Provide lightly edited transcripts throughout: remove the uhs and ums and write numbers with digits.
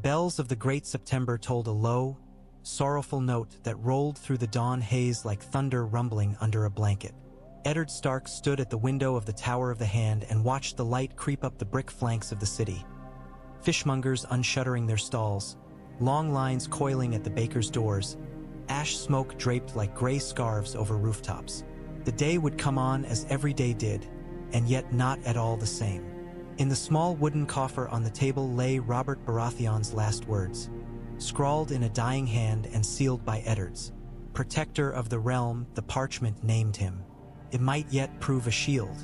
bells of the great September told a low, sorrowful note that rolled through the dawn haze like thunder rumbling under a blanket. Eddard Stark stood at the window of the Tower of the Hand and watched the light creep up the brick flanks of the city. Fishmongers unshuttering their stalls, long lines coiling at the bakers' doors, ash smoke draped like gray scarves over rooftops. The day would come on as every day did, and yet not at all the same. In the small wooden coffer on the table lay Robert Baratheon's last words, scrawled in a dying hand and sealed by Eddard's. Protector of the realm, the parchment named him. It might yet prove a shield.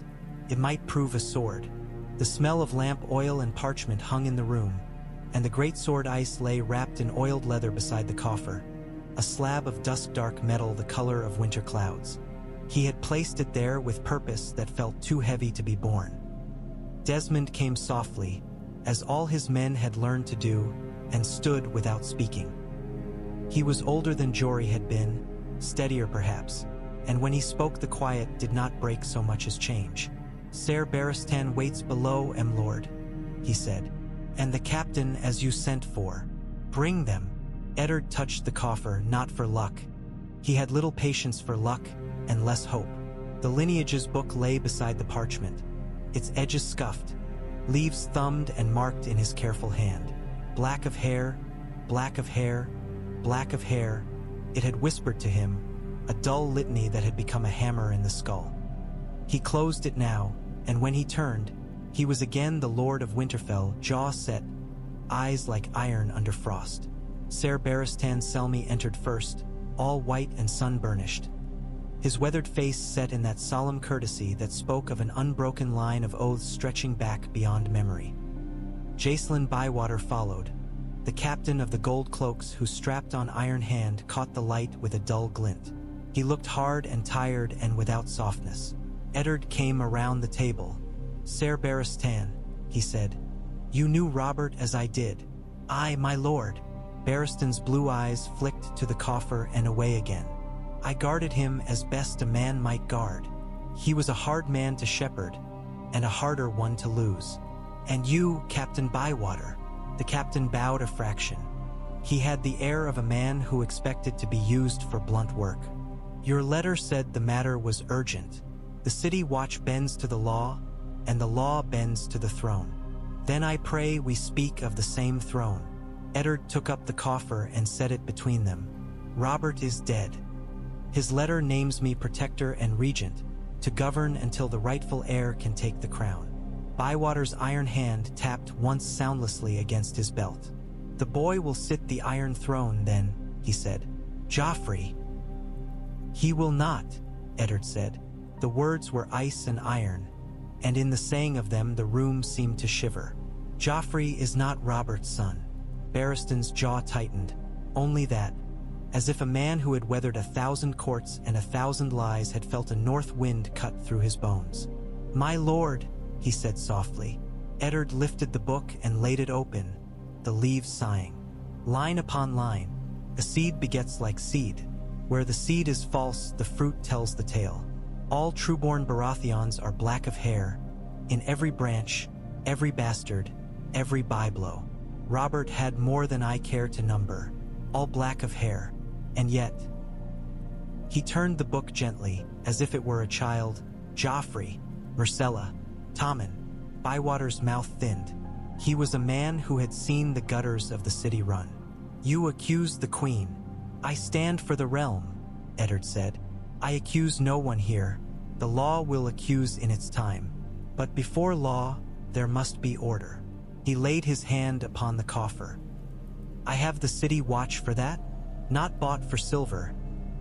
It might prove a sword. The smell of lamp oil and parchment hung in the room, and the great sword ice lay wrapped in oiled leather beside the coffer, a slab of dusk-dark metal the color of winter clouds. He had placed it there with purpose that felt too heavy to be borne. Desmond came softly, as all his men had learned to do, and stood without speaking. He was older than Jory had been, steadier perhaps, and when he spoke the quiet did not break so much as change. "Ser Barristan waits below, lord," he said, "and the captain as you sent for. Bring them." Eddard touched the coffer, not for luck. He had little patience for luck and less hope. The lineages book lay beside the parchment, its edges scuffed, leaves thumbed and marked in his careful hand. Black of hair, black of hair, black of hair, it had whispered to him, a dull litany that had become a hammer in the skull. He closed it now, and when he turned, he was again the Lord of Winterfell, jaw set, eyes like iron under frost. Ser Barristan Selmy entered first, all white and sun-burnished. His weathered face set in that solemn courtesy that spoke of an unbroken line of oaths stretching back beyond memory. Jacelyn Bywater followed, the captain of the gold cloaks whose strapped-on iron hand caught the light with a dull glint. He looked hard and tired and without softness. Eddard came around the table. "Ser Barristan," he said, "you knew Robert as I did." "Aye, my lord." Barristan's blue eyes flicked to the coffer and away again. "I guarded him as best a man might guard. He was a hard man to shepherd, and a harder one to lose. And you, Captain Bywater." The captain bowed a fraction. He had the air of a man who expected to be used for blunt work. "Your letter said the matter was urgent. The city watch bends to the law, and the law bends to the throne. Then I pray we speak of the same throne." Eddard took up the coffer and set it between them. "Robert is dead. His letter names me protector and regent, to govern until the rightful heir can take the crown." Bywater's iron hand tapped once soundlessly against his belt. "The boy will sit the Iron Throne then," he said. "Joffrey." "He will not," Eddard said. The words were ice and iron, and in the saying of them the room seemed to shiver. "Joffrey is not Robert's son." Barristan's jaw tightened. Only that, as if a man who had weathered 1,000 courts and 1,000 lies had felt a north wind cut through his bones. "My lord," he said softly. Eddard lifted the book and laid it open, the leaves sighing. Line upon line, a seed begets like seed. Where the seed is false, the fruit tells the tale. All trueborn Baratheons are black of hair, in every branch, every bastard, every byblow. Robert had more than I care to number, all black of hair, and yet... He turned the book gently, as if it were a child. "Joffrey, Myrcella, Tommen." Bywater's mouth thinned. He was a man who had seen the gutters of the city run. "You accuse the queen." "I stand for the realm," Eddard said. "I accuse no one here. The law will accuse in its time. But before law, there must be order." He laid his hand upon the coffer. "I have the city watch for that, not bought for silver,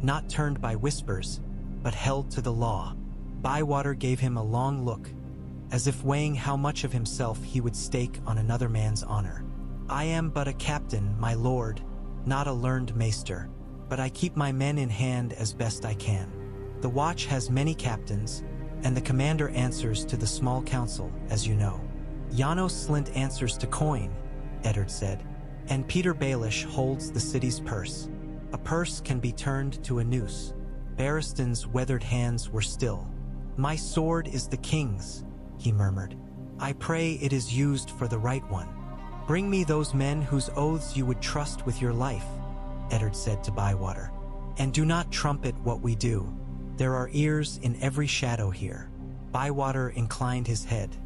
not turned by whispers, but held to the law." Bywater gave him a long look, as if weighing how much of himself he would stake on another man's honor. "I am but a captain, my lord, not a learned maester, but I keep my men in hand as best I can. The watch has many captains, and the commander answers to the small council, as you know." "Janos Slint answers to coin," Eddard said, "and Peter Baelish holds the city's purse. A purse can be turned to a noose." Barristan's weathered hands were still. "My sword is the king's," he murmured. "I pray it is used for the right one." Bring me those men whose oaths you would trust with your life, Eddard said to Bywater. And do not trumpet what we do. There are ears in every shadow here. Bywater inclined his head.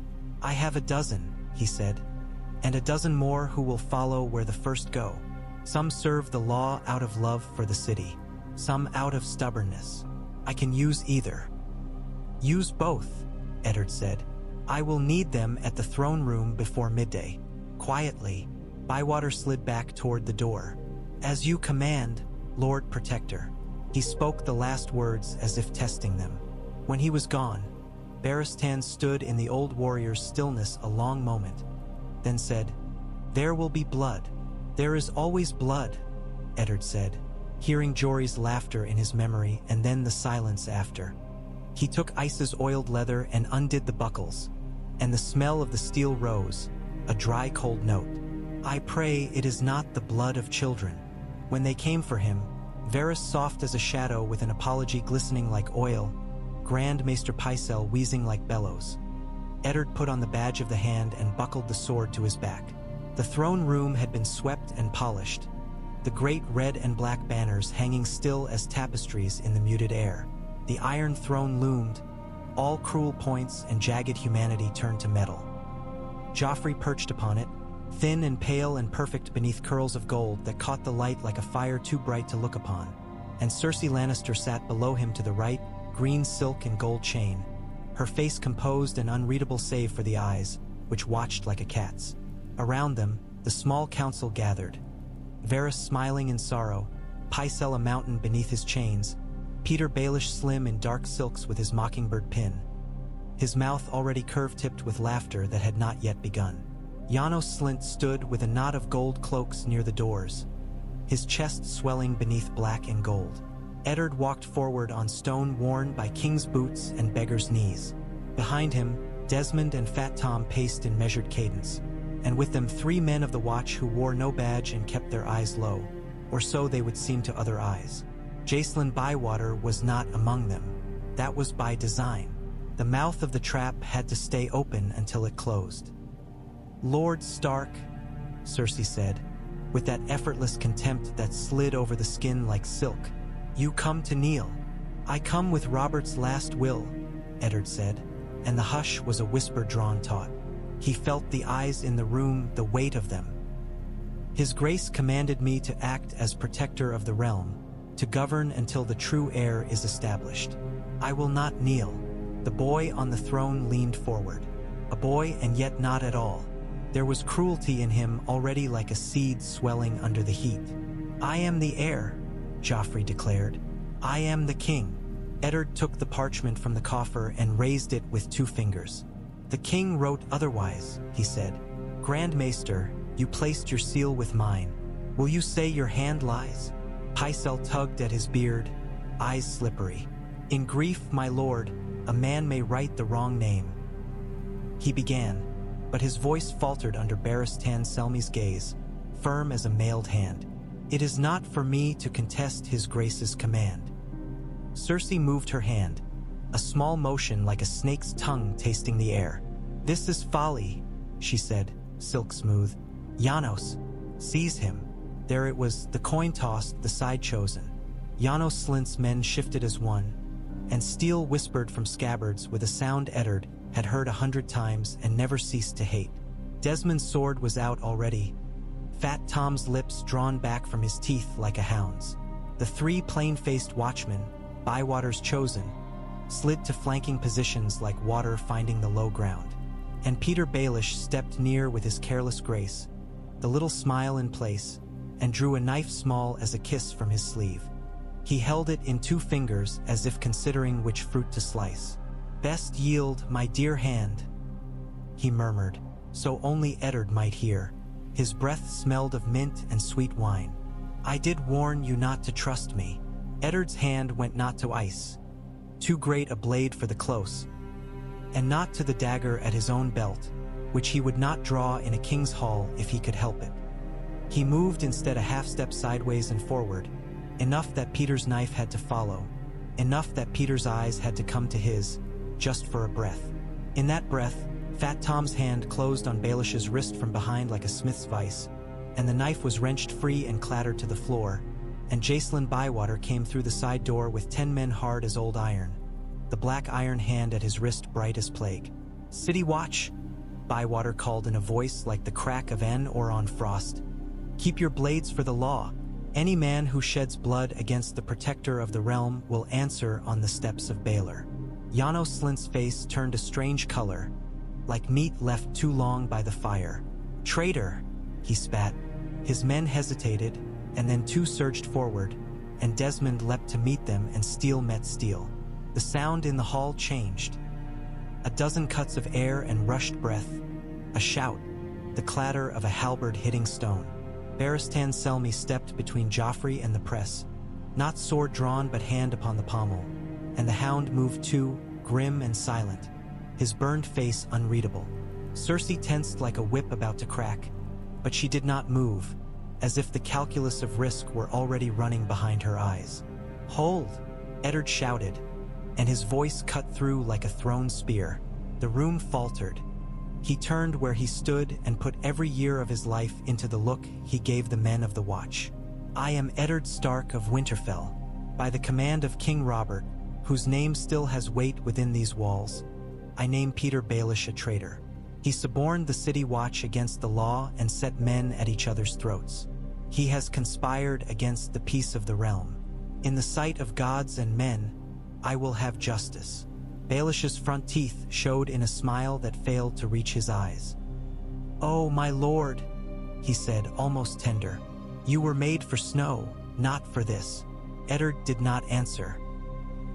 I have a dozen, he said, and a dozen more who will follow where the first go. Some serve the law out of love for the city, some out of stubbornness. I can use either. Use both, Eddard said. I will need them at the throne room before midday. Quietly, Bywater slid back toward the door. As you command, Lord Protector. He spoke the last words as if testing them. When he was gone, Barristan stood in the old warrior's stillness a long moment, then said, There will be blood. There is always blood, Eddard said, hearing Jory's laughter in his memory and then the silence after. He took Ice's oiled leather and undid the buckles, and the smell of the steel rose, a dry cold note. I pray it is not the blood of children. When they came for him, Varys soft as a shadow with an apology glistening like oil, Grand Maester Pycelle wheezing like bellows. Eddard put on the badge of the hand and buckled the sword to his back. The throne room had been swept and polished, the great red and black banners hanging still as tapestries in the muted air. The Iron Throne loomed, all cruel points and jagged humanity turned to metal. Joffrey perched upon it, thin and pale and perfect beneath curls of gold that caught the light like a fire too bright to look upon, and Cersei Lannister sat below him to the right, green silk and gold chain, her face composed and unreadable save for the eyes, which watched like a cat's. Around them, the small council gathered, Varys smiling in sorrow, Pycelle a mountain beneath his chains, Peter Baelish slim in dark silks with his mockingbird pin, his mouth already curve-tipped with laughter that had not yet begun. Janos Slynt stood with a knot of gold cloaks near the doors, his chest swelling beneath black and gold. Eddard walked forward on stone worn by king's boots and beggar's knees. Behind him, Desmond and Fat Tom paced in measured cadence, and with them 3 men of the watch who wore no badge and kept their eyes low, or so they would seem to other eyes. Jacelyn Bywater was not among them. That was by design. The mouth of the trap had to stay open until it closed. Lord Stark, Cersei said, with that effortless contempt that slid over the skin like silk. You come to kneel. I come with Robert's last will, Eddard said, and the hush was a whisper drawn taut. He felt the eyes in the room, the weight of them. His grace commanded me to act as protector of the realm, to govern until the true heir is established. I will not kneel. The boy on the throne leaned forward. A boy and yet not at all. There was cruelty in him already like a seed swelling under the heat. I am the heir, Joffrey declared. I am the king. Eddard took the parchment from the coffer and raised it with 2 fingers. The king wrote otherwise, he said. Grand Maester, you placed your seal with mine. Will you say your hand lies? Pycelle tugged at his beard, eyes slippery. In grief, my lord, a man may write the wrong name. He began, but his voice faltered under Barristan Selmy's gaze, firm as a mailed hand. It is not for me to contest his grace's command. Cersei moved her hand, a small motion like a snake's tongue tasting the air. This is folly, she said, silk smooth. Janos, seize him. There it was, the coin tossed, the side chosen. Janos Slynt's men shifted as one, and steel whispered from scabbards with a sound Eddard had heard 100 times and never ceased to hate. Desmond's sword was out already, Fat Tom's lips drawn back from his teeth like a hound's. The 3 plain-faced watchmen, Bywater's chosen, slid to flanking positions like water finding the low ground. And Peter Baelish stepped near with his careless grace, the little smile in place, and drew a knife small as a kiss from his sleeve. He held it in 2 fingers as if considering which fruit to slice. Best yield, my dear hand, he murmured, so only Eddard might hear. His breath smelled of mint and sweet wine. I did warn you not to trust me. Eddard's hand went not to ice, too great a blade for the close, and not to the dagger at his own belt, which he would not draw in a king's hall if he could help it. He moved instead a half-step sideways and forward, enough that Peter's knife had to follow, enough that Peter's eyes had to come to his, just for a breath. In that breath, Fat Tom's hand closed on Baelish's wrist from behind like a smith's vice, and the knife was wrenched free and clattered to the floor, and Jacelyn Bywater came through the side door with 10 men hard as old iron, the black iron hand at his wrist bright as plague. "City watch," Bywater called in a voice like the crack of an oar on frost. "Keep your blades for the law. Any man who sheds blood against the protector of the realm will answer on the steps of Baelor." Janos Slint's face turned a strange color, like meat left too long by the fire. "Traitor," he spat. His men hesitated, and then two surged forward, and Desmond leapt to meet them, and steel met steel. The sound in the hall changed. A dozen cuts of air and rushed breath, a shout, the clatter of a halberd hitting stone. Barristan Selmy stepped between Joffrey and the press, not sword drawn but hand upon the pommel, and the hound moved too, grim and silent, his burned face unreadable. Cersei tensed like a whip about to crack, but she did not move, as if the calculus of risk were already running behind her eyes. "Hold!" Eddard shouted, and his voice cut through like a thrown spear. The room faltered. He turned where he stood and put every year of his life into the look he gave the men of the watch. "I am Eddard Stark of Winterfell. By the command of King Robert, whose name still has weight within these walls, I name Peter Baelish a traitor. He suborned the city watch against the law and set men at each other's throats. He has conspired against the peace of the realm. In the sight of gods and men, I will have justice." Baelish's front teeth showed in a smile that failed to reach his eyes. "Oh, my lord," he said, almost tender. "You were made for snow, not for this." Eddard did not answer.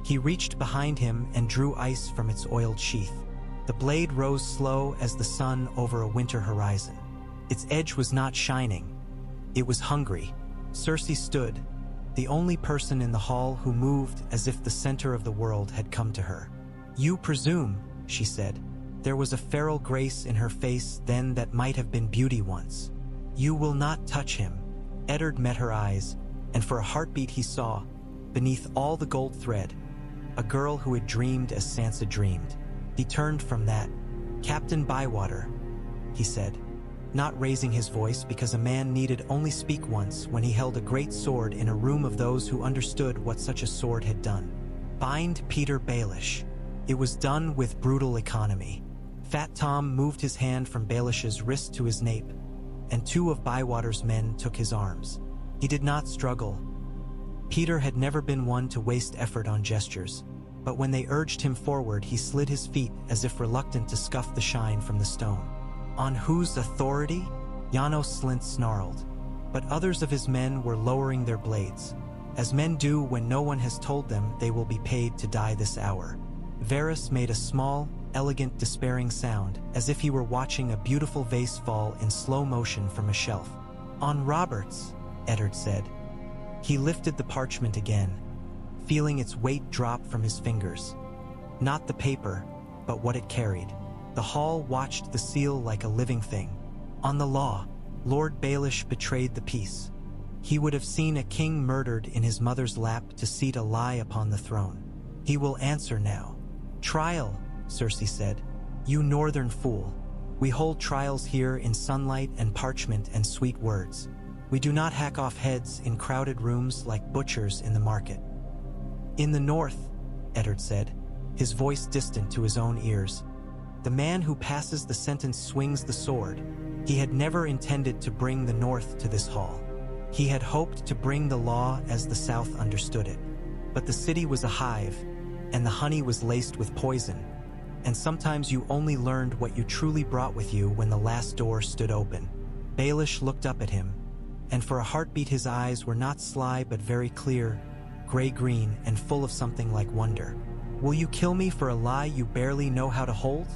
He reached behind him and drew ice from its oiled sheath. The blade rose slow as the sun over a winter horizon. Its edge was not shining. It was hungry. Cersei stood, the only person in the hall who moved as if the center of the world had come to her. "You presume," she said. There was a feral grace in her face then that might have been beauty once. "You will not touch him." Eddard met her eyes, and for a heartbeat he saw, beneath all the gold thread, a girl who had dreamed as Sansa dreamed. He turned from that. "Captain Bywater," he said, not raising his voice because a man needed only speak once when he held a great sword in a room of those who understood what such a sword had done. "Bind Peter Baelish." It was done with brutal economy. Fat Tom moved his hand from Baelish's wrist to his nape, and two of Bywater's men took his arms. He did not struggle. Peter had never been one to waste effort on gestures, but when they urged him forward, he slid his feet as if reluctant to scuff the shine from the stone. "On whose authority?" Janos Slint snarled, but others of his men were lowering their blades, as men do when no one has told them they will be paid to die this hour. Varys made a small, elegant, despairing sound, as if he were watching a beautiful vase fall in slow motion from a shelf. "On Robert's," Eddard said. He lifted the parchment again, feeling its weight drop from his fingers. Not the paper, but what it carried. The hall watched the seal like a living thing. "On the law, Lord Baelish betrayed the peace. He would have seen a king murdered in his mother's lap to seat a lie upon the throne. He will answer now." "Trial," Cersei said. "You northern fool. We hold trials here in sunlight and parchment and sweet words. We do not hack off heads in crowded rooms like butchers in the market." "In the north," Eddard said, his voice distant to his own ears, "the man who passes the sentence swings the sword." He had never intended to bring the north to this hall. He had hoped to bring the law as the south understood it. But the city was a hive, and the honey was laced with poison, and sometimes you only learned what you truly brought with you when the last door stood open. Baelish looked up at him, and for a heartbeat his eyes were not sly but very clear, gray-green and full of something like wonder. "Will you kill me for a lie you barely know how to hold?"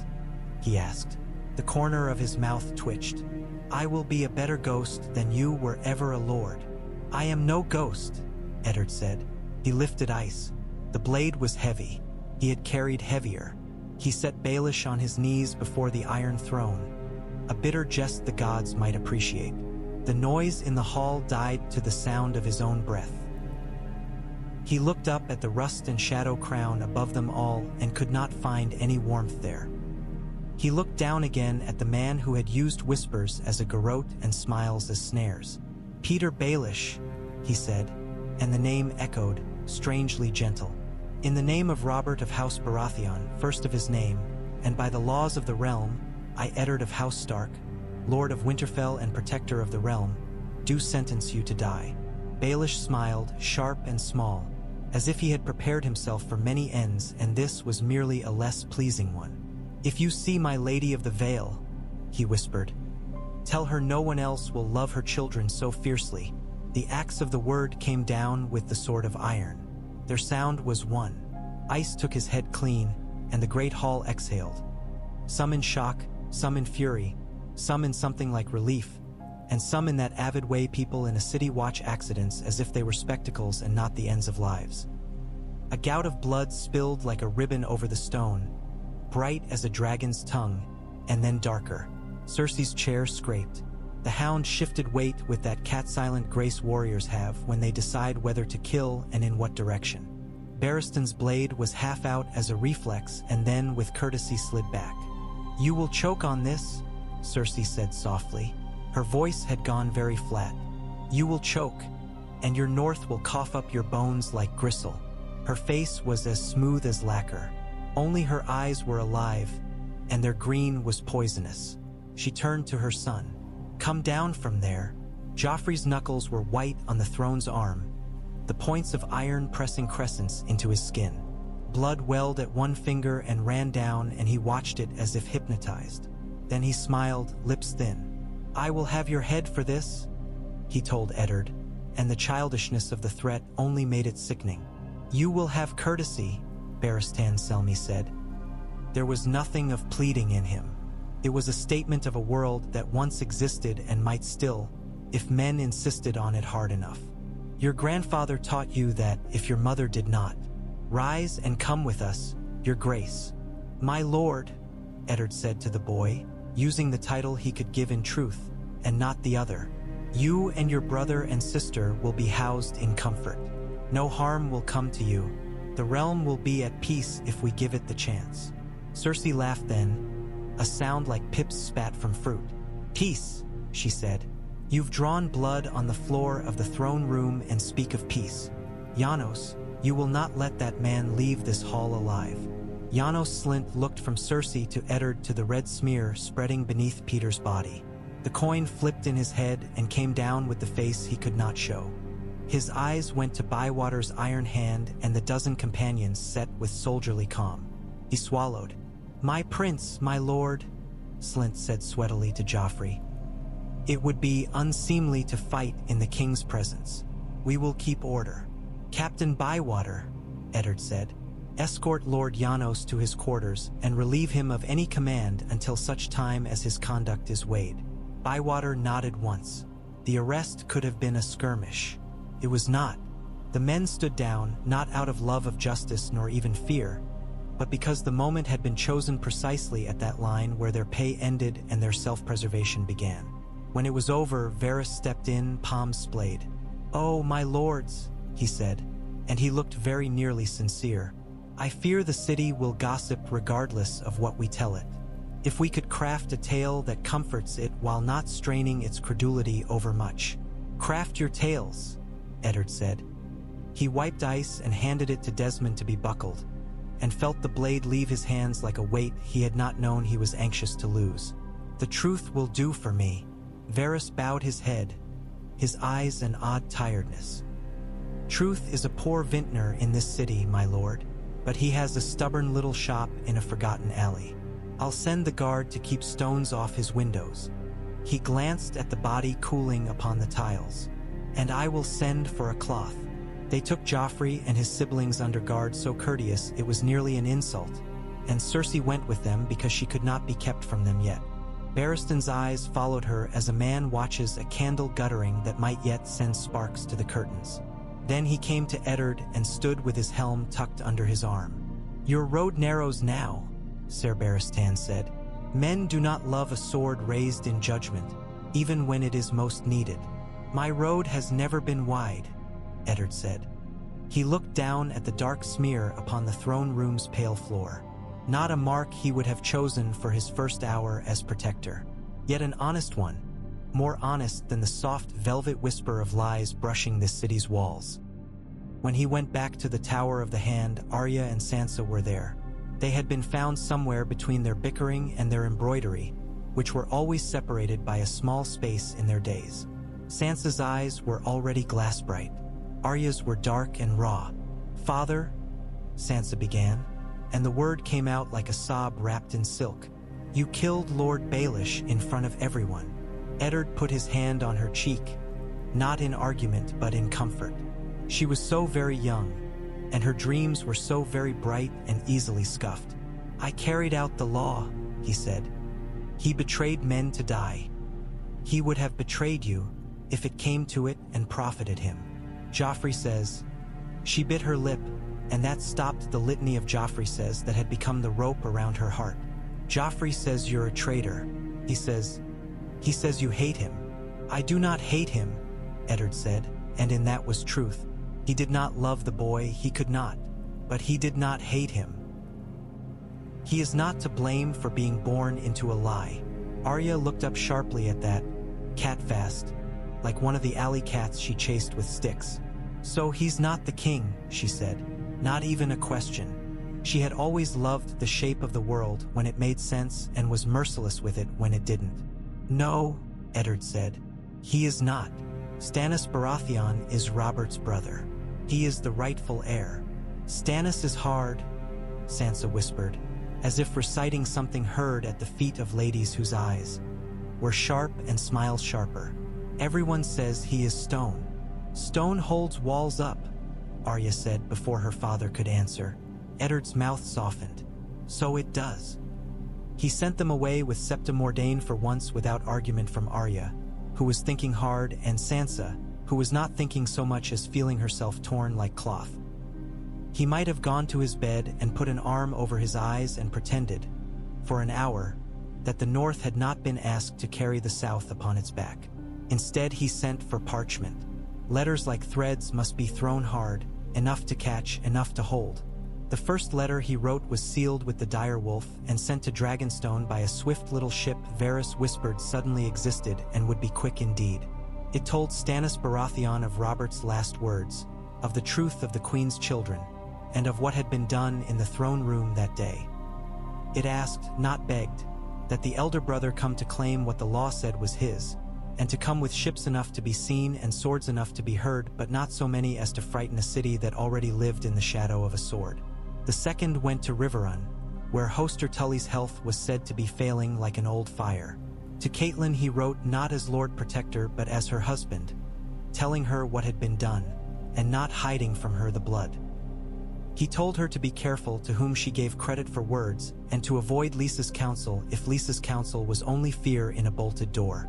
he asked. The corner of his mouth twitched. "I will be a better ghost than you were ever a lord." "I am no ghost," Eddard said. He lifted ice. The blade was heavy. He had carried heavier. He set Baelish on his knees before the Iron Throne, a bitter jest the gods might appreciate. The noise in the hall died to the sound of his own breath. He looked up at the rust and shadow crown above them all and could not find any warmth there. He looked down again at the man who had used whispers as a garrote and smiles as snares. "Peter Baelish," he said, and the name echoed, strangely gentle. "In the name of Robert of House Baratheon, first of his name, and by the laws of the realm, I, Eddard of House Stark, Lord of Winterfell and Protector of the realm, do sentence you to die." Baelish smiled, sharp and small, as if he had prepared himself for many ends and this was merely a less pleasing one. "If you see my Lady of the Vale," he whispered, "tell her no one else will love her children so fiercely." The axe of the word came down with the sword of iron. Their sound was one. Ice took his head clean, and the great hall exhaled. Some in shock, some in fury, some in something like relief, and some in that avid way people in a city watch accidents as if they were spectacles and not the ends of lives. A gout of blood spilled like a ribbon over the stone, bright as a dragon's tongue, and then darker. Cersei's chair scraped. The hound shifted weight with that cat-silent grace warriors have when they decide whether to kill and in what direction. Barristan's blade was half out as a reflex and then with courtesy slid back. "You will choke on this," Cersei said softly. Her voice had gone very flat. "You will choke, and your north will cough up your bones like gristle." Her face was as smooth as lacquer. Only her eyes were alive, and their green was poisonous. She turned to her son. "Come down from there." Joffrey's knuckles were white on the throne's arm, the points of iron pressing crescents into his skin. Blood welled at one finger and ran down, and he watched it as if hypnotized. Then he smiled, lips thin. "I will have your head for this," he told Eddard, and the childishness of the threat only made it sickening. "You will have courtesy," Barristan Selmy said. There was nothing of pleading in him. It was a statement of a world that once existed and might still, if men insisted on it hard enough. "Your grandfather taught you that if your mother did not. Rise and come with us, your grace." "My lord," Eddard said to the boy, using the title he could give in truth, and not the other. "You and your brother and sister will be housed in comfort. No harm will come to you. The realm will be at peace if we give it the chance." Cersei laughed then, a sound like pips spat from fruit. "Peace," she said. "You've drawn blood on the floor of the throne room and speak of peace. Janos, you will not let that man leave this hall alive." Janos Slint looked from Cersei to Eddard to the red smear spreading beneath Peter's body. The coin flipped in his head and came down with the face he could not show. His eyes went to Bywater's iron hand and the dozen companions set with soldierly calm. He swallowed. "My prince, my lord," Slint said sweatily to Joffrey. "It would be unseemly to fight in the king's presence. We will keep order." "Captain Bywater," Eddard said, "escort Lord Janos to his quarters and relieve him of any command until such time as his conduct is weighed." Bywater nodded once. The arrest could have been a skirmish. It was not. The men stood down, not out of love of justice nor even fear, but because the moment had been chosen precisely at that line where their pay ended and their self-preservation began. When it was over, Varys stepped in, palms splayed. "Oh, my lords," he said, and he looked very nearly sincere. "I fear the city will gossip regardless of what we tell it. If we could craft a tale that comforts it while not straining its credulity overmuch." "Craft your tales," Eddard said. He wiped ice and handed it to Desmond to be buckled, and felt the blade leave his hands like a weight he had not known he was anxious to lose. "The truth will do for me." Varys bowed his head, his eyes an odd tiredness. "Truth is a poor vintner in this city, my lord, but he has a stubborn little shop in a forgotten alley. I'll send the guard to keep stones off his windows." He glanced at the body cooling upon the tiles. "And I will send for a cloth." They took Joffrey and his siblings under guard so courteous it was nearly an insult, and Cersei went with them because she could not be kept from them yet. Barristan's eyes followed her as a man watches a candle guttering that might yet send sparks to the curtains. Then he came to Eddard and stood with his helm tucked under his arm. "Your road narrows now," Ser Barristan said. "Men do not love a sword raised in judgment, even when it is most needed." "My road has never been wide," Eddard said. He looked down at the dark smear upon the throne room's pale floor. not a mark he would have chosen for his first hour as protector, yet an honest one, more honest than the soft velvet whisper of lies brushing this city's walls. When he went back to the Tower of the Hand, Arya and Sansa were there. They had been found somewhere between their bickering and their embroidery, which were always separated by a small space in their days. Sansa's eyes were already glass-bright. Arya's were dark and raw. "Father," Sansa began, and the word came out like a sob wrapped in silk. "You killed Lord Baelish in front of everyone." Eddard put his hand on her cheek, not in argument but in comfort. She was so very young, and her dreams were so very bright and easily scuffed. "I carried out the law," he said. "He betrayed men to die. He would have betrayed you if it came to it and profited him." Joffrey says, she bit her lip, and that stopped the litany of Joffrey says that had become the rope around her heart. "Joffrey says you're a traitor. He says you hate him." "I do not hate him," Eddard said, and in that was truth. He did not love the boy, he could not, but he did not hate him. He is not to blame for being born into a lie. Arya looked up sharply at that, cat-fast, like one of the alley cats she chased with sticks. "So he's not the king," she said. Not even a question. She had always loved the shape of the world when it made sense and was merciless with it when it didn't. "No," Eddard said. "He is not. Stannis Baratheon is Robert's brother. He is the rightful heir." "Stannis is hard," Sansa whispered, as if reciting something heard at the feet of ladies whose eyes were sharp and smiles sharper. "Everyone says he is stone." "Stone holds walls up," Arya said before her father could answer. Eddard's mouth softened. "So it does." He sent them away with Septa Mordain for once without argument from Arya, who was thinking hard, and Sansa, who was not thinking so much as feeling herself torn like cloth. He might have gone to his bed and put an arm over his eyes and pretended, for an hour, that the North had not been asked to carry the South upon its back. Instead, he sent for parchment. Letters like threads must be thrown hard, enough to catch, enough to hold. The first letter he wrote was sealed with the dire wolf and sent to Dragonstone by a swift little ship Varys whispered suddenly existed and would be quick indeed. It told Stannis Baratheon of Robert's last words, of the truth of the Queen's children, and of what had been done in the throne room that day. It asked, not begged, that the elder brother come to claim what the law said was his, and to come with ships enough to be seen and swords enough to be heard, but not so many as to frighten a city that already lived in the shadow of a sword. The second went to Riverrun, where Hoster Tully's health was said to be failing like an old fire. To Catelyn he wrote not as Lord Protector but as her husband, telling her what had been done, and not hiding from her the blood. He told her to be careful to whom she gave credit for words, and to avoid Lysa's counsel if Lysa's counsel was only fear in a bolted door.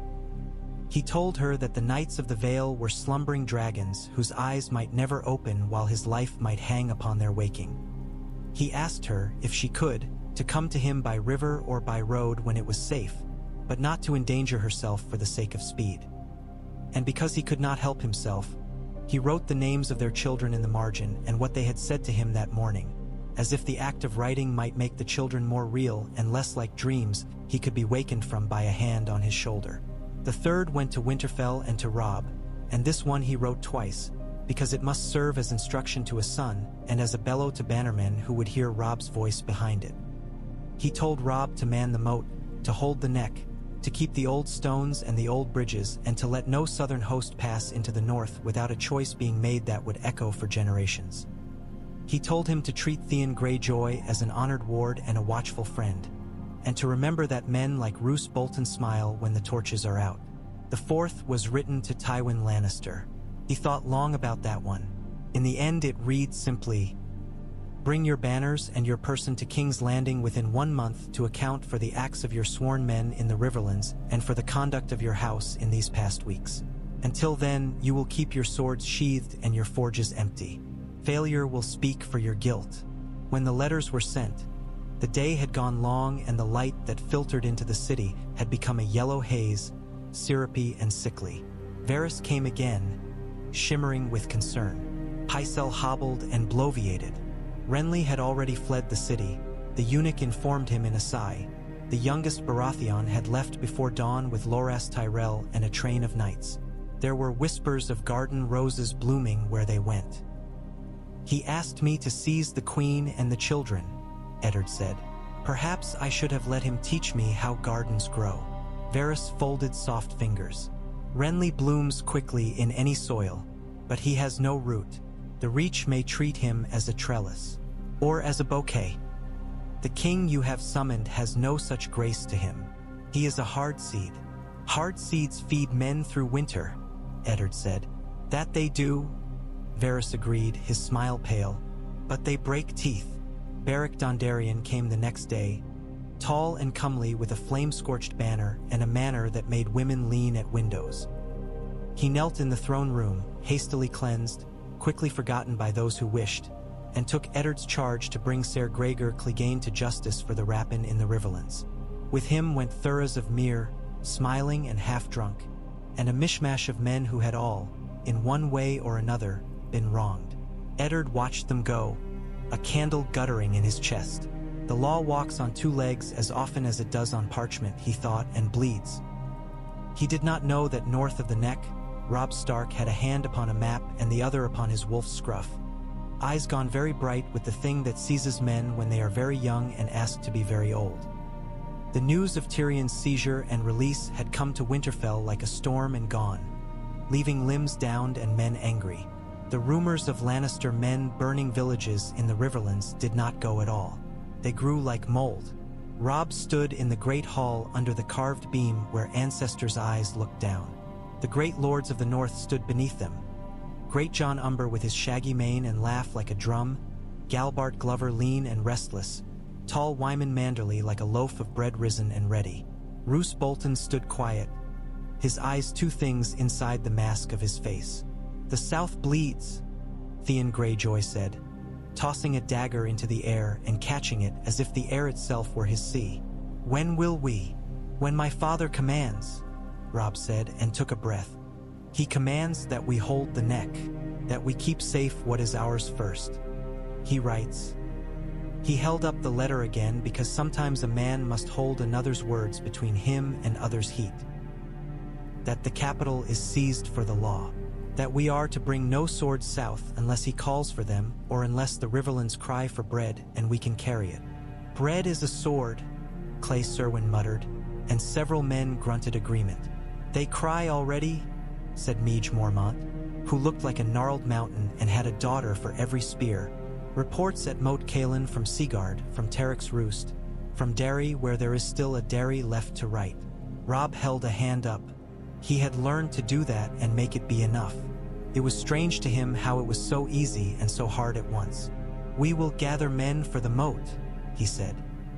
He told her that the Knights of the Vale were slumbering dragons whose eyes might never open while his life might hang upon their waking. He asked her, if she could, to come to him by river or by road when it was safe, but not to endanger herself for the sake of speed. And because he could not help himself, he wrote the names of their children in the margin and what they had said to him that morning, as if the act of writing might make the children more real and less like dreams he could be wakened from by a hand on his shoulder. The third went to Winterfell and to Robb, and this one he wrote twice, because it must serve as instruction to a son and as a bellow to bannermen who would hear Robb's voice behind it. He told Robb to man the moat, to hold the neck, to keep the old stones and the old bridges, and to let no southern host pass into the north without a choice being made that would echo for generations. He told him to treat Theon Greyjoy as an honored ward and a watchful friend, and to remember that men like Roose Bolton smile when the torches are out. The fourth was written to Tywin Lannister. He thought long about that one. In the end it reads simply, "Bring your banners and your person to King's Landing within 1 month to account for the acts of your sworn men in the Riverlands and for the conduct of your house in these past weeks. Until then, you will keep your swords sheathed and your forges empty. Failure will speak for your guilt." When the letters were sent, the day had gone long and the light that filtered into the city had become a yellow haze, syrupy and sickly. Varys came again, shimmering with concern. Pycelle hobbled and bloviated. Renly had already fled the city, The eunuch informed him in a sigh. The youngest Baratheon had left before dawn with Loras Tyrell and a train of knights. There were whispers of garden roses blooming where they went. "He asked me to seize the queen and the children," Eddard said. "Perhaps I should have let him teach me how gardens grow." Varys folded soft fingers. "Renly blooms quickly in any soil, but he has no root. The reach may treat him as a trellis, or as a bouquet. The king you have summoned has no such grace to him. He is a hard seed." "Hard seeds feed men through winter," Eddard said. "That they do," Varys agreed, his smile pale. "But they break teeth." Beric Dondarrion came the next day, tall and comely with a flame-scorched banner and a manner that made women lean at windows. He knelt in the throne room, hastily cleansed, quickly forgotten by those who wished, and took Eddard's charge to bring Ser Gregor Clegane to justice for the rapine in the Riverlands. With him went Thuras of Myr, smiling and half-drunk, and a mishmash of men who had all, in one way or another, been wronged. Eddard watched them go, a candle guttering in his chest. The law walks on two legs as often as it does on parchment, he thought, and bleeds. He did not know that north of the neck, Robb Stark had a hand upon a map and the other upon his wolf's scruff. Eyes gone very bright with the thing that seizes men when they are very young and asked to be very old. The news of Tyrion's seizure and release had come to Winterfell like a storm and gone, leaving limbs downed and men angry. The rumors of Lannister men burning villages in the Riverlands did not go at all. They grew like mold. Robb stood in the great hall under the carved beam where ancestors' eyes looked down. The great lords of the north stood beneath them. Great John Umber with his shaggy mane and laugh like a drum, Galbart Glover lean and restless, tall Wyman Manderly like a loaf of bread risen and ready. Roose Bolton stood quiet, his eyes two things inside the mask of his face. "The south bleeds," Theon Greyjoy said, tossing a dagger into the air and catching it as if the air itself were his sea. "When will we?" "When my father commands," Robb said, and took a breath. "He commands that we hold the neck, that we keep safe what is ours first. He writes." He held up the letter again because sometimes a man must hold another's words between him and others' heat. "That the capital is seized for the law. That we are to bring no swords south unless he calls for them or unless the Riverlands cry for bread and we can carry it." "Bread is a sword," Clay Serwyn muttered, and several men grunted agreement. "They cry already," said Meej Mormont, who looked like a gnarled mountain and had a daughter for every spear. "Reports at Moat Cailin from Seaguard, from Tarek's Roost, from Derry where there is still a Derry left to write." Robb held a hand up. He had learned to do that and make it be enough. It was strange to him how it was so easy and so hard at once. "We will gather men for the moat," he said.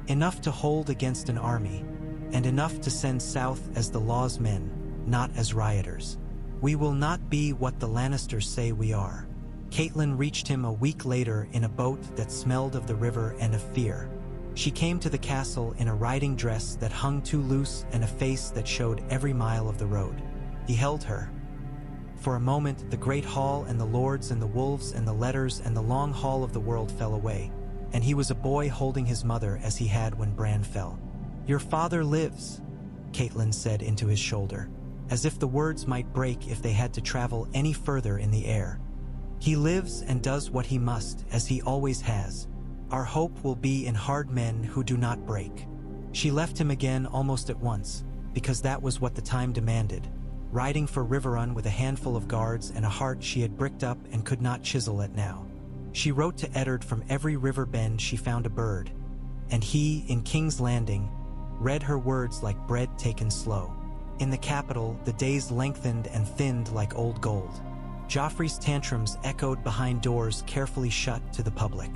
"Enough to hold against an army, and enough to send south as the law's men, not as rioters. We will not be what the Lannisters say we are." Catelyn reached him a week later in a boat that smelled of the river and of fear. She came to the castle in a riding dress that hung too loose and a face that showed every mile of the road. He held her. For a moment, the great hall and the lords and the wolves and the letters and the long hall of the world fell away, and he was a boy holding his mother as he had when Bran fell. "Your father lives," Catelyn said into his shoulder, as if the words might break if they had to travel any further in the air. "He lives and does what he must, as he always has. Our hope will be in hard men who do not break." She left him again almost at once, because that was what the time demanded, riding for Riverrun with a handful of guards and a heart she had bricked up and could not chisel at now. She wrote to Eddard from every river bend she found a bird, and he, in King's Landing, read her words like bread taken slow. In the capital, the days lengthened and thinned like old gold. Joffrey's tantrums echoed behind doors carefully shut to the public.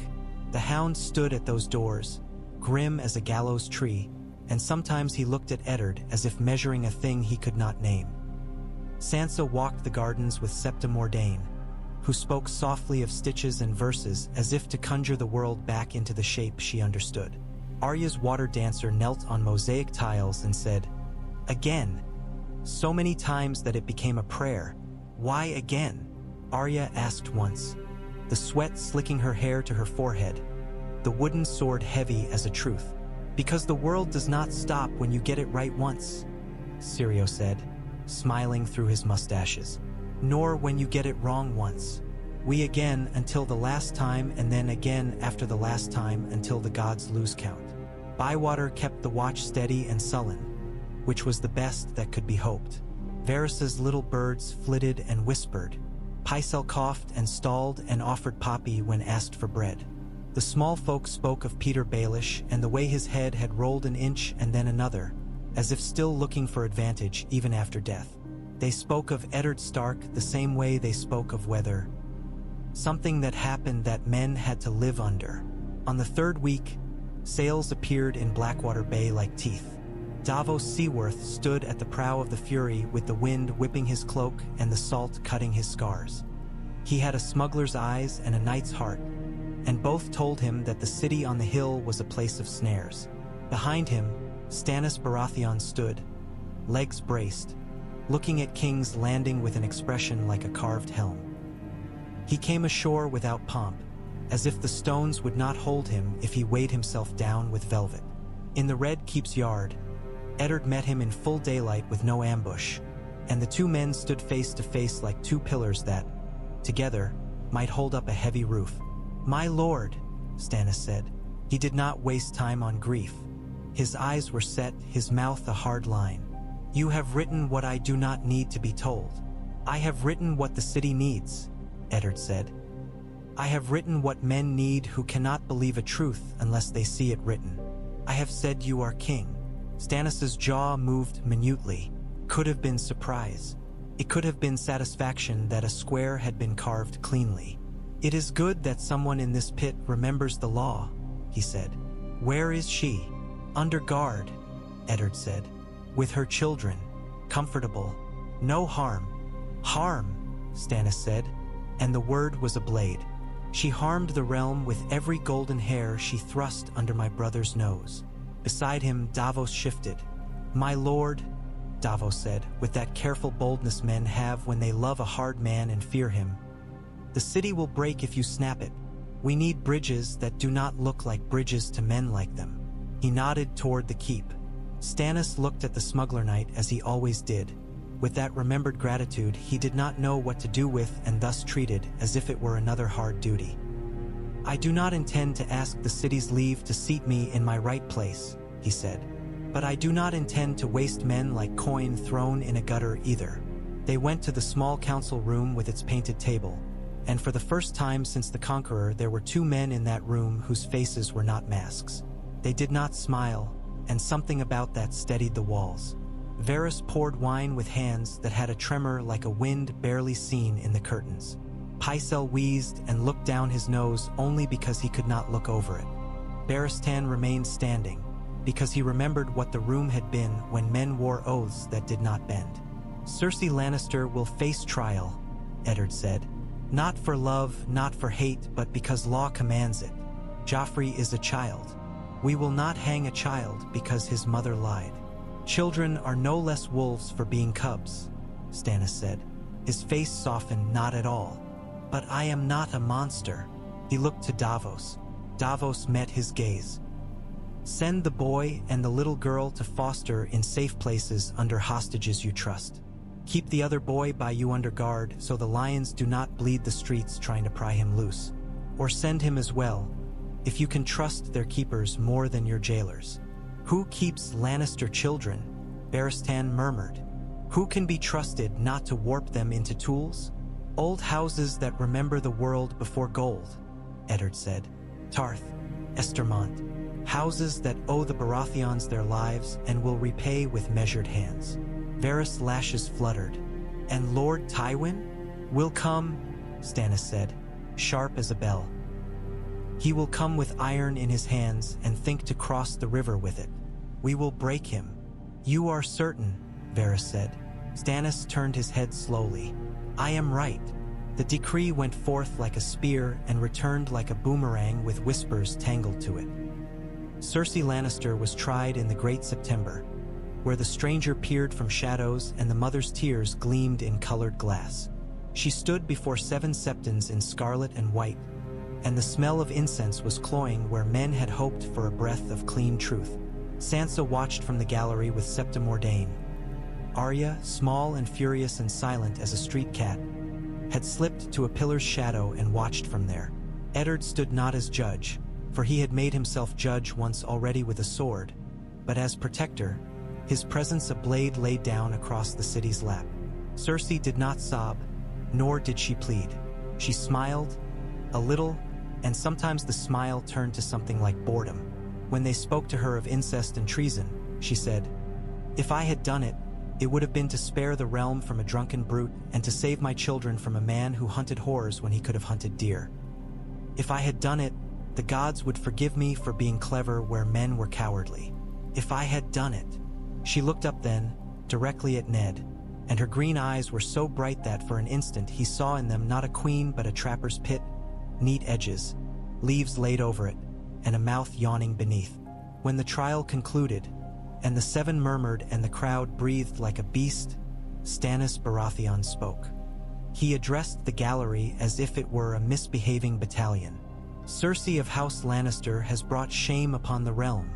The Hound stood at those doors, grim as a gallows tree, and sometimes he looked at Eddard as if measuring a thing he could not name. Sansa walked the gardens with Septa Mordane, who spoke softly of stitches and verses as if to conjure the world back into the shape she understood. Arya's water dancer knelt on mosaic tiles and said, "Again," so many times that it became a prayer. "Why again?" Arya asked once, the sweat slicking her hair to her forehead. the wooden sword heavy as a truth. "Because the world does not stop when you get it right once," Sirio said, smiling through his mustaches. "Nor when you get it wrong once. We again until the last time, and then again after the last time until the gods lose count." Bywater kept the watch steady and sullen, which was the best that could be hoped. Varys's little birds flitted and whispered. Pycelle coughed and stalled and offered Poppy when asked for bread. The small folk spoke of Peter Baelish and the way his head had rolled an inch and then another, as if still looking for advantage even after death. They spoke of Eddard Stark the same way they spoke of weather, something that happened that men had to live under. On the third week, sails appeared in Blackwater Bay like teeth. Davos Seaworth stood at the prow of the Fury with the wind whipping his cloak and the salt cutting his scars. He had a smuggler's eyes and a knight's heart, and both told him that the city on the hill was a place of snares. Behind him, Stannis Baratheon stood, legs braced, looking at King's Landing with an expression like a carved helm. He came ashore without pomp, as if the stones would not hold him if he weighed himself down with velvet. In the Red Keep's yard, Eddard met him in full daylight with no ambush, and the two men stood face to face like two pillars that, together, might hold up a heavy roof. "My lord," Stannis said. He did not waste time on grief. His eyes were set, his mouth a hard line. "You have written what I do not need to be told." "I have written what the city needs," Eddard said. "I have written what men need who cannot believe a truth unless they see it written. I have said you are king." Stannis's jaw moved minutely. Could have been surprise. It could have been satisfaction that a square had been carved cleanly. "It is good that someone in this pit remembers the law," he said. "Where is she?" "Under guard," Eddard said. "With her children. Comfortable. No harm." "Harm," Stannis said, and the word was a blade. "She harmed the realm with every golden hair she thrust under my brother's nose." Beside him, Davos shifted. "My lord," Davos said, with that careful boldness men have when they love a hard man and fear him, "the city will break if you snap it. We need bridges that do not look like bridges to men like them." He nodded toward the keep. Stannis looked at the smuggler knight as he always did, with that remembered gratitude he did not know what to do with and thus treated as if it were another hard duty. "I do not intend to ask the city's leave to seat me in my right place," he said. "But I do not intend to waste men like coin thrown in a gutter either." They went to the small council room with its painted table, and for the first time since the Conqueror there were two men in that room whose faces were not masks. They did not smile, and something about that steadied the walls. Varys poured wine with hands that had a tremor like a wind barely seen in the curtains. Pycelle wheezed and looked down his nose only because he could not look over it. Barristan remained standing, because he remembered what the room had been when men wore oaths that did not bend. "Cersei Lannister will face trial," Eddard said. "Not for love, not for hate, but because law commands it. Joffrey is a child. We will not hang a child because his mother lied. Children are no less wolves for being cubs," Stannis said. His face softened not at all. "But I am not a monster." He looked to Davos. Davos met his gaze. "Send the boy and the little girl to foster in safe places under hostages you trust. Keep the other boy by you under guard so the lions do not bleed the streets trying to pry him loose. Or send him as well, if you can trust their keepers more than your jailers." "Who keeps Lannister children?" Barristan murmured. "Who can be trusted not to warp them into tools? Old houses that remember the world before gold," Eddard said. "Tarth, Estermont, houses that owe the Baratheons their lives and will repay with measured hands." Varys' lashes fluttered. "And Lord Tywin will come," Stannis said, sharp as a bell. "He will come with iron in his hands and think to cross the river with it. We will break him." "You are certain," Varys said. Stannis turned his head slowly. "I am right." The decree went forth like a spear and returned like a boomerang with whispers tangled to it. Cersei Lannister was tried in the Great September, where the stranger peered from shadows and the mother's tears gleamed in colored glass. She stood before 7 septons in scarlet and white, and the smell of incense was cloying where men had hoped for a breath of clean truth. Sansa watched from the gallery with Septa Mordane. Arya, small and furious and silent as a street cat, had slipped to a pillar's shadow and watched from there. Eddard stood not as judge, for he had made himself judge once already with a sword, but as protector, his presence a blade laid down across the city's lap. Cersei did not sob, nor did she plead. She smiled, a little, and sometimes the smile turned to something like boredom. When they spoke to her of incest and treason, she said, "If I had done it, it would have been to spare the realm from a drunken brute and to save my children from a man who hunted whores when he could have hunted deer. If I had done it, the gods would forgive me for being clever where men were cowardly. If I had done it." She looked up then, directly at Ned, and her green eyes were so bright that for an instant he saw in them not a queen but a trapper's pit, neat edges, leaves laid over it, and a mouth yawning beneath. When the trial concluded, and the seven murmured and the crowd breathed like a beast, Stannis Baratheon spoke. He addressed the gallery as if it were a misbehaving battalion. "Cersei of House Lannister has brought shame upon the realm,"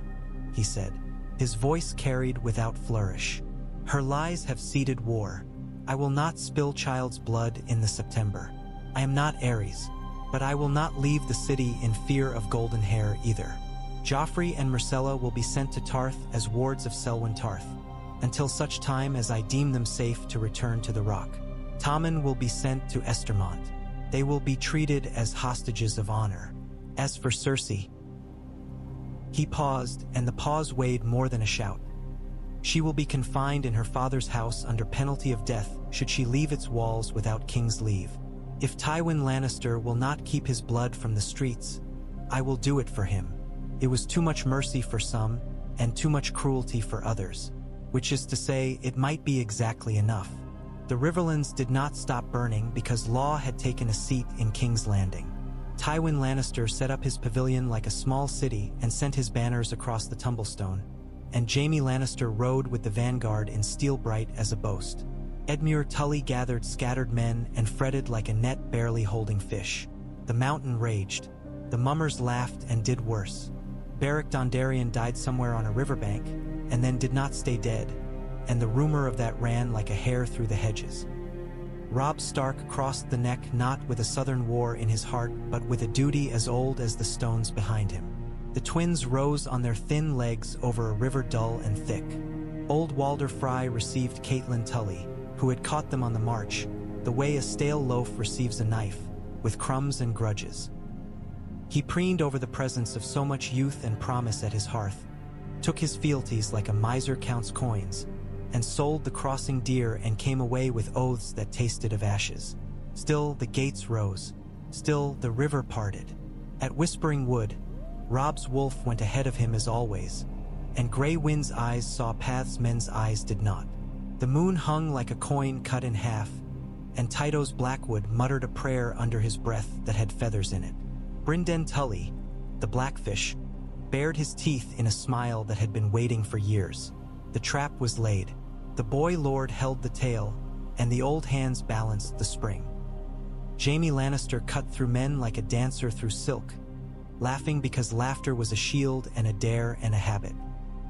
he said. His voice carried without flourish. "Her lies have seeded war. I will not spill child's blood in the September. I am not Ares, but I will not leave the city in fear of golden hair either. Joffrey and Myrcella will be sent to Tarth as wards of Selwyn Tarth, until such time as I deem them safe to return to the Rock. Tommen will be sent to Estermont. They will be treated as hostages of honor. As for Cersei..." He paused, and the pause weighed more than a shout. "She will be confined in her father's house under penalty of death should she leave its walls without king's leave. If Tywin Lannister will not keep his blood from the streets, I will do it for him. It was too much mercy for some, and too much cruelty for others. Which is to say, it might be exactly enough. The Riverlands did not stop burning because Law had taken a seat in King's Landing. Tywin Lannister set up his pavilion like a small city and sent his banners across the Tumblestone, and Jaime Lannister rode with the vanguard in Steelbright as a boast. Edmure Tully gathered scattered men and fretted like a net barely holding fish. The mountain raged. The mummers laughed and did worse. Beric Dondarrion died somewhere on a riverbank, and then did not stay dead, and the rumor of that ran like a hair through the hedges. Robb Stark crossed the neck not with a southern war in his heart, but with a duty as old as the stones behind him. The twins rose on their thin legs over a river dull and thick. Old Walder Frey received Catelyn Tully, who had caught them on the march, the way a stale loaf receives a knife, with crumbs and grudges. He preened over the presence of so much youth and promise at his hearth, took his fealties like a miser counts coins, and sold the crossing deer and came away with oaths that tasted of ashes. Still the gates rose, still the river parted. At Whispering Wood, Robb's wolf went ahead of him as always, and Grey Wind's eyes saw paths men's eyes did not. The moon hung like a coin cut in half, and Tyto's Blackwood muttered a prayer under his breath that had feathers in it. Brynden Tully, the Blackfish, bared his teeth in a smile that had been waiting for years. The trap was laid. The boy lord held the tail, and the old hands balanced the spring. Jaime Lannister cut through men like a dancer through silk, laughing because laughter was a shield and a dare and a habit.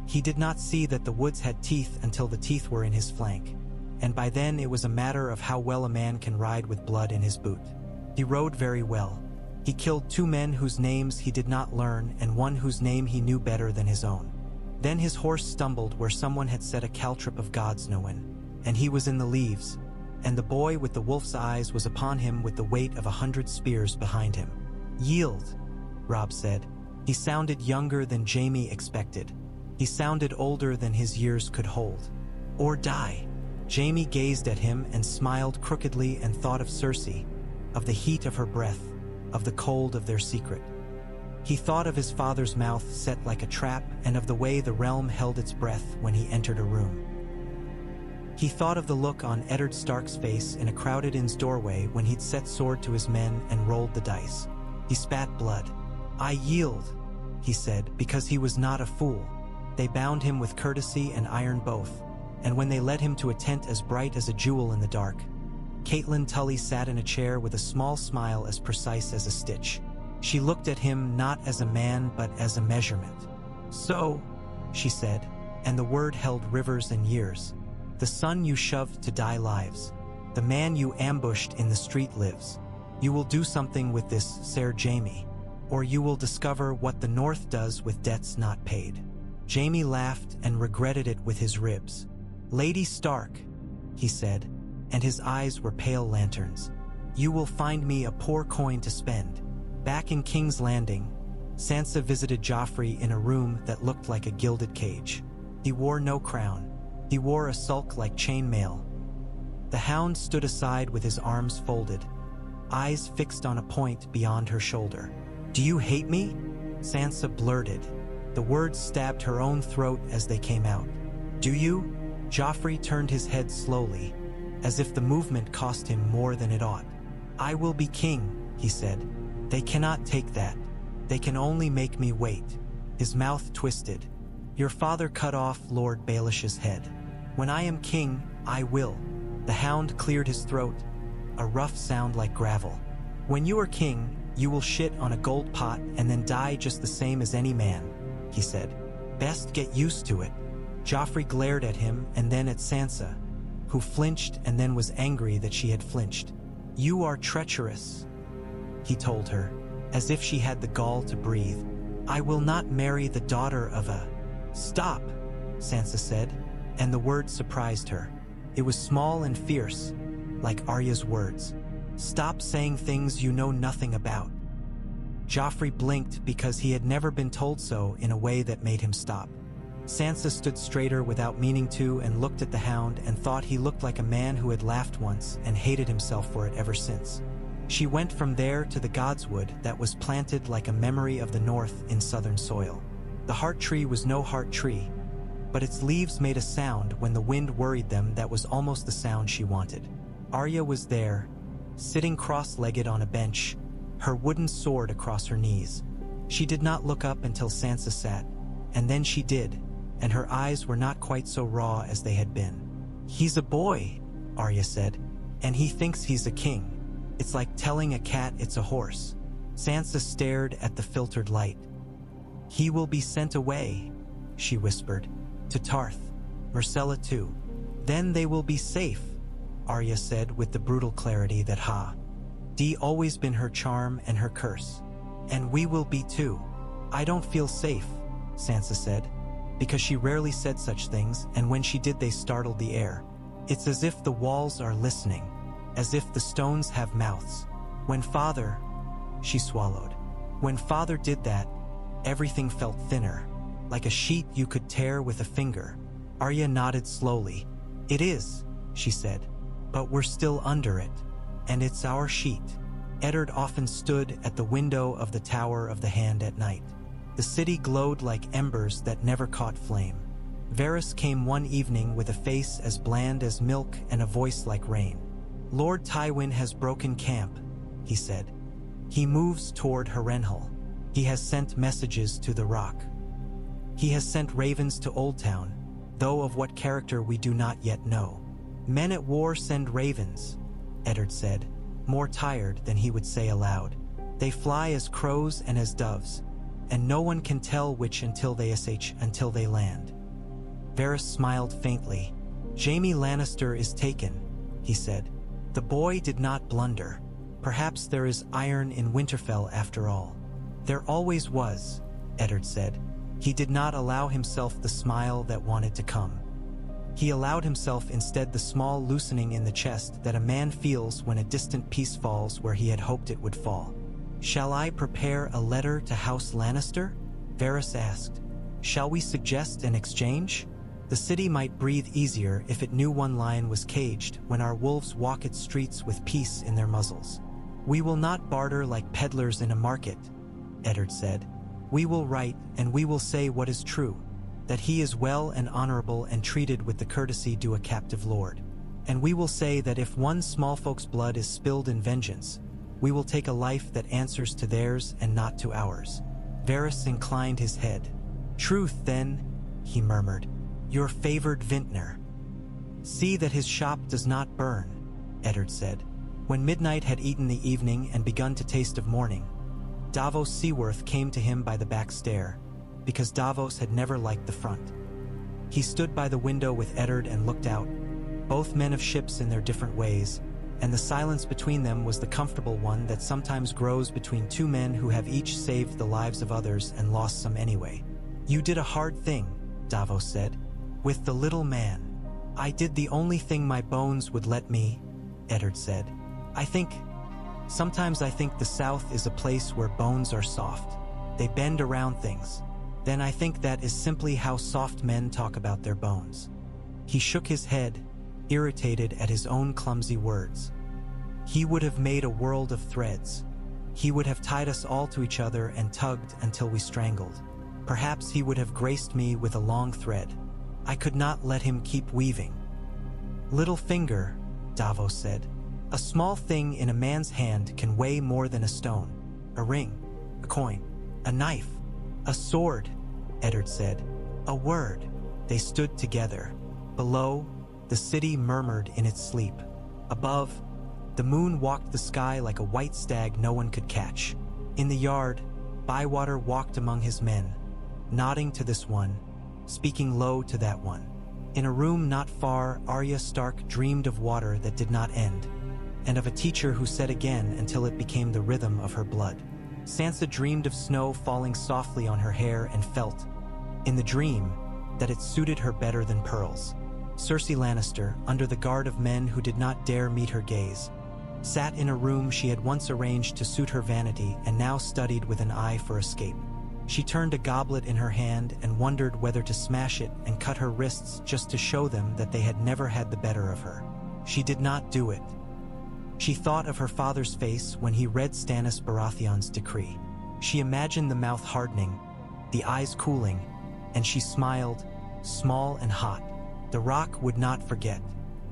He did not see that the woods had teeth until the teeth were in his flank, and by then it was a matter of how well a man can ride with blood in his boot. He rode very well. He killed 2 men whose names he did not learn and one whose name he knew better than his own. Then his horse stumbled where someone had set a caltrip of gods known, and he was in the leaves, and the boy with the wolf's eyes was upon him with the weight of 100 spears behind him. "Yield," Robb said. He sounded younger than Jaime expected. He sounded older than his years could hold. "Or die." Jaime gazed at him and smiled crookedly and thought of Cersei, of the heat of her breath, of the cold of their secret. He thought of his father's mouth set like a trap and of the way the realm held its breath when he entered a room. He thought of the look on Eddard Stark's face in a crowded inn's doorway when he'd set sword to his men and rolled the dice. He spat blood. "I yield," he said, because he was not a fool. They bound him with courtesy and iron both, and when they led him to a tent as bright as a jewel in the dark, Catelyn Tully sat in a chair with a small smile as precise as a stitch. She looked at him not as a man but as a measurement. "So," she said, and the word held rivers and years. "The son you shoved to die lives. The man you ambushed in the street lives. You will do something with this, Sir Jaime, or you will discover what the North does with debts not paid." Jaime laughed and regretted it with his ribs. "Lady Stark," he said, and his eyes were pale lanterns, "you will find me a poor coin to spend." Back in King's Landing, Sansa visited Joffrey in a room that looked like a gilded cage. He wore no crown. He wore a sulk like chainmail. The Hound stood aside with his arms folded, eyes fixed on a point beyond her shoulder. "Do you hate me?" Sansa blurted. The words stabbed her own throat as they came out. "Do you?" Joffrey turned his head slowly, as if the movement cost him more than it ought. "I will be king," he said. "They cannot take that. They can only make me wait." His mouth twisted. "Your father cut off Lord Baelish's head. When I am king, I will." The Hound cleared his throat, a rough sound like gravel. "When you are king, you will shit on a gold pot and then die just the same as any man," he said. "Best get used to it." Joffrey glared at him and then at Sansa, who flinched and then was angry that she had flinched. "You are treacherous," he told her, as if she had the gall to breathe. "I will not marry the daughter of a—" "Stop," Sansa said, and the word surprised her. It was small and fierce, like Arya's words. "Stop saying things you know nothing about." Joffrey blinked because he had never been told so in a way that made him stop. Sansa stood straighter without meaning to and looked at the Hound and thought he looked like a man who had laughed once and hated himself for it ever since. She went from there to the Godswood that was planted like a memory of the North in southern soil. The heart tree was no heart tree, but its leaves made a sound when the wind worried them that was almost the sound she wanted. Arya was there, sitting cross-legged on a bench, her wooden sword across her knees. She did not look up until Sansa sat, and then she did, and her eyes were not quite so raw as they had been. "He's a boy," Arya said, "and he thinks he's a king. It's like telling a cat it's a horse." Sansa stared at the filtered light. "He will be sent away," she whispered, "to Tarth. Myrcella too. Then they will be safe," Arya said with the brutal clarity that had always been her charm and her curse. "And we will be too." "I don't feel safe," Sansa said, because she rarely said such things, and when she did they startled the air. "It's as if the walls are listening, as if the stones have mouths. When Father—" She swallowed. "When Father did that, everything felt thinner, like a sheet you could tear with a finger." Arya nodded slowly. "It is," she said, "but we're still under it, and it's our sheet." Eddard often stood at the window of the Tower of the Hand at night. The city glowed like embers that never caught flame. Varys came one evening with a face as bland as milk and a voice like rain. "Lord Tywin has broken camp," he said. "He moves toward Harrenhal. He has sent messages to the Rock. He has sent ravens to Oldtown, though of what character we do not yet know." "Men at war send ravens," Eddard said, more tired than he would say aloud. "They fly as crows and as doves, and no one can tell which until they land." Varys smiled faintly. "Jaime Lannister is taken," he said. "The boy did not blunder. Perhaps there is iron in Winterfell after all." "There always was," Eddard said. He did not allow himself the smile that wanted to come. He allowed himself instead the small loosening in the chest that a man feels when a distant piece falls where he had hoped it would fall. "Shall I prepare a letter to House Lannister?" Varys asked. "Shall we suggest an exchange? The city might breathe easier if it knew one lion was caged when our wolves walk its streets with peace in their muzzles." "We will not barter like peddlers in a market," Eddard said. "We will write, and we will say what is true, that he is well and honorable and treated with the courtesy due a captive lord. And we will say that if one small folk's blood is spilled in vengeance, we will take a life that answers to theirs and not to ours." Varys inclined his head. "Truth, then," he murmured. "Your favored vintner." "See that his shop does not burn," Eddard said. When midnight had eaten the evening and begun to taste of morning, Davos Seaworth came to him by the back stair, because Davos had never liked the front. He stood by the window with Eddard and looked out, both men of ships in their different ways, and the silence between them was the comfortable one that sometimes grows between two men who have each saved the lives of others and lost some anyway. "You did a hard thing," Davos said, "with the little man." "I did the only thing my bones would let me," Eddard said. Sometimes I think the South is a place where bones are soft. They bend around things. Then I think that is simply how soft men talk about their bones." He shook his head, irritated at his own clumsy words. "He would have made a world of threads. He would have tied us all to each other and tugged until we strangled. Perhaps he would have graced me with a long thread. I could not let him keep weaving." "Littlefinger," Davos said. "A small thing in a man's hand can weigh more than a stone. A ring, a coin, a knife, a sword," Eddard said. "A word." They stood together. Below, the city murmured in its sleep. Above, the moon walked the sky like a white stag no one could catch. In the yard, Bywater walked among his men, nodding to this one, speaking low to that one. In a room not far, Arya Stark dreamed of water that did not end, and of a teacher who said again until it became the rhythm of her blood. Sansa dreamed of snow falling softly on her hair and felt, in the dream, that it suited her better than pearls. Cersei Lannister, under the guard of men who did not dare meet her gaze, sat in a room she had once arranged to suit her vanity and now studied with an eye for escape. She turned a goblet in her hand and wondered whether to smash it and cut her wrists just to show them that they had never had the better of her. She did not do it. She thought of her father's face when he read Stannis Baratheon's decree. She imagined the mouth hardening, the eyes cooling, and she smiled, small and hot. The Rock would not forget.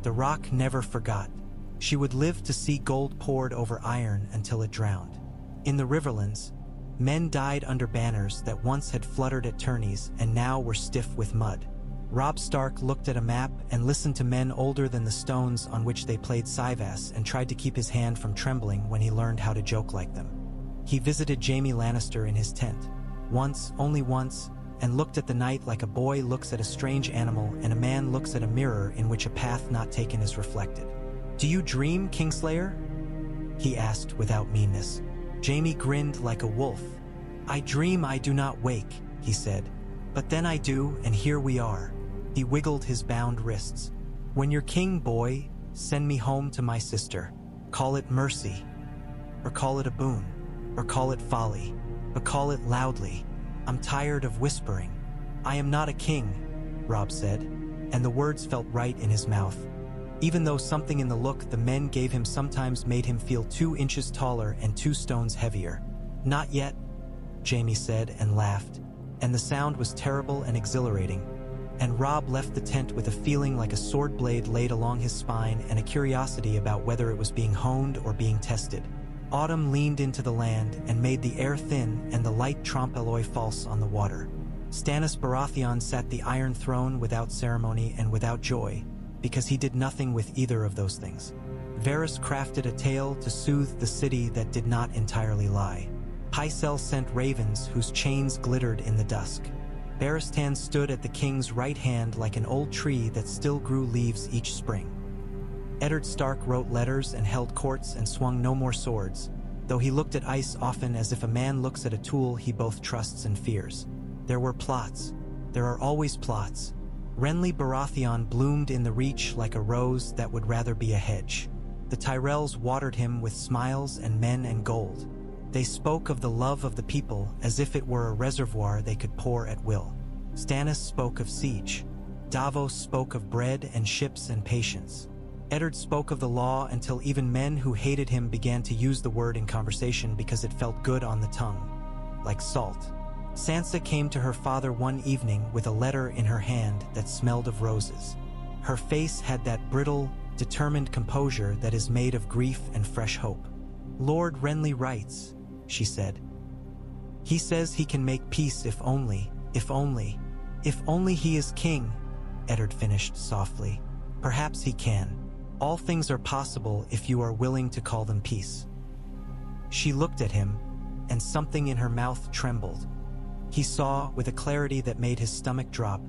The Rock never forgot. She would live to see gold poured over iron until it drowned. In the Riverlands, men died under banners that once had fluttered at tourneys and now were stiff with mud. Robb Stark looked at a map and listened to men older than the stones on which they played Syvas and tried to keep his hand from trembling when he learned how to joke like them. He visited Jaime Lannister in his tent, once, only once, and looked at the night like a boy looks at a strange animal and a man looks at a mirror in which a path not taken is reflected. "Do you dream, Kingslayer?" he asked without meanness. Jaime grinned like a wolf. "I dream I do not wake," he said. "But then I do, and here we are." He wiggled his bound wrists. "When you're king, boy, send me home to my sister. Call it mercy, or call it a boon, or call it folly, but call it loudly. I'm tired of whispering." "I am not a king," Robb said, and the words felt right in his mouth. Even though something in the look the men gave him sometimes made him feel 2 inches taller and 2 stones heavier. "Not yet," Jaime said and laughed, and the sound was terrible and exhilarating. And Robb left the tent with a feeling like a sword blade laid along his spine and a curiosity about whether it was being honed or being tested. Autumn leaned into the land and made the air thin and the light trompe-l'oeil false on the water. Stannis Baratheon sat the Iron Throne without ceremony and without joy, because he did nothing with either of those things. Varys crafted a tale to soothe the city that did not entirely lie. Pycelle sent ravens whose chains glittered in the dusk. Barristan stood at the king's right hand like an old tree that still grew leaves each spring. Eddard Stark wrote letters and held courts and swung no more swords, though he looked at ice often as if a man looks at a tool he both trusts and fears. There were plots. There are always plots. Renly Baratheon bloomed in the Reach like a rose that would rather be a hedge. The Tyrells watered him with smiles and men and gold. They spoke of the love of the people as if it were a reservoir they could pour at will. Stannis spoke of siege. Davos spoke of bread and ships and patience. Eddard spoke of the law until even men who hated him began to use the word in conversation because it felt good on the tongue, like salt. Sansa came to her father one evening with a letter in her hand that smelled of roses. Her face had that brittle, determined composure that is made of grief and fresh hope. "Lord Renly writes," she said. "He says he can make peace if only he is king," Eddard finished softly. "Perhaps he can. All things are possible if you are willing to call them peace." She looked at him, and something in her mouth trembled. He saw, with a clarity that made his stomach drop,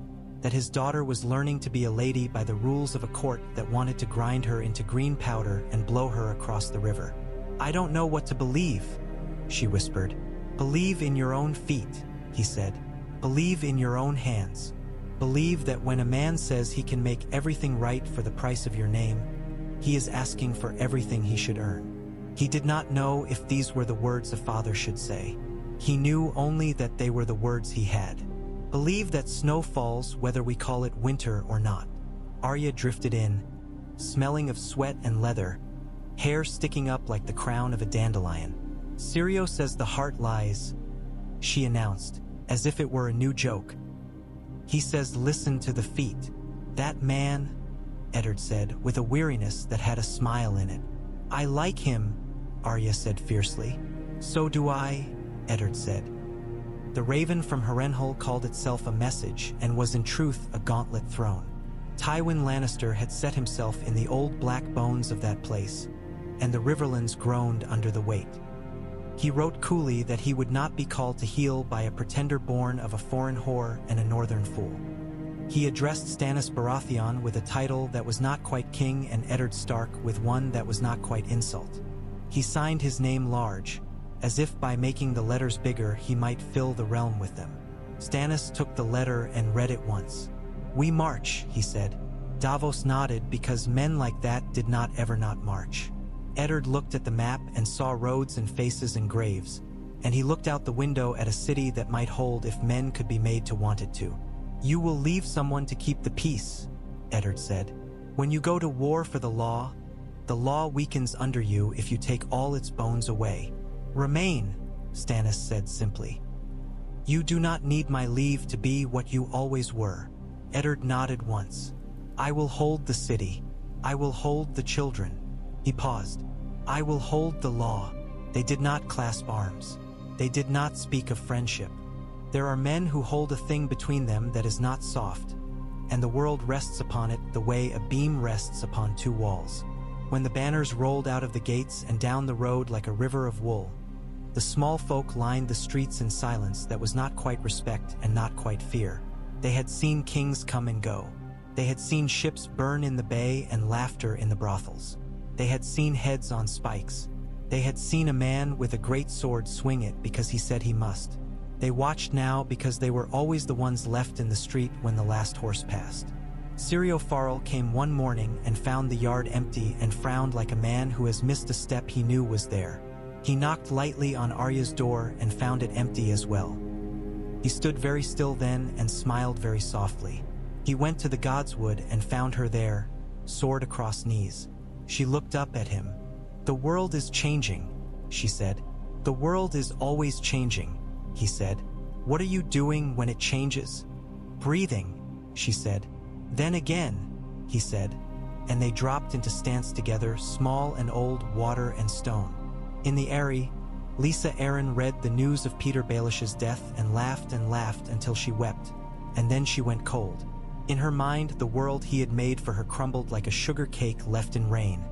that his daughter was learning to be a lady by the rules of a court that wanted to grind her into green powder and blow her across the river. "I don't know what to believe," she whispered. "Believe in your own feet," he said. "Believe in your own hands. Believe that when a man says he can make everything right for the price of your name, he is asking for everything he should earn." He did not know if these were the words a father should say. He knew only that they were the words he had. "Believe that snow falls whether we call it winter or not." Arya drifted in, smelling of sweat and leather, hair sticking up like the crown of a dandelion. "Sirio says the heart lies," she announced, as if it were a new joke. "He says listen to the feet." "That man," Eddard said, with a weariness that had a smile in it. "I like him," Arya said fiercely. "So do I," Eddard said. The raven from Harrenhal called itself a message and was in truth a gauntlet thrown. Tywin Lannister had set himself in the old black bones of that place, and the Riverlands groaned under the weight. He wrote coolly that he would not be called to heel by a pretender born of a foreign whore and a northern fool. He addressed Stannis Baratheon with a title that was not quite king and Eddard Stark with one that was not quite insult. He signed his name large, as if by making the letters bigger he might fill the realm with them. Stannis took the letter and read it once. "We march," he said. Davos nodded because men like that did not ever not march. Eddard looked at the map and saw roads and faces and graves, and he looked out the window at a city that might hold if men could be made to want it to. "You will leave someone to keep the peace," Eddard said. "When you go to war for the law weakens under you if you take all its bones away." "Remain," Stannis said simply. "You do not need my leave to be what you always were." Eddard nodded once. "I will hold the city. I will hold the children." He paused. "I will hold the law." They did not clasp arms. They did not speak of friendship. There are men who hold a thing between them that is not soft, and the world rests upon it the way a beam rests upon two walls. When the banners rolled out of the gates and down the road like a river of wool, the small folk lined the streets in silence that was not quite respect and not quite fear. They had seen kings come and go. They had seen ships burn in the bay and laughter in the brothels. They had seen heads on spikes. They had seen a man with a great sword swing it because he said he must. They watched now because they were always the ones left in the street when the last horse passed. Sirio Farrell came one morning and found the yard empty and frowned like a man who has missed a step he knew was there. He knocked lightly on Arya's door and found it empty as well. He stood very still then and smiled very softly. He went to the Godswood and found her there, sword across knees. She looked up at him. "The world is changing," she said. "The world is always changing," he said. "What are you doing when it changes?" "Breathing," she said. "Then again," he said, and they dropped into stance together, small and old, water and stone. In the Eyrie, Lisa Arryn read the news of Peter Baelish's death and laughed until she wept, and then she went cold. In her mind, the world he had made for her crumbled like a sugar cake left in rain,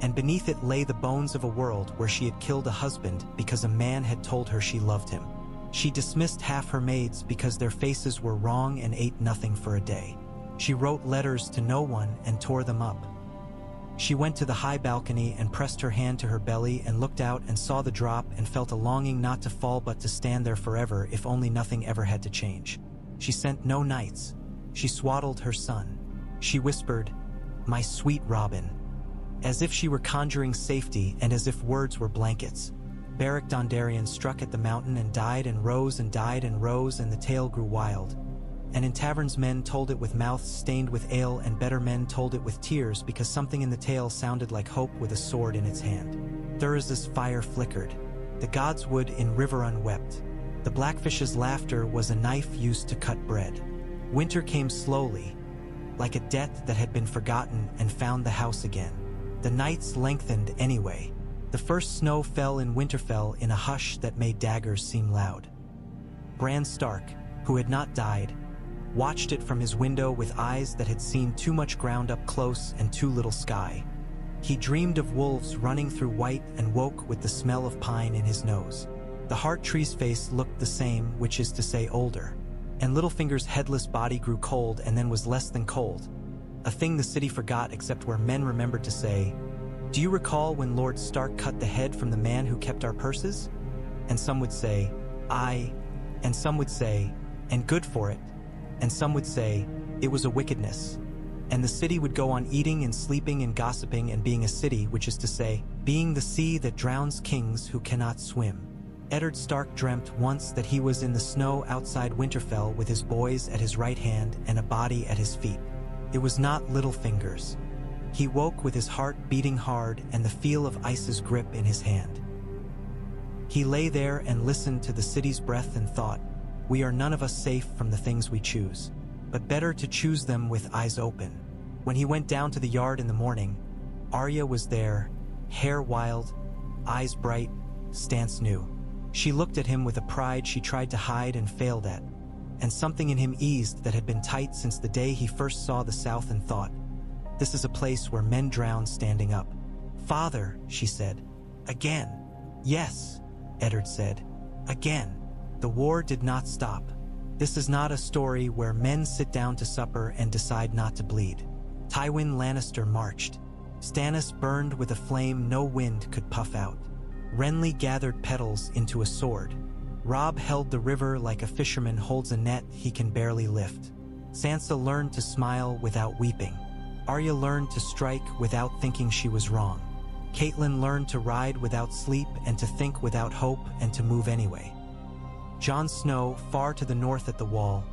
and beneath it lay the bones of a world where she had killed a husband because a man had told her she loved him. She dismissed half her maids because their faces were wrong and ate nothing for a day. She wrote letters to no one and tore them up. She went to the high balcony and pressed her hand to her belly and looked out and saw the drop and felt a longing not to fall but to stand there forever if only nothing ever had to change. She sent no knights. She swaddled her son. She whispered, "My sweet Robin," as if she were conjuring safety and as if words were blankets. Beric Dondarrion struck at the mountain and died and rose and died and rose, and the tale grew wild. And in taverns men told it with mouths stained with ale, and better men told it with tears because something in the tale sounded like hope with a sword in its hand. Thurs's fire flickered. The Godswood in Riverrun wept. The Blackfish's laughter was a knife used to cut bread. Winter came slowly, like a debt that had been forgotten and found the house again. The nights lengthened anyway. The first snow fell in Winterfell in a hush that made daggers seem loud. Bran Stark, who had not died, watched it from his window with eyes that had seen too much ground up close and too little sky. He dreamed of wolves running through white and woke with the smell of pine in his nose. The heart tree's face looked the same, which is to say older. And Littlefinger's headless body grew cold and then was less than cold. A thing the city forgot except where men remembered to say, "Do you recall when Lord Stark cut the head from the man who kept our purses?" And some would say, "Aye." And some would say, "And good for it." And some would say, "It was a wickedness." And the city would go on eating and sleeping and gossiping and being a city, which is to say, being the sea that drowns kings who cannot swim. Eddard Stark dreamt once that he was in the snow outside Winterfell with his boys at his right hand and a body at his feet. It was not Littlefinger's. He woke with his heart beating hard and the feel of ice's grip in his hand. He lay there and listened to the city's breath and thought, "We are none of us safe from the things we choose, but better to choose them with eyes open." When he went down to the yard in the morning, Arya was there, hair wild, eyes bright, stance new. She looked at him with a pride she tried to hide and failed at, and something in him eased that had been tight since the day he first saw the South and thought, "This is a place where men drown standing up." "Father," she said. "Again." "Yes," Eddard said. "Again." The war did not stop. This is not a story where men sit down to supper and decide not to bleed. Tywin Lannister marched. Stannis burned with a flame no wind could puff out. Renly gathered petals into a sword. Robb held the river like a fisherman holds a net he can barely lift. Sansa learned to smile without weeping. Arya learned to strike without thinking she was wrong. Catelyn learned to ride without sleep and to think without hope and to move anyway. Jon Snow, far to the north at the wall,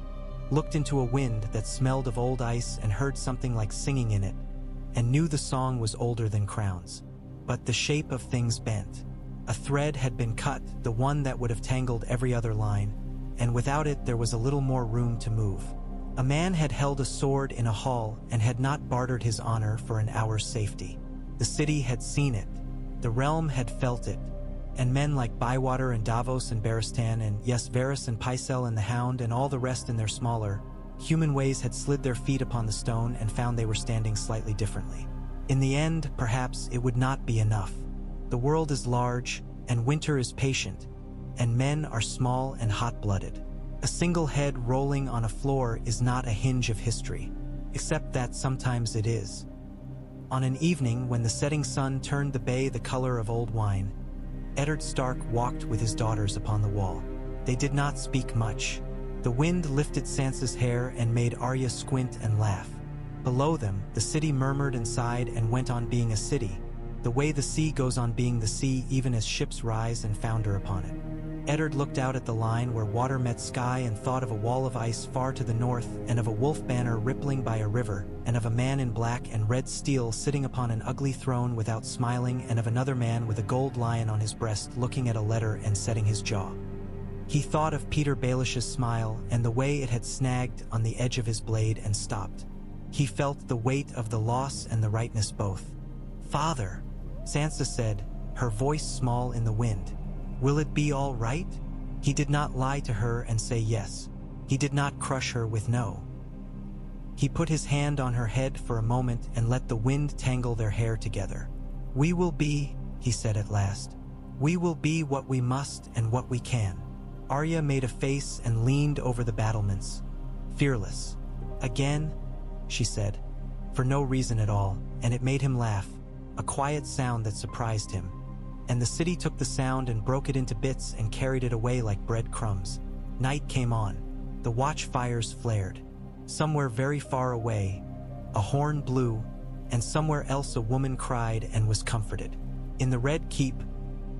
looked into a wind that smelled of old ice and heard something like singing in it, and knew the song was older than crowns. But the shape of things bent. A thread had been cut, the one that would have tangled every other line, and without it there was a little more room to move. A man had held a sword in a hall and had not bartered his honor for an hour's safety. The city had seen it. The realm had felt it. And men like Bywater and Davos and Barristan and yes, Varys and Pycelle and the Hound and all the rest in their smaller, human ways had slid their feet upon the stone and found they were standing slightly differently. In the end, perhaps it would not be enough. The world is large, and winter is patient, and men are small and hot-blooded. A single head rolling on a floor is not a hinge of history, except that sometimes it is. On an evening when the setting sun turned the bay the color of old wine, Eddard Stark walked with his daughters upon the wall. They did not speak much. The wind lifted Sansa's hair and made Arya squint and laugh. Below them, the city murmured and sighed and went on being a city, the way the sea goes on being the sea even as ships rise and founder upon it. Eddard looked out at the line where water met sky and thought of a wall of ice far to the north and of a wolf banner rippling by a river and of a man in black and red steel sitting upon an ugly throne without smiling and of another man with a gold lion on his breast looking at a letter and setting his jaw. He thought of Peter Baelish's smile and the way it had snagged on the edge of his blade and stopped. He felt the weight of the loss and the rightness both. "Father," Sansa said, her voice small in the wind, "will it be all right?" He did not lie to her and say yes. He did not crush her with no. He put his hand on her head for a moment and let the wind tangle their hair together. "We will be," he said at last. "We will be what we must and what we can." Arya made a face and leaned over the battlements, fearless. "Again?" she said, for no reason at all, and it made him laugh, a quiet sound that surprised him. And the city took the sound and broke it into bits and carried it away like breadcrumbs. Night came on. The watchfires flared. Somewhere very far away, a horn blew, and somewhere else a woman cried and was comforted. In the Red Keep,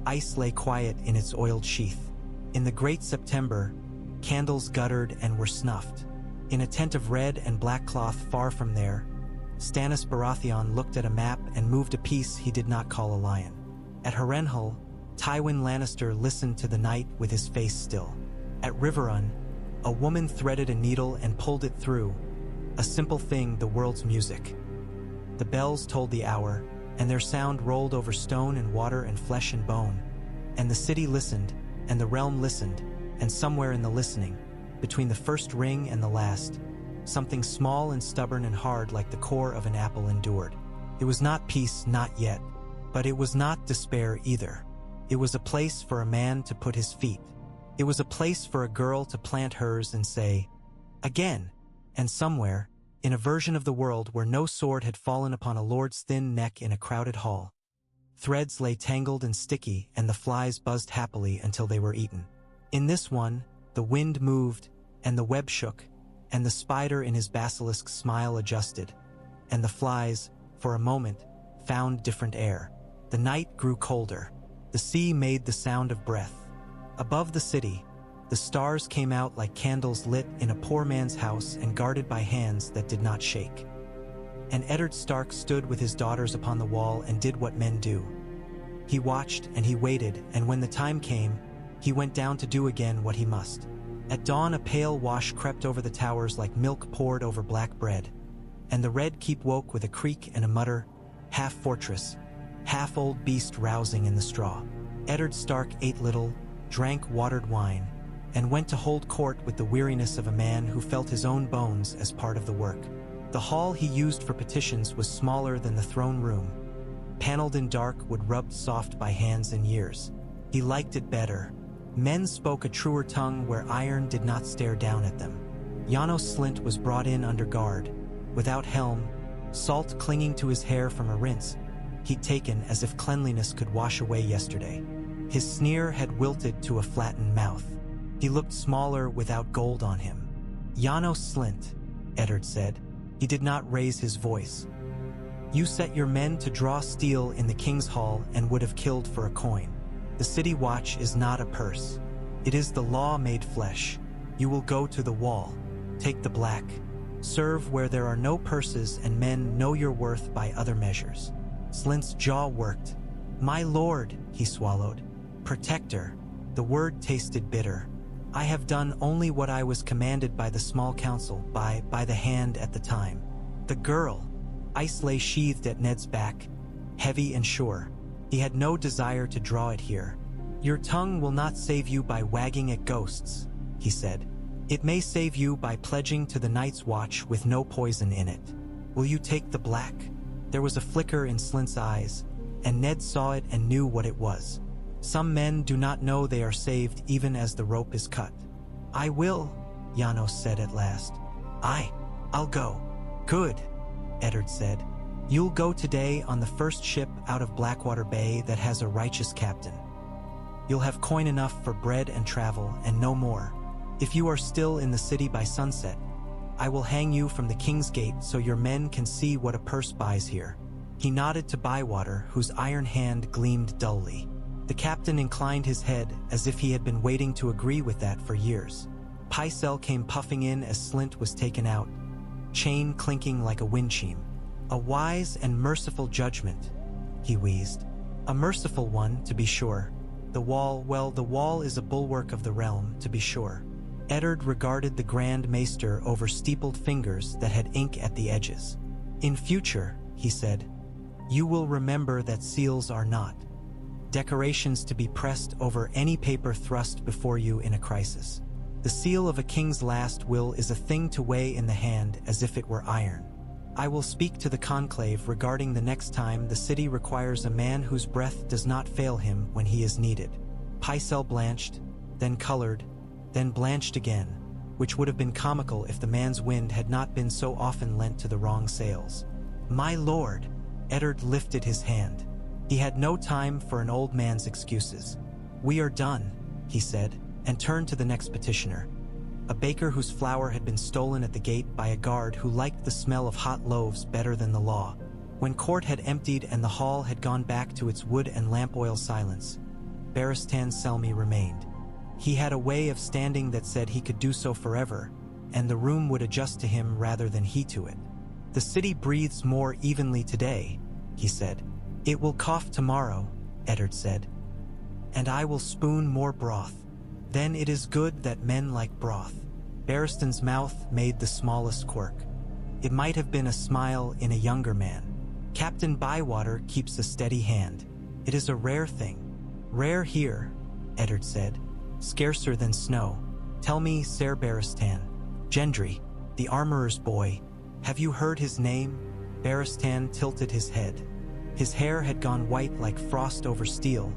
ice lay quiet in its oiled sheath. In the great September, candles guttered and were snuffed. In a tent of red and black cloth far from there, Stannis Baratheon looked at a map and moved a piece he did not call a lion. At Harrenhal, Tywin Lannister listened to the night with his face still. At Riverrun, a woman threaded a needle and pulled it through, a simple thing, the world's music. The bells told the hour, and their sound rolled over stone and water and flesh and bone. And the city listened, and the realm listened, and somewhere in the listening, between the first ring and the last, something small and stubborn and hard like the core of an apple endured. It was not peace, not yet, but it was not despair either. It was a place for a man to put his feet. It was a place for a girl to plant hers and say, again. And somewhere, in a version of the world where no sword had fallen upon a lord's thin neck in a crowded hall, threads lay tangled and sticky and the flies buzzed happily until they were eaten. In this one, the wind moved, and the web shook, and the spider in his basilisk smile adjusted, and the flies, for a moment, found different air. The night grew colder. The sea made the sound of breath. Above the city, the stars came out like candles lit in a poor man's house and guarded by hands that did not shake. And Eddard Stark stood with his daughters upon the wall and did what men do. He watched and he waited, and when the time came, he went down to do again what he must. At dawn a pale wash crept over the towers like milk poured over black bread, and the red keep woke with a creak and a mutter, half fortress, half old beast rousing in the straw. Eddard Stark ate little, drank watered wine, and went to hold court with the weariness of a man who felt his own bones as part of the work. The hall he used for petitions was smaller than the throne room, paneled in dark wood rubbed soft by hands and years. He liked it better. Men spoke a truer tongue where iron did not stare down at them. Janos Slint was brought in under guard, without helm, salt clinging to his hair from a rinse he'd taken as if cleanliness could wash away yesterday. His sneer had wilted to a flattened mouth. He looked smaller without gold on him. Janos Slint, Eddard said. He did not raise his voice. You set your men to draw steel in the king's hall and would have killed for a coin. The city watch is not a purse. It is the law made flesh. You will go to the wall. Take the black. Serve where there are no purses and men know your worth by other measures. Slint's jaw worked. My lord, he swallowed. Protector. The word tasted bitter. I have done only what I was commanded by the small council, by the hand at the time. The girl. Ice lay sheathed at Ned's back, heavy and sure. He had no desire to draw it here. Your tongue will not save you by wagging at ghosts, he said. It may save you by pledging to the night's watch with no poison in it. Will you take the black? There was a flicker in Slint's eyes, and Ned saw it and knew what it was. Some men do not know they are saved even as the rope is cut. I will, Janos said at last. I'll go. Good, Eddard said. You'll go today on the first ship out of Blackwater Bay that has a righteous captain. You'll have coin enough for bread and travel and no more. If you are still in the city by sunset, I will hang you from the King's Gate so your men can see what a purse buys here. He nodded to Bywater, whose iron hand gleamed dully. The captain inclined his head as if he had been waiting to agree with that for years. Pycelle came puffing in as Slint was taken out, chain clinking like a wind chime. A wise and merciful judgment, he wheezed. A merciful one, to be sure. The wall is a bulwark of the realm, to be sure. Eddard regarded the Grand Maester over steepled fingers that had ink at the edges. In future, he said, you will remember that seals are not decorations to be pressed over any paper thrust before you in a crisis. The seal of a king's last will is a thing to weigh in the hand as if it were iron. I will speak to the conclave regarding the next time the city requires a man whose breath does not fail him when he is needed. Pycelle blanched, then colored, then blanched again, which would have been comical if the man's wind had not been so often lent to the wrong sails. My lord, Eddard lifted his hand. He had no time for an old man's excuses. We are done, he said, and turned to the next petitioner, a baker whose flour had been stolen at the gate by a guard who liked the smell of hot loaves better than the law. When court had emptied and the hall had gone back to its wood and lamp oil silence, Barristan Selmy remained. He had a way of standing that said he could do so forever, and the room would adjust to him rather than he to it. The city breathes more evenly today, he said. It will cough tomorrow, Eddard said, and I will spoon more broth. Then it is good that men like broth. Barristan's mouth made the smallest quirk. It might have been a smile in a younger man. Captain Bywater keeps a steady hand. It is a rare thing. Rare here, Eddard said. Scarcer than snow. Tell me, Ser Barristan. Gendry, the armorer's boy. Have you heard his name? Barristan tilted his head. His hair had gone white like frost over steel,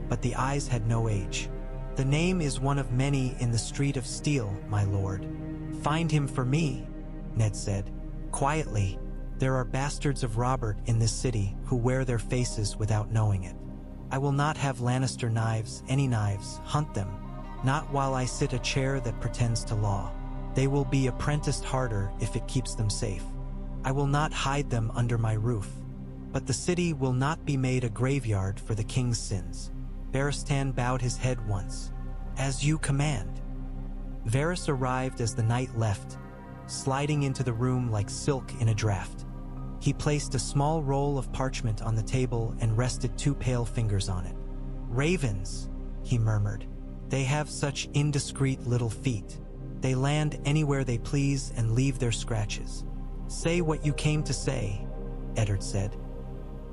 but the eyes had no age. "The name is one of many in the Street of Steel, my lord." "Find him for me," Ned said. Quietly, "There are bastards of Robert in this city who wear their faces without knowing it. I will not have Lannister knives, any knives, hunt them, not while I sit a chair that pretends to law. They will be apprenticed harder if it keeps them safe. I will not hide them under my roof, but the city will not be made a graveyard for the king's sins." Barristan bowed his head once. "As you command." Varys arrived as the night left, sliding into the room like silk in a draft. He placed a small roll of parchment on the table and rested 2 pale fingers on it. "Ravens," he murmured. "They have such indiscreet little feet. They land anywhere they please and leave their scratches." "Say what you came to say," Eddard said.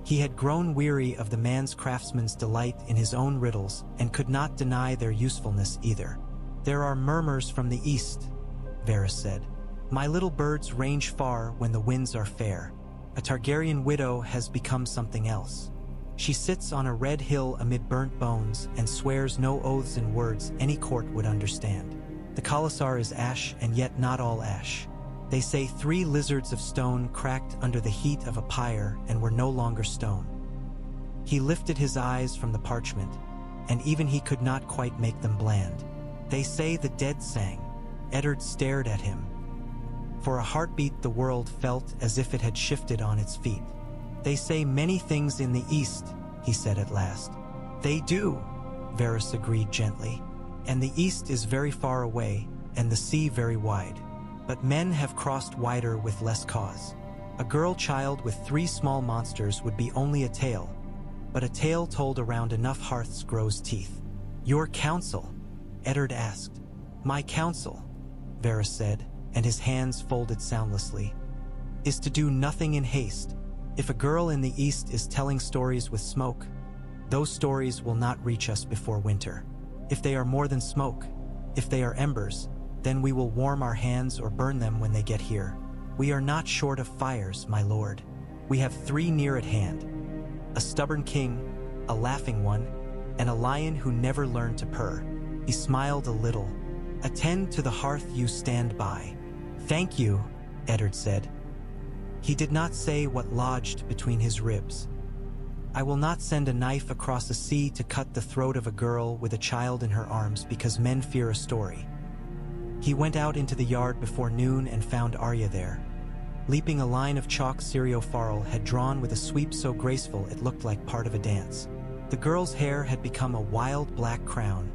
He had grown weary of the man's craftsman's delight in his own riddles and could not deny their usefulness either. "There are murmurs from the east," Varys said. "My little birds range far when the winds are fair. A Targaryen widow has become something else. She sits on a red hill amid burnt bones and swears no oaths in words any court would understand. The Khalasar is ash, and yet not all ash. They say 3 lizards of stone cracked under the heat of a pyre and were no longer stone." He lifted his eyes from the parchment, and even he could not quite make them bland. "They say the dead sang." Eddard stared at him. For a heartbeat the world felt as if it had shifted on its feet. "They say many things in the east," he said at last. "They do," Varys agreed gently. "And the east is very far away, and the sea very wide. But men have crossed wider with less cause. A girl child with 3 small monsters would be only a tale, but a tale told around enough hearths grows teeth." "Your counsel?" Eddard asked. "My counsel," Varys said, and his hands folded soundlessly, "is to do nothing in haste. If a girl in the east is telling stories with smoke, those stories will not reach us before winter. If they are more than smoke, if they are embers, then we will warm our hands or burn them when they get here. We are not short of fires, my lord. We have 3 near at hand: a stubborn king, a laughing one, and a lion who never learned to purr." He smiled a little. "Attend to the hearth you stand by." "Thank you," Eddard said. He did not say what lodged between his ribs. "I will not send a knife across the sea to cut the throat of a girl with a child in her arms because men fear a story." He went out into the yard before noon and found Arya there, leaping a line of chalk Syrio Farrell had drawn with a sweep so graceful it looked like part of a dance. The girl's hair had become a wild black crown,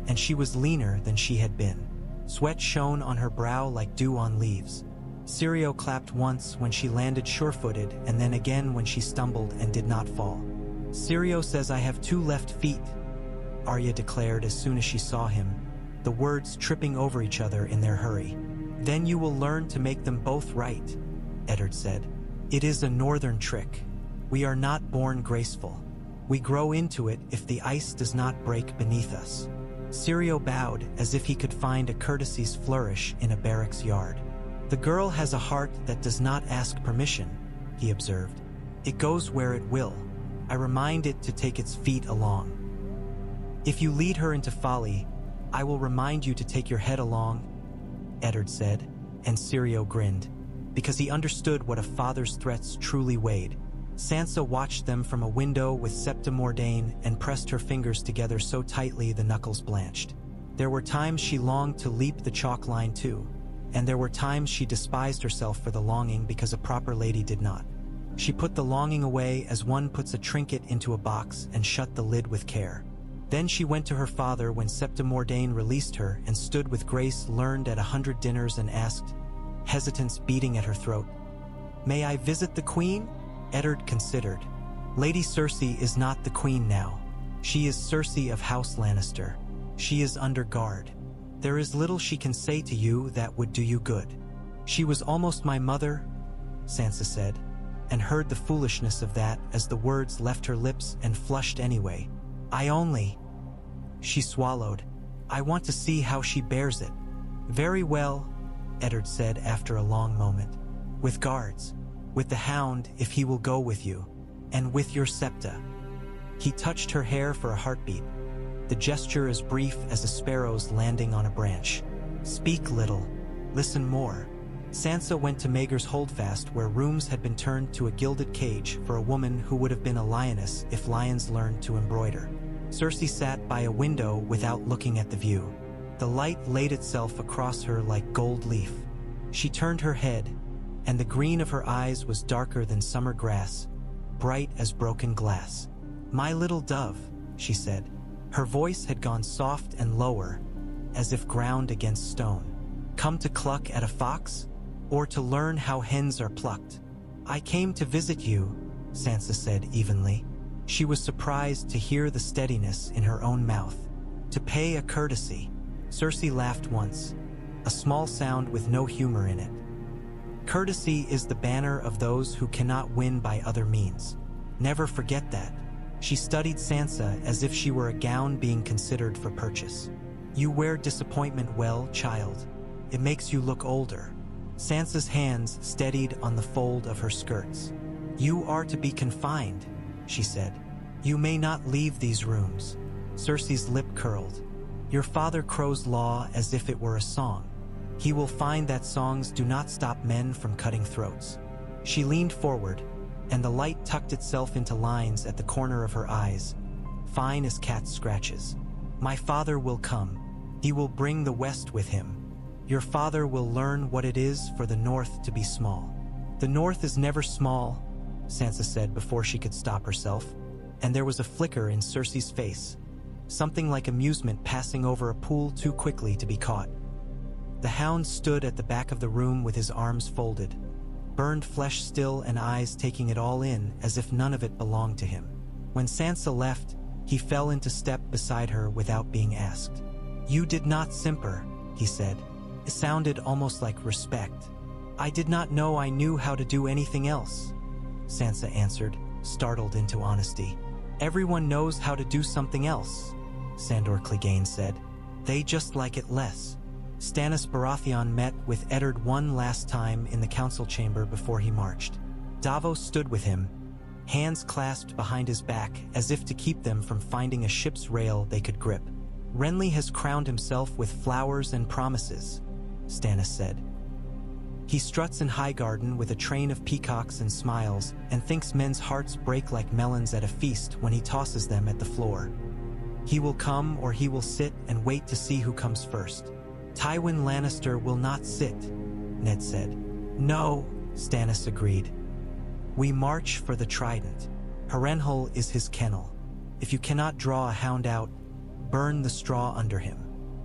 and she was leaner than she had been. Sweat shone on her brow like dew on leaves. Syrio clapped once when she landed sure-footed, and then again when she stumbled and did not fall. "Syrio says I have 2 left feet," Arya declared as soon as she saw him, the words tripping over each other in their hurry. "Then you will learn to make them both right," Eddard said. "It is a northern trick. We are not born graceful. We grow into it if the ice does not break beneath us." Syrio bowed as if he could find a courtesy's flourish in a barracks yard. "The girl has a heart that does not ask permission," he observed. "It goes where it will. I remind it to take its feet along. If you lead her into folly, I will remind you to take your head along," Eddard said, and Syrio grinned, because he understood what a father's threats truly weighed. Sansa watched them from a window with Septa Mordane and pressed her fingers together so tightly the knuckles blanched. There were times she longed to leap the chalk line too, and there were times she despised herself for the longing because a proper lady did not. She put the longing away as one puts a trinket into a box and shut the lid with care. Then she went to her father when Septa Mordane released her and stood with grace learned at 100 dinners and asked, hesitance beating at her throat, "May I visit the queen?" Eddard considered. "Lady Cersei is not the queen now. She is Cersei of House Lannister. She is under guard. There is little she can say to you that would do you good." "She was almost my mother," Sansa said, and heard the foolishness of that as the words left her lips and flushed anyway. "I only—" She swallowed. "I want to see how she bears it." "Very well," Eddard said after a long moment. "With guards. With the hound if he will go with you. And with your Septa." He touched her hair for a heartbeat, the gesture as brief as a sparrow's landing on a branch. "Speak little, listen more." Sansa went to Maegor's holdfast, where rooms had been turned to a gilded cage for a woman who would have been a lioness if lions learned to embroider. Cersei sat by a window without looking at the view. The light laid itself across her like gold leaf. She turned her head, and the green of her eyes was darker than summer grass, bright as broken glass. "My little dove," she said. Her voice had gone soft and lower, as if ground against stone. "Come to cluck at a fox? Or to learn how hens are plucked?" "I came to visit you," Sansa said evenly. She was surprised to hear the steadiness in her own mouth. "To pay a courtesy." Cersei laughed once, a small sound with no humor in it. "Courtesy is the banner of those who cannot win by other means. Never forget that." She studied Sansa as if she were a gown being considered for purchase. "You wear disappointment well, child. It makes you look older." Sansa's hands steadied on the fold of her skirts. "You are to be confined," she said. "You may not leave these rooms." Cersei's lip curled. "Your father crows law as if it were a song. He will find that songs do not stop men from cutting throats." She leaned forward, and the light tucked itself into lines at the corner of her eyes, fine as cat scratches. "My father will come. He will bring the West with him. Your father will learn what it is for the North to be small." "The North is never small," Sansa said before she could stop herself, and there was a flicker in Cersei's face, something like amusement passing over a pool too quickly to be caught. The hound stood at the back of the room with his arms folded, burned flesh still and eyes taking it all in as if none of it belonged to him. When Sansa left, he fell into step beside her without being asked. "You did not simper," he said. It sounded almost like respect. "I did not know I knew how to do anything else," Sansa answered, startled into honesty. "Everyone knows how to do something else," Sandor Clegane said. "They just like it less." Stannis Baratheon met with Eddard one last time in the council chamber before he marched. Davos stood with him, hands clasped behind his back as if to keep them from finding a ship's rail they could grip. "Renly has crowned himself with flowers and promises," Stannis said. "He struts in Highgarden with a train of peacocks and smiles and thinks men's hearts break like melons at a feast when he tosses them at the floor. He will come or he will sit and wait to see who comes first." "Tywin Lannister will not sit," Ned said. "No," Stannis agreed. "We march for the trident. Harrenhal is his kennel. If you cannot draw a hound out, burn the straw under him.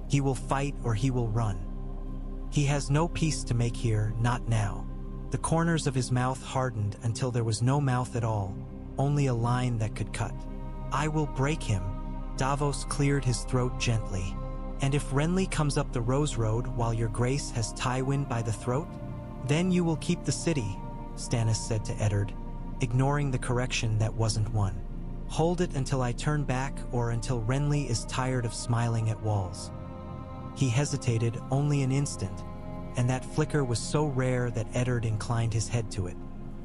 He will fight or he will run. He has no peace to make here, not now." The corners of his mouth hardened until there was no mouth at all, only a line that could cut. "I will break him." Davos cleared his throat gently. "And if Renly comes up the Rose Road while your grace has Tywin by the throat, then you will keep the city," Stannis said to Eddard, ignoring the correction that wasn't one. "Hold it until I turn back or until Renly is tired of smiling at walls." He hesitated only an instant, and that flicker was so rare that Eddard inclined his head to it.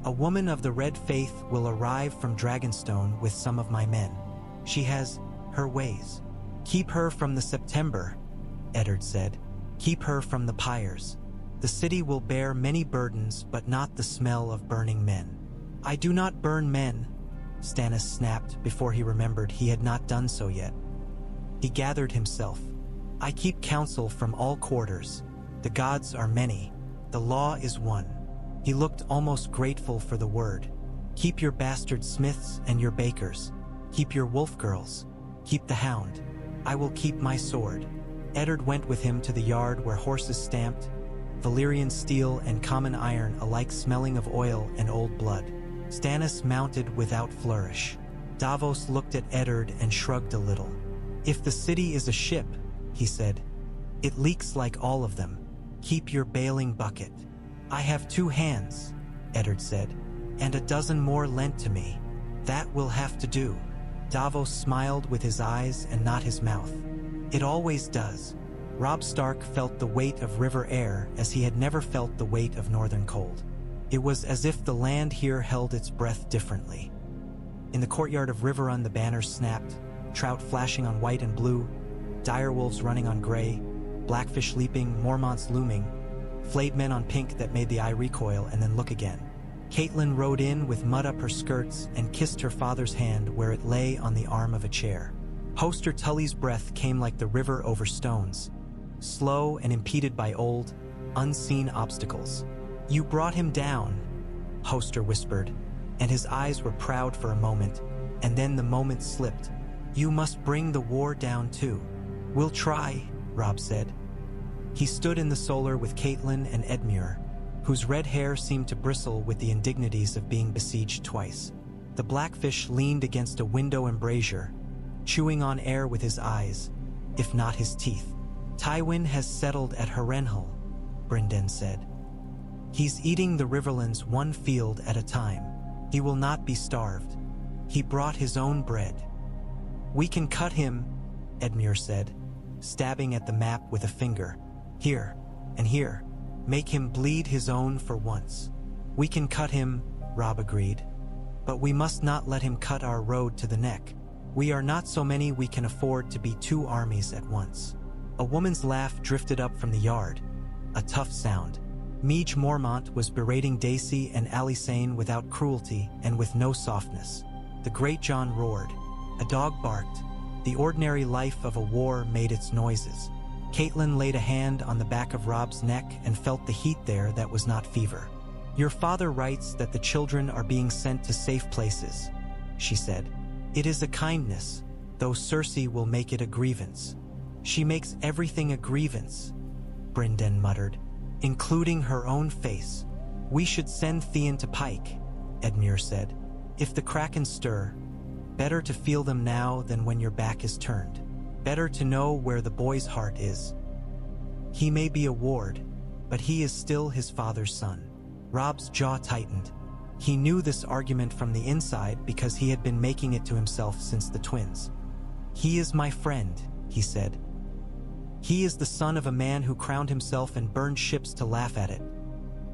"A woman of the Red Faith will arrive from Dragonstone with some of my men. She has her ways. Keep her from the September," Eddard said. "Keep her from the pyres. The city will bear many burdens, but not the smell of burning men." "I do not burn men," Stannis snapped before he remembered he had not done so yet. He gathered himself. "I keep counsel from all quarters. The gods are many. The law is one." He looked almost grateful for the word. "Keep your bastard smiths and your bakers. Keep your wolf girls. Keep the hound. I will keep my sword." Eddard went with him to the yard where horses stamped, Valyrian steel and common iron alike smelling of oil and old blood. Stannis mounted without flourish. Davos looked at Eddard and shrugged a little. "If the city is a ship," he said, "it leaks like all of them. Keep your bailing bucket." "I have 2 hands," Eddard said, "and a dozen more lent to me. That will have to do." Davos smiled with his eyes and not his mouth. "It always does." Robb Stark felt the weight of river air as he had never felt the weight of northern cold. It was as if the land here held its breath differently. In the courtyard of Riverrun, the banners snapped, trout flashing on white and blue, direwolves running on gray, blackfish leaping, mormonts looming, flayed men on pink that made the eye recoil and then look again. Caitlin rode in with mud up her skirts and kissed her father's hand where it lay on the arm of a chair. Hoster Tully's breath came like the river over stones, slow and impeded by old, unseen obstacles. "You brought him down," Hoster whispered, and his eyes were proud for a moment, and then the moment slipped. "You must bring the war down too." "We'll try," Rob said. He stood in the solar with Caitlin and Edmure, whose red hair seemed to bristle with the indignities of being besieged twice. The blackfish leaned against a window embrasure, chewing on air with his eyes, if not his teeth. "Tywin has settled at Harrenhal," Brynden said. "He's eating the Riverlands one field at a time. He will not be starved. He brought his own bread." "We can cut him," Edmure said, stabbing at the map with a finger. "Here, and here. Make him bleed his own for once." "We can cut him," Rob agreed. "But we must not let him cut our road to the neck. We are not so many we can afford to be two armies at once." A woman's laugh drifted up from the yard, a tough sound. Meej Mormont was berating Dacey and Alysanne without cruelty and with no softness. The Great John roared. A dog barked. The ordinary life of a war made its noises. Caitlin laid a hand on the back of Rob's neck and felt the heat there that was not fever. "Your father writes that the children are being sent to safe places," she said. "It is a kindness, though Cersei will make it a grievance." "She makes everything a grievance," Brynden muttered, "including her own face." "We should send Theon to Pike," Edmure said. "If the Kraken stir, better to feel them now than when your back is turned. Better to know where the boy's heart is. He may be a ward, but he is still his father's son." Rob's jaw tightened. He knew this argument from the inside because he had been making it to himself since the twins. "He is my friend," he said. "He is the son of a man who crowned himself and burned ships to laugh at it,"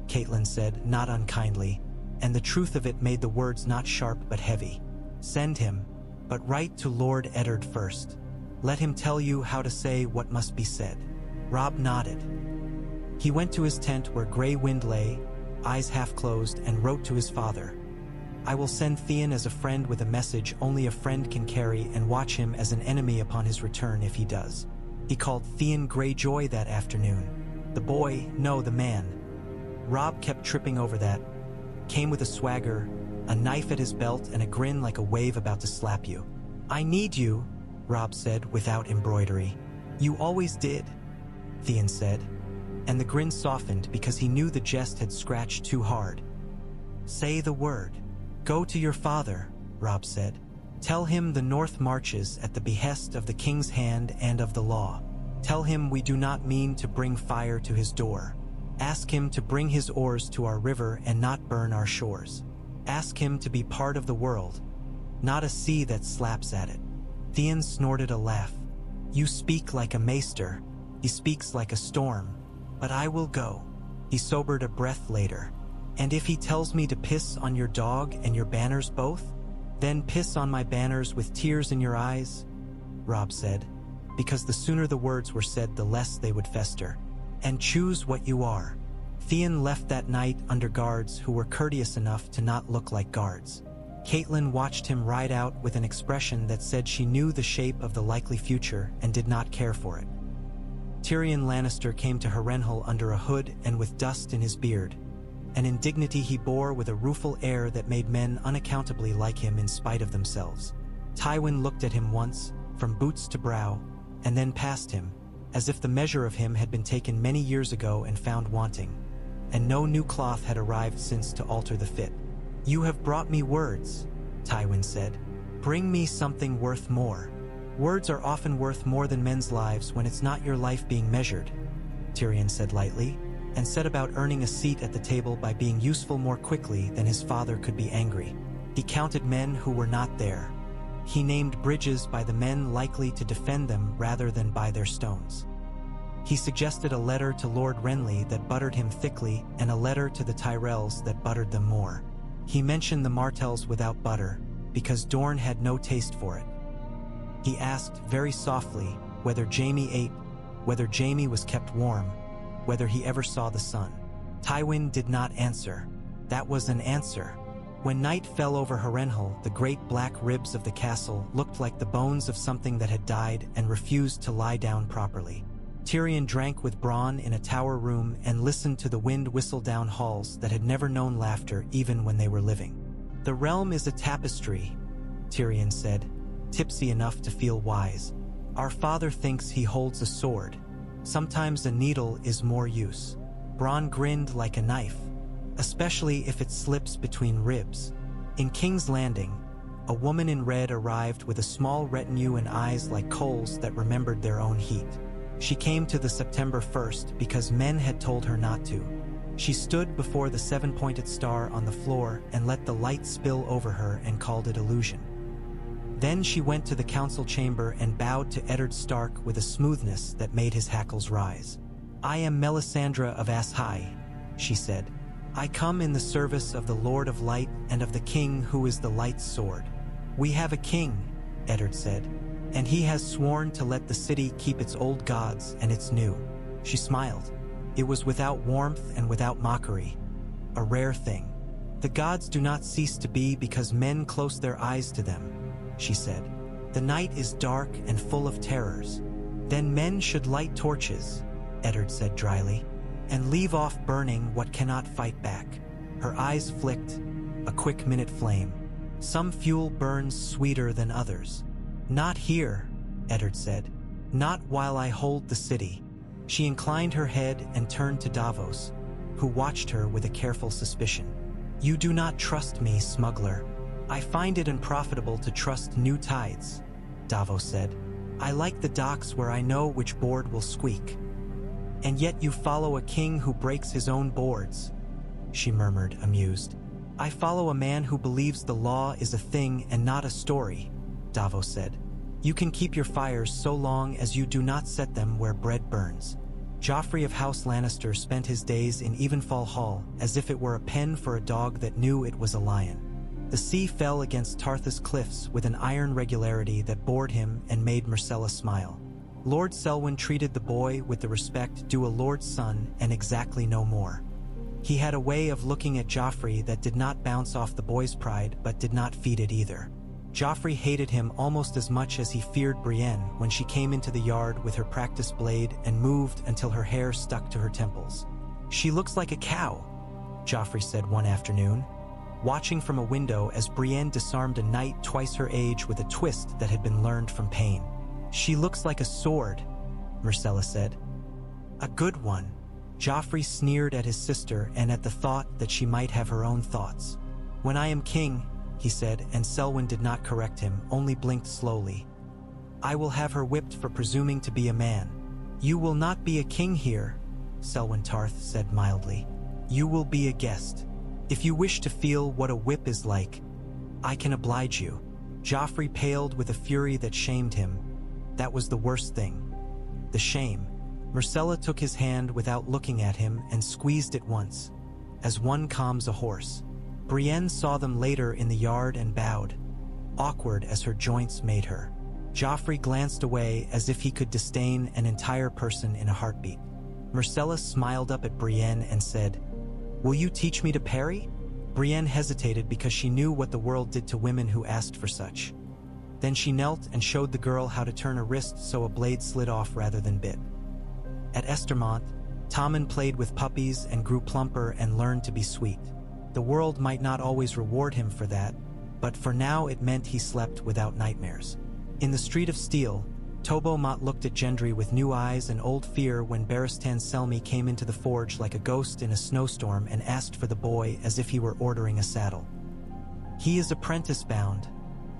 Caitlin said, not unkindly, and the truth of it made the words not sharp but heavy. "Send him, but write to Lord Eddard first. Let him tell you how to say what must be said." Rob nodded. He went to his tent where Grey Wind lay, eyes half closed, and wrote to his father. "I will send Theon as a friend with a message only a friend can carry and watch him as an enemy upon his return if he does." He called Theon Greyjoy that afternoon. The boy, no, the man. Rob kept tripping over that. Came with a swagger, a knife at his belt, and a grin like a wave about to slap you. "I need you," Rob said without embroidery. "You always did," Theon said, and the grin softened because he knew the jest had scratched too hard. "Say the word. Go to your father," Rob said. "Tell him the North marches at the behest of the king's hand and of the law. Tell him we do not mean to bring fire to his door. Ask him to bring his oars to our river and not burn our shores. Ask him to be part of the world, not a sea that slaps at it." Theon snorted a laugh. "You speak like a maester. He speaks like a storm. But I will go." He sobered a breath later. "And if he tells me to piss on your dog and your banners both? Then piss on my banners with tears in your eyes," Rob said, because the sooner the words were said, the less they would fester. "And choose what you are." Theon left that night under guards who were courteous enough to not look like guards. Caitlin watched him ride out with an expression that said she knew the shape of the likely future and did not care for it. Tyrion Lannister came to Harrenhal under a hood and with dust in his beard, an indignity he bore with a rueful air that made men unaccountably like him in spite of themselves. Tywin looked at him once, from boots to brow, and then past him, as if the measure of him had been taken many years ago and found wanting, and no new cloth had arrived since to alter the fit. "You have brought me words," Tywin said. "Bring me something worth more." "Words are often worth more than men's lives when it's not your life being measured," Tyrion said lightly, and set about earning a seat at the table by being useful more quickly than his father could be angry. He counted men who were not there. He named bridges by the men likely to defend them rather than by their stones. He suggested a letter to Lord Renly that buttered him thickly and a letter to the Tyrells that buttered them more. He mentioned the Martells without butter, because Dorne had no taste for it. He asked very softly whether Jaime ate, whether Jaime was kept warm, whether he ever saw the sun. Tywin did not answer. That was an answer. When night fell over Harrenhal, the great black ribs of the castle looked like the bones of something that had died and refused to lie down properly. Tyrion drank with Bronn in a tower room and listened to the wind whistle down halls that had never known laughter even when they were living. "The realm is a tapestry," Tyrion said, tipsy enough to feel wise. "Our father thinks he holds a sword. Sometimes a needle is more use." Bronn grinned like a knife, especially if it slips between ribs. In King's Landing, a woman in red arrived with a small retinue and eyes like coals that remembered their own heat. She came to the September 1st because men had told her not to. She stood before the seven-pointed star on the floor and let the light spill over her and called it illusion. Then she went to the council chamber and bowed to Eddard Stark with a smoothness that made his hackles rise. "I am Melisandre of Ass High," she said. "I come in the service of the Lord of Light and of the King who is the Light's sword." "We have a king," Eddard said, "and he has sworn to let the city keep its old gods and its new." She smiled. It was without warmth and without mockery. A rare thing. "The gods do not cease to be because men close their eyes to them," she said. "The night is dark and full of terrors. Then men should light torches," Eddard said dryly, "and leave off burning what cannot fight back." Her eyes flicked, a quick minute flame. "Some fuel burns sweeter than others." "Not here," Eddard said. "Not while I hold the city." She inclined her head and turned to Davos, who watched her with a careful suspicion. "You do not trust me, smuggler." "I find it unprofitable to trust new tides," Davos said. "I like the docks where I know which board will squeak." "And yet you follow a king who breaks his own boards," she murmured, amused. "I follow a man who believes the law is a thing and not a story," Davos said. "You can keep your fires so long as you do not set them where bread burns." Joffrey of House Lannister spent his days in Evenfall Hall as if it were a pen for a dog that knew it was a lion. The sea fell against Tarthas cliffs with an iron regularity that bored him and made Myrcella smile. Lord Selwyn treated the boy with the respect due a lord's son and exactly no more. He had a way of looking at Joffrey that did not bounce off the boy's pride but did not feed it either. Joffrey hated him almost as much as he feared Brienne when she came into the yard with her practice blade and moved until her hair stuck to her temples. "She looks like a cow," Joffrey said one afternoon, watching from a window as Brienne disarmed a knight twice her age with a twist that had been learned from pain. "She looks like a sword," Myrcella said. "A good one." Joffrey sneered at his sister and at the thought that she might have her own thoughts. "When I am king," he said, and Selwyn did not correct him, only blinked slowly, "I will have her whipped for presuming to be a man." "You will not be a king here," Selwyn Tarth said mildly. "You will be a guest. If you wish to feel what a whip is like, I can oblige you." Joffrey paled with a fury that shamed him. That was the worst thing. The shame. Myrcella took his hand without looking at him and squeezed it once, as one calms a horse. Brienne saw them later in the yard and bowed, awkward as her joints made her. Joffrey glanced away as if he could disdain an entire person in a heartbeat. Myrcella smiled up at Brienne and said, "Will you teach me to parry?" Brienne hesitated because she knew what the world did to women who asked for such. Then she knelt and showed the girl how to turn a wrist so a blade slid off rather than bit. At Estermont, Tommen played with puppies and grew plumper and learned to be sweet. The world might not always reward him for that, but for now it meant he slept without nightmares. In the Street of Steel, Tobo Mott looked at Gendry with new eyes and old fear when Barristan Selmy came into the forge like a ghost in a snowstorm and asked for the boy as if he were ordering a saddle. "He is apprentice-bound,"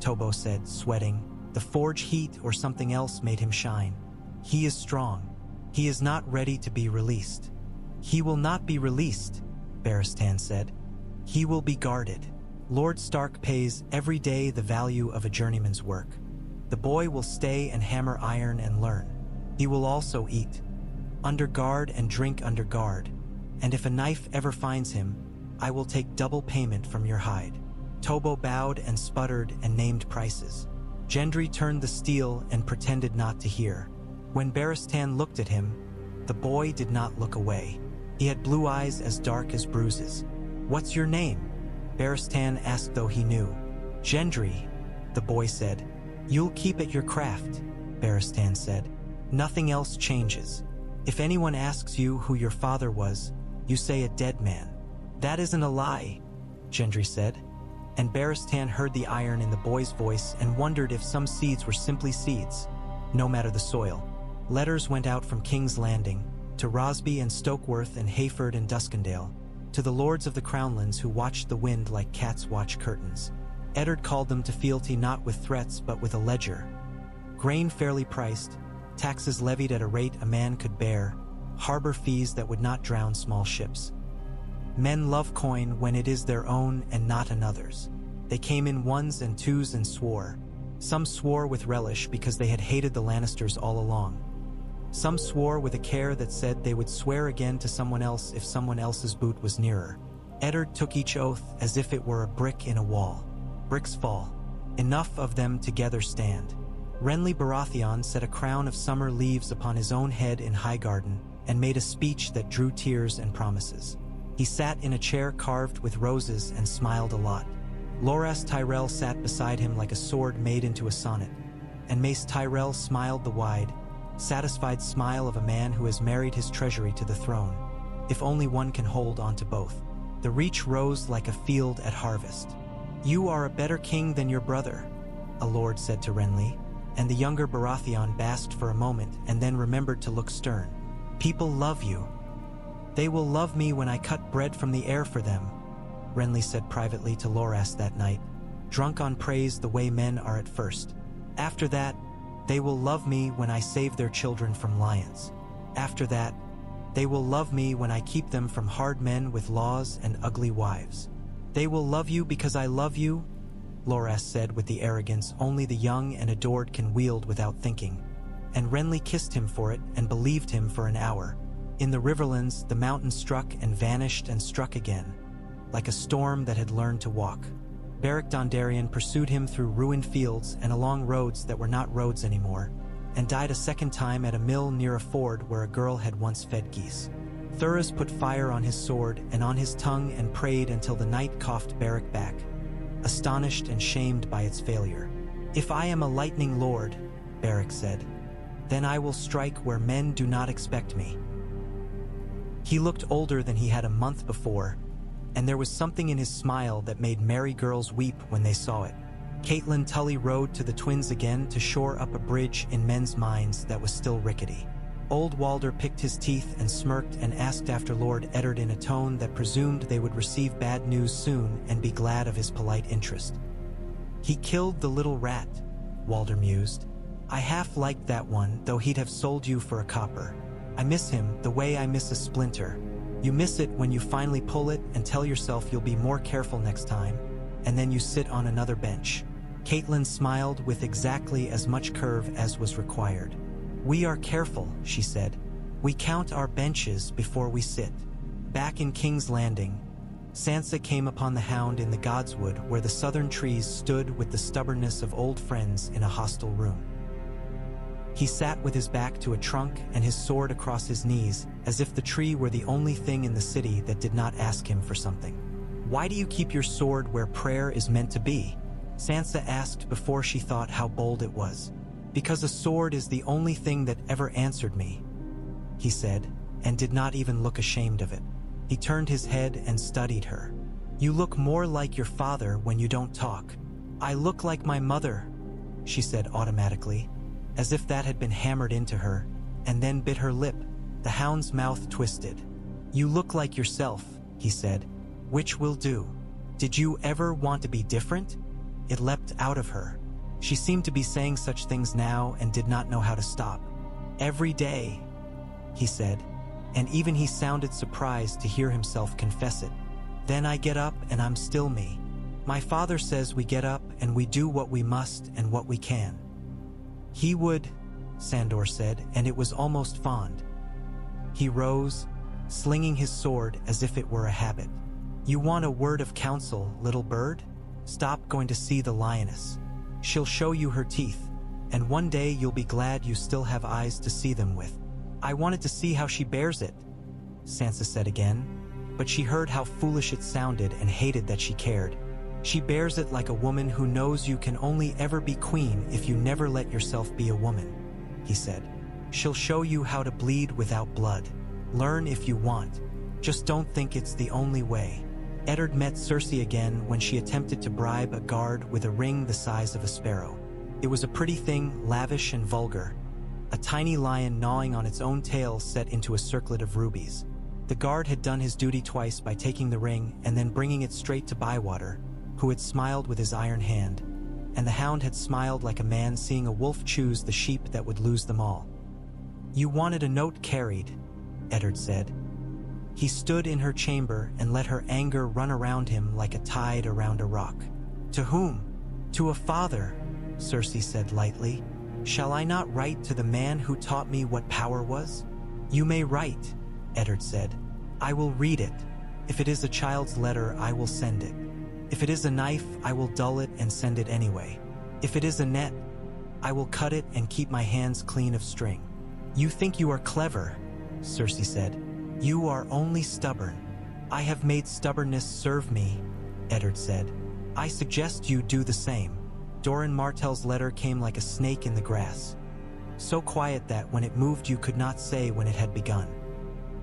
Tobo said, sweating. The forge heat or something else made him shine. "He is strong. He is not ready to be released." "He will not be released," Barristan said. "He will be guarded. Lord Stark pays every day the value of a journeyman's work. The boy will stay and hammer iron and learn. He will also eat. Under guard and drink under guard. And if a knife ever finds him, I will take double payment from your hide." Tobo bowed and sputtered and named prices. Gendry turned the steel and pretended not to hear. When Barristan looked at him, the boy did not look away. He had blue eyes as dark as bruises. "What's your name?" Barristan asked, though he knew. "Gendry," the boy said. "You'll keep at your craft," Barristan said. "Nothing else changes. If anyone asks you who your father was, you say a dead man." "That isn't a lie," Gendry said. And Barristan heard the iron in the boy's voice and wondered if some seeds were simply seeds, no matter the soil. Letters went out from King's Landing, to Rosby and Stokeworth and Hayford and Duskendale, to the lords of the Crownlands who watched the wind like cats watch curtains. Eddard called them to fealty not with threats but with a ledger. Grain fairly priced, taxes levied at a rate a man could bear, harbor fees that would not drown small ships. Men love coin when it is their own and not another's. They came in ones and twos and swore. Some swore with relish because they had hated the Lannisters all along. Some swore with a care that said they would swear again to someone else if someone else's boot was nearer. Eddard took each oath as if it were a brick in a wall. Bricks fall. Enough of them together stand. Renly Baratheon set a crown of summer leaves upon his own head in Highgarden and made a speech that drew tears and promises. He sat in a chair carved with roses and smiled a lot. Loras Tyrell sat beside him like a sword made into a sonnet, and Mace Tyrell smiled the wide, satisfied smile of a man who has married his treasury to the throne, if only one can hold on to both. The reach rose like a field at harvest. "You are a better king than your brother," a lord said to Renly, and the younger Baratheon basked for a moment and then remembered to look stern. "People love you." "They will love me when I cut bread from the air for them," Renly said privately to Loras that night, drunk on praise the way men are at first. "After that, they will love me when I save their children from lions. After that, they will love me when I keep them from hard men with laws and ugly wives." "They will love you because I love you," Loras said with the arrogance only the young and adored can wield without thinking. And Renly kissed him for it and believed him for an hour. In the Riverlands, the mountain struck and vanished and struck again, like a storm that had learned to walk. Beric Dondarrion pursued him through ruined fields and along roads that were not roads anymore, and died a second time at a mill near a ford where a girl had once fed geese. Thuras put fire on his sword and on his tongue and prayed until the night coughed Beric back, astonished and shamed by its failure. "If I am a lightning lord," Beric said, "then I will strike where men do not expect me." He looked older than he had a month before, and there was something in his smile that made merry girls weep when they saw it. Catelyn Tully rode to the twins again to shore up a bridge in men's minds that was still rickety. Old Walder picked his teeth and smirked and asked after Lord Eddard in a tone that presumed they would receive bad news soon and be glad of his polite interest. "He killed the little rat," Walder mused. "I half liked that one, though he'd have sold you for a copper. I miss him the way I miss a splinter. You miss it when you finally pull it and tell yourself you'll be more careful next time, and then you sit on another bench." Catelyn smiled with exactly as much curve as was required. "We are careful," she said. "We count our benches before we sit." Back in King's Landing, Sansa came upon the Hound in the Godswood where the southern trees stood with the stubbornness of old friends in a hostile room. He sat with his back to a trunk and his sword across his knees, as if the tree were the only thing in the city that did not ask him for something. "Why do you keep your sword where prayer is meant to be?" Sansa asked before she thought how bold it was. "Because a sword is the only thing that ever answered me," he said, and did not even look ashamed of it. He turned his head and studied her. "You look more like your father when you don't talk." "I look like my mother," she said automatically, as if that had been hammered into her, and then bit her lip. The Hound's mouth twisted. "You look like yourself," he said. "Which will do. Did you ever want to be different?" It leapt out of her. She seemed to be saying such things now and did not know how to stop. "Every day," he said, and even he sounded surprised to hear himself confess it. "Then I get up and I'm still me. My father says we get up and we do what we must and what we can." "He would," Sandor said, and it was almost fond. He rose, slinging his sword as if it were a habit. "You want a word of counsel, little bird?" Stop going to see the lioness. She'll show you her teeth, and one day you'll be glad you still have eyes to see them with. I wanted to see how she bears it, Sansa said again, but she heard how foolish it sounded and hated that she cared. She bears it like a woman who knows you can only ever be queen if you never let yourself be a woman, he said. She'll show you how to bleed without blood. Learn if you want. Just don't think it's the only way. Eddard met Cersei again when she attempted to bribe a guard with a ring the size of a sparrow. It was a pretty thing, lavish and vulgar. A tiny lion gnawing on its own tail set into a circlet of rubies. The guard had done his duty twice by taking the ring and then bringing it straight to Bywater, who had smiled with his iron hand, and the hound had smiled like a man seeing a wolf choose the sheep that would lose them all. You wanted a note carried, Eddard said. He stood in her chamber and let her anger run around him like a tide around a rock. To whom? To a father, Cersei said lightly. Shall I not write to the man who taught me what power was? You may write, Eddard said. I will read it. If it is a child's letter, I will send it. If it is a knife, I will dull it and send it anyway. If it is a net, I will cut it and keep my hands clean of string. You think you are clever, Cersei said. You are only stubborn. I have made stubbornness serve me, Eddard said. I suggest you do the same. Doran Martell's letter came like a snake in the grass, so quiet that when it moved you could not say when it had begun.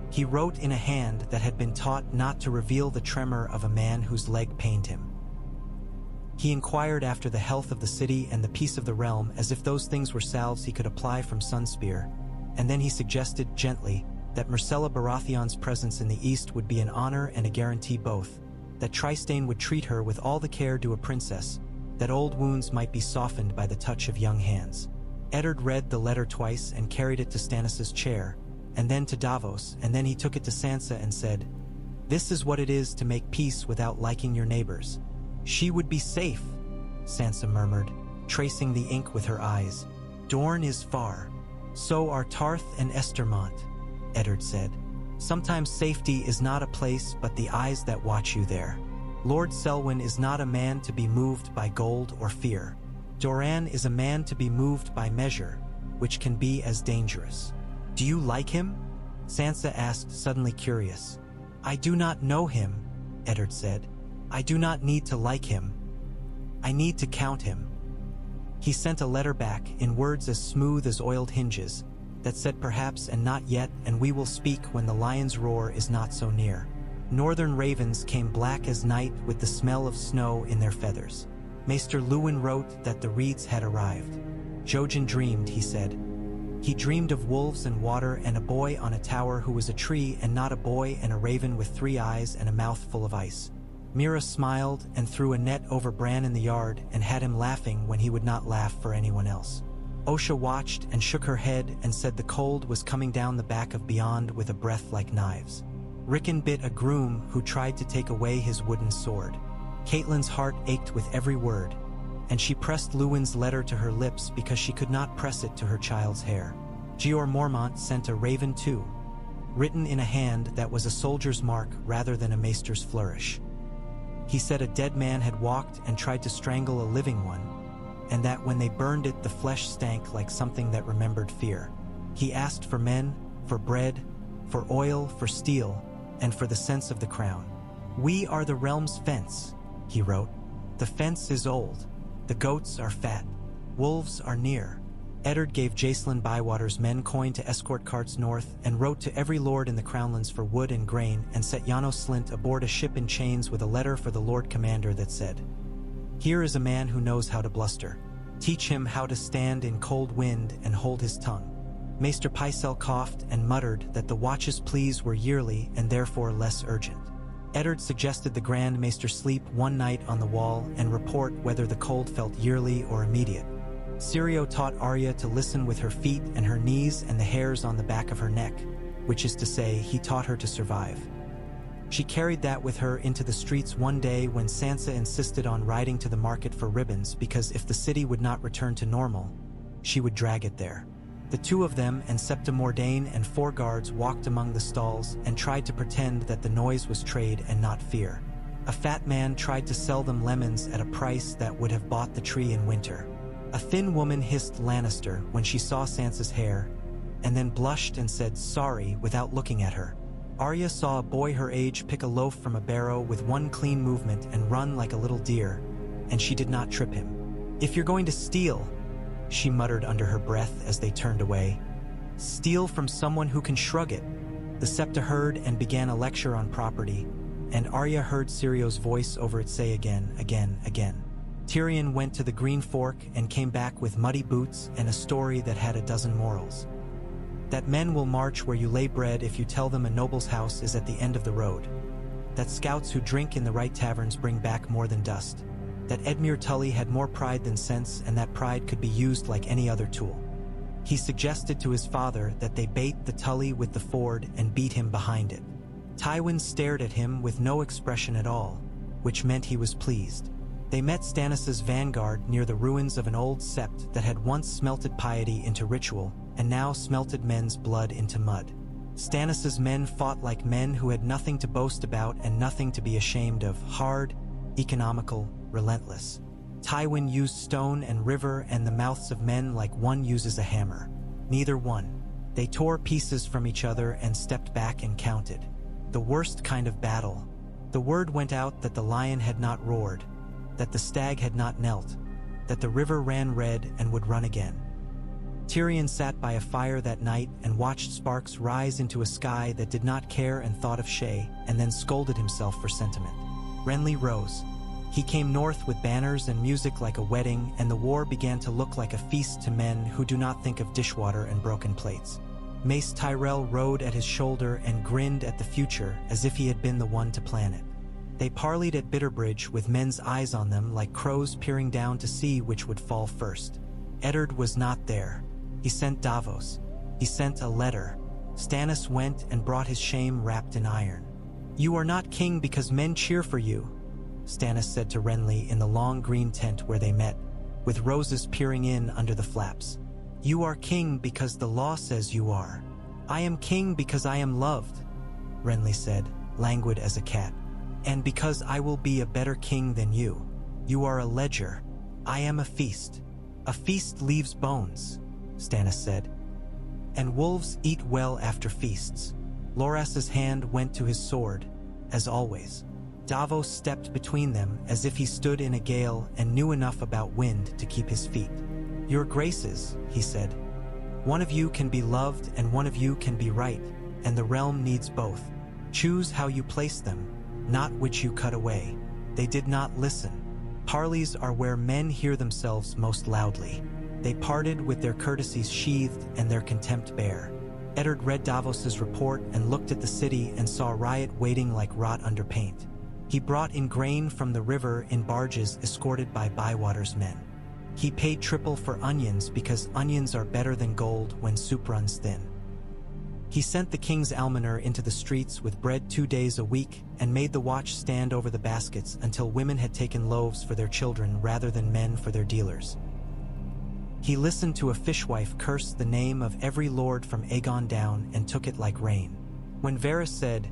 He wrote in a hand that had been taught not to reveal the tremor of a man whose leg pained him. He inquired after the health of the city and the peace of the realm as if those things were salves he could apply from Sunspear, and then he suggested gently that Myrcella Baratheon's presence in the east would be an honor and a guarantee both, that Trystane would treat her with all the care due a princess, that old wounds might be softened by the touch of young hands. Eddard read the letter twice and carried it to Stannis' chair, and then to Davos, and then he took it to Sansa and said, This is what it is to make peace without liking your neighbors. She would be safe, Sansa murmured, tracing the ink with her eyes. Dorne is far. So are Tarth and Estermont, Eddard said. Sometimes safety is not a place but the eyes that watch you there. Lord Selwyn is not a man to be moved by gold or fear. Doran is a man to be moved by measure, which can be as dangerous. Do you like him? Sansa asked, suddenly curious. I do not know him, Eddard said. I do not need to like him. I need to count him. He sent a letter back, in words as smooth as oiled hinges, that said perhaps and not yet, and we will speak when the lion's roar is not so near. Northern ravens came black as night with the smell of snow in their feathers. Maester Luwin wrote that the reeds had arrived. Jojen dreamed, he said. He dreamed of wolves and water and a boy on a tower who was a tree and not a boy, and a raven with 3 eyes and a mouth full of ice. Mira smiled and threw a net over Bran in the yard and had him laughing when he would not laugh for anyone else. Osha watched and shook her head and said the cold was coming down the back of Beyond with a breath like knives. Rickon bit a groom who tried to take away his wooden sword. Catelyn's heart ached with every word, and she pressed Luwin's letter to her lips because she could not press it to her child's hair. Jeor Mormont sent a raven too, written in a hand that was a soldier's mark rather than a maester's flourish. He said a dead man had walked and tried to strangle a living one, and that when they burned it the flesh stank like something that remembered fear. He asked for men, for bread, for oil, for steel, and for the sense of the crown. We are the realm's fence, he wrote. The fence is old. The goats are fat. Wolves are near. Eddard gave Jacelyn Bywater's men coin to escort carts north and wrote to every lord in the Crownlands for wood and grain and set Janos Slynt aboard a ship in chains with a letter for the Lord Commander that said, Here is a man who knows how to bluster. Teach him how to stand in cold wind and hold his tongue. Maester Pycelle coughed and muttered that the watch's pleas were yearly and therefore less urgent. Eddard suggested the Grand Maester sleep one night on the wall and report whether the cold felt yearly or immediate. Syrio taught Arya to listen with her feet and her knees and the hairs on the back of her neck, which is to say, he taught her to survive. She carried that with her into the streets one day when Sansa insisted on riding to the market for ribbons because if the city would not return to normal, she would drag it there. The 2 of them and Septa Mordain and 4 guards walked among the stalls and tried to pretend that the noise was trade and not fear. A fat man tried to sell them lemons at a price that would have bought the tree in winter. A thin woman hissed Lannister when she saw Sansa's hair, and then blushed and said sorry without looking at her. Arya saw a boy her age pick a loaf from a barrow with one clean movement and run like a little deer, and she did not trip him. "If you're going to steal," she muttered under her breath as they turned away, "steal from someone who can shrug it." The Septa heard and began a lecture on property, and Arya heard Sirio's voice over it say again, again, again. Tyrion went to the Green Fork and came back with muddy boots and a story that had a dozen morals. That men will march where you lay bread if you tell them a noble's house is at the end of the road. That scouts who drink in the right taverns bring back more than dust. That Edmure Tully had more pride than sense, and that pride could be used like any other tool. He suggested to his father that they bait the Tully with the ford and beat him behind it. Tywin stared at him with no expression at all, which meant he was pleased. They met Stannis' vanguard near the ruins of an old sept that had once smelted piety into ritual and now smelted men's blood into mud. Stannis' men fought like men who had nothing to boast about and nothing to be ashamed of, hard, economical, relentless. Tywin used stone and river and the mouths of men like one uses a hammer. Neither one. They tore pieces from each other and stepped back and counted. The worst kind of battle. The word went out that the lion had not roared, that the stag had not knelt, that the river ran red and would run again. Tyrion sat by a fire that night and watched sparks rise into a sky that did not care and thought of Shay, and then scolded himself for sentiment. Renly rose. He came north with banners and music like a wedding, and the war began to look like a feast to men who do not think of dishwater and broken plates. Mace Tyrell rode at his shoulder and grinned at the future as if he had been the one to plan it. They parleyed at Bitterbridge with men's eyes on them like crows peering down to see which would fall first. Eddard was not there. He sent Davos. He sent a letter. Stannis went and brought his shame wrapped in iron. "You are not king because men cheer for you," Stannis said to Renly in the long green tent where they met, with roses peering in under the flaps. "You are king because the law says you are." "I am king because I am loved," Renly said, languid as a cat. "And because I will be a better king than you. You are a ledger. I am a feast." "A feast leaves bones," Stannis said. "And wolves eat well after feasts." Loras's hand went to his sword, as always. Davos stepped between them as if he stood in a gale and knew enough about wind to keep his feet. "Your graces," he said. "One of you can be loved and one of you can be right, and the realm needs both. Choose how you place them, not which you cut away." They did not listen. Parleys are where men hear themselves most loudly. They parted with their courtesies sheathed and their contempt bare. Eddard read Davos's report and looked at the city and saw riot waiting like rot under paint. He brought in grain from the river in barges escorted by Bywater's men. He paid triple for onions because onions are better than gold when soup runs thin. He sent the king's almoner into the streets with bread 2 days a week and made the watch stand over the baskets until women had taken loaves for their children rather than men for their dealers. He listened to a fishwife curse the name of every lord from Aegon down and took it like rain. When Varys said,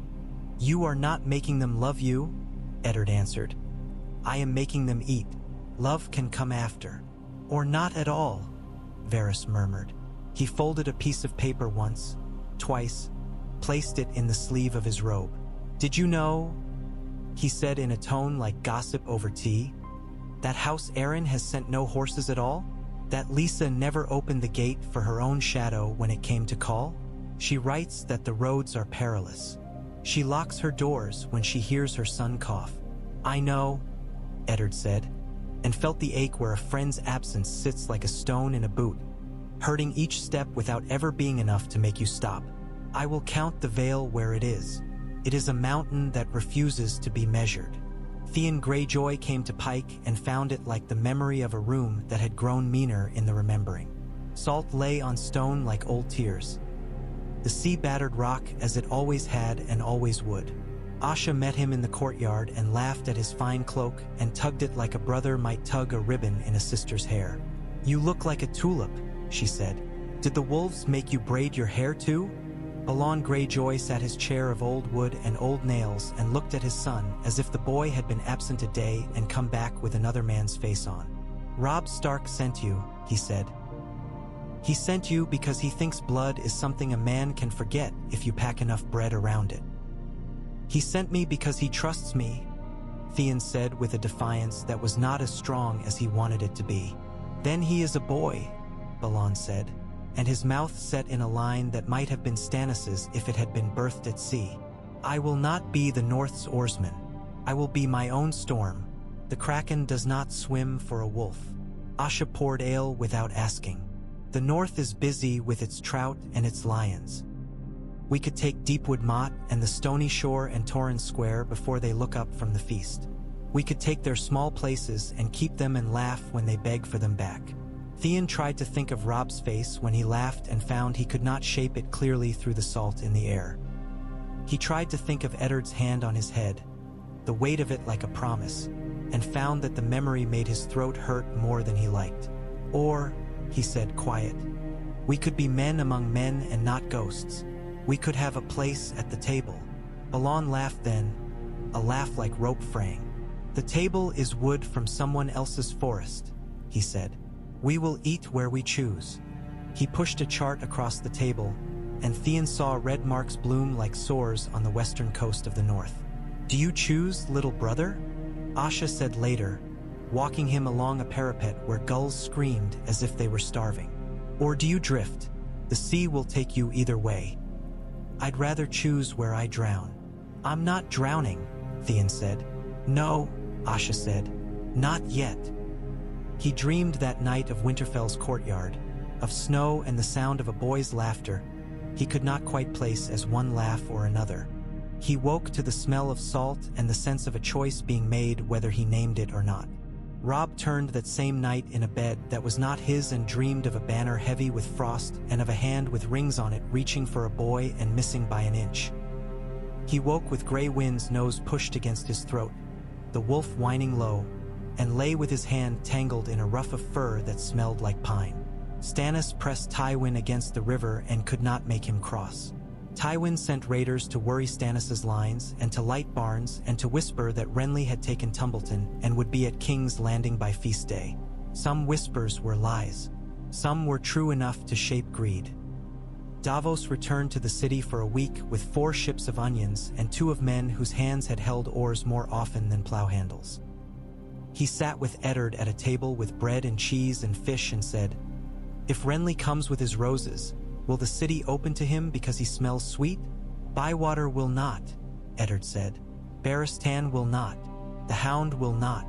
"You are not making them love you," Eddard answered, "I am making them eat. Love can come after." "Or not at all," Varys murmured. He folded a piece of paper once, twice, placed it in the sleeve of his robe. "Did you know," he said in a tone like gossip over tea, "that House Arryn has sent no horses at all? That Lisa never opened the gate for her own shadow when it came to call? She writes that the roads are perilous. She locks her doors when she hears her son cough." "I know," Eddard said, and felt the ache where a friend's absence sits like a stone in a boot, hurting each step without ever being enough to make you stop. "I will count the Vale where it is. It is a mountain that refuses to be measured." Theon Greyjoy came to Pike and found it like the memory of a room that had grown meaner in the remembering. Salt lay on stone like old tears. The sea battered rock as it always had and always would. Asha met him in the courtyard and laughed at his fine cloak and tugged it like a brother might tug a ribbon in a sister's hair. "You look like a tulip," she said. "Did the wolves make you braid your hair too?" Balon Greyjoy sat his chair of old wood and old nails and looked at his son as if the boy had been absent a day and come back with another man's face on. "Robb Stark sent you," he said. "He sent you because he thinks blood is something a man can forget if you pack enough bread around it." "He sent me because he trusts me," Theon said with a defiance that was not as strong as he wanted it to be. "Then he is a boy," Balon said, and his mouth set in a line that might have been Stannis's if it had been birthed at sea. "I will not be the North's oarsman. I will be my own storm. The Kraken does not swim for a wolf." Asha poured ale without asking. "The North is busy with its trout and its lions. We could take Deepwood Motte and the Stony Shore and Torrens Square before they look up from the feast. We could take their small places and keep them and laugh when they beg for them back." Theon tried to think of Robb's face when he laughed and found he could not shape it clearly through the salt in the air. He tried to think of Eddard's hand on his head, the weight of it like a promise, and found that the memory made his throat hurt more than he liked. "Or," he said quiet, "we could be men among men and not ghosts. We could have a place at the table." Balon laughed then, a laugh like rope fraying. "The table is wood from someone else's forest," he said. "We will eat where we choose." He pushed a chart across the table, and Theon saw red marks bloom like sores on the western coast of the north. "Do you choose, little brother?" Asha said later, walking him along a parapet where gulls screamed as if they were starving. "Or do you drift? The sea will take you either way." "I'd rather choose where I drown." "I'm not drowning," Theon said. "No," Asha said, "not yet." He dreamed that night of Winterfell's courtyard, of snow and the sound of a boy's laughter he could not quite place as one laugh or another. He woke to the smell of salt and the sense of a choice being made whether he named it or not. Robb turned that same night in a bed that was not his and dreamed of a banner heavy with frost and of a hand with rings on it reaching for a boy and missing by an inch. He woke with Grey Wind's nose pushed against his throat, the wolf whining low, and lay with his hand tangled in a ruff of fur that smelled like pine. Stannis pressed Tywin against the river and could not make him cross. Tywin sent raiders to worry Stannis's lines and to light barns and to whisper that Renly had taken Tumbleton and would be at King's Landing by feast day. Some whispers were lies. Some were true enough to shape greed. Davos returned to the city for a week with 4 ships of onions and 2 of men whose hands had held oars more often than plow handles. He sat with Eddard at a table with bread and cheese and fish and said, "If Renly comes with his roses, will the city open to him because he smells sweet?" "Bywater will not," Eddard said. "Barristan will not. The Hound will not.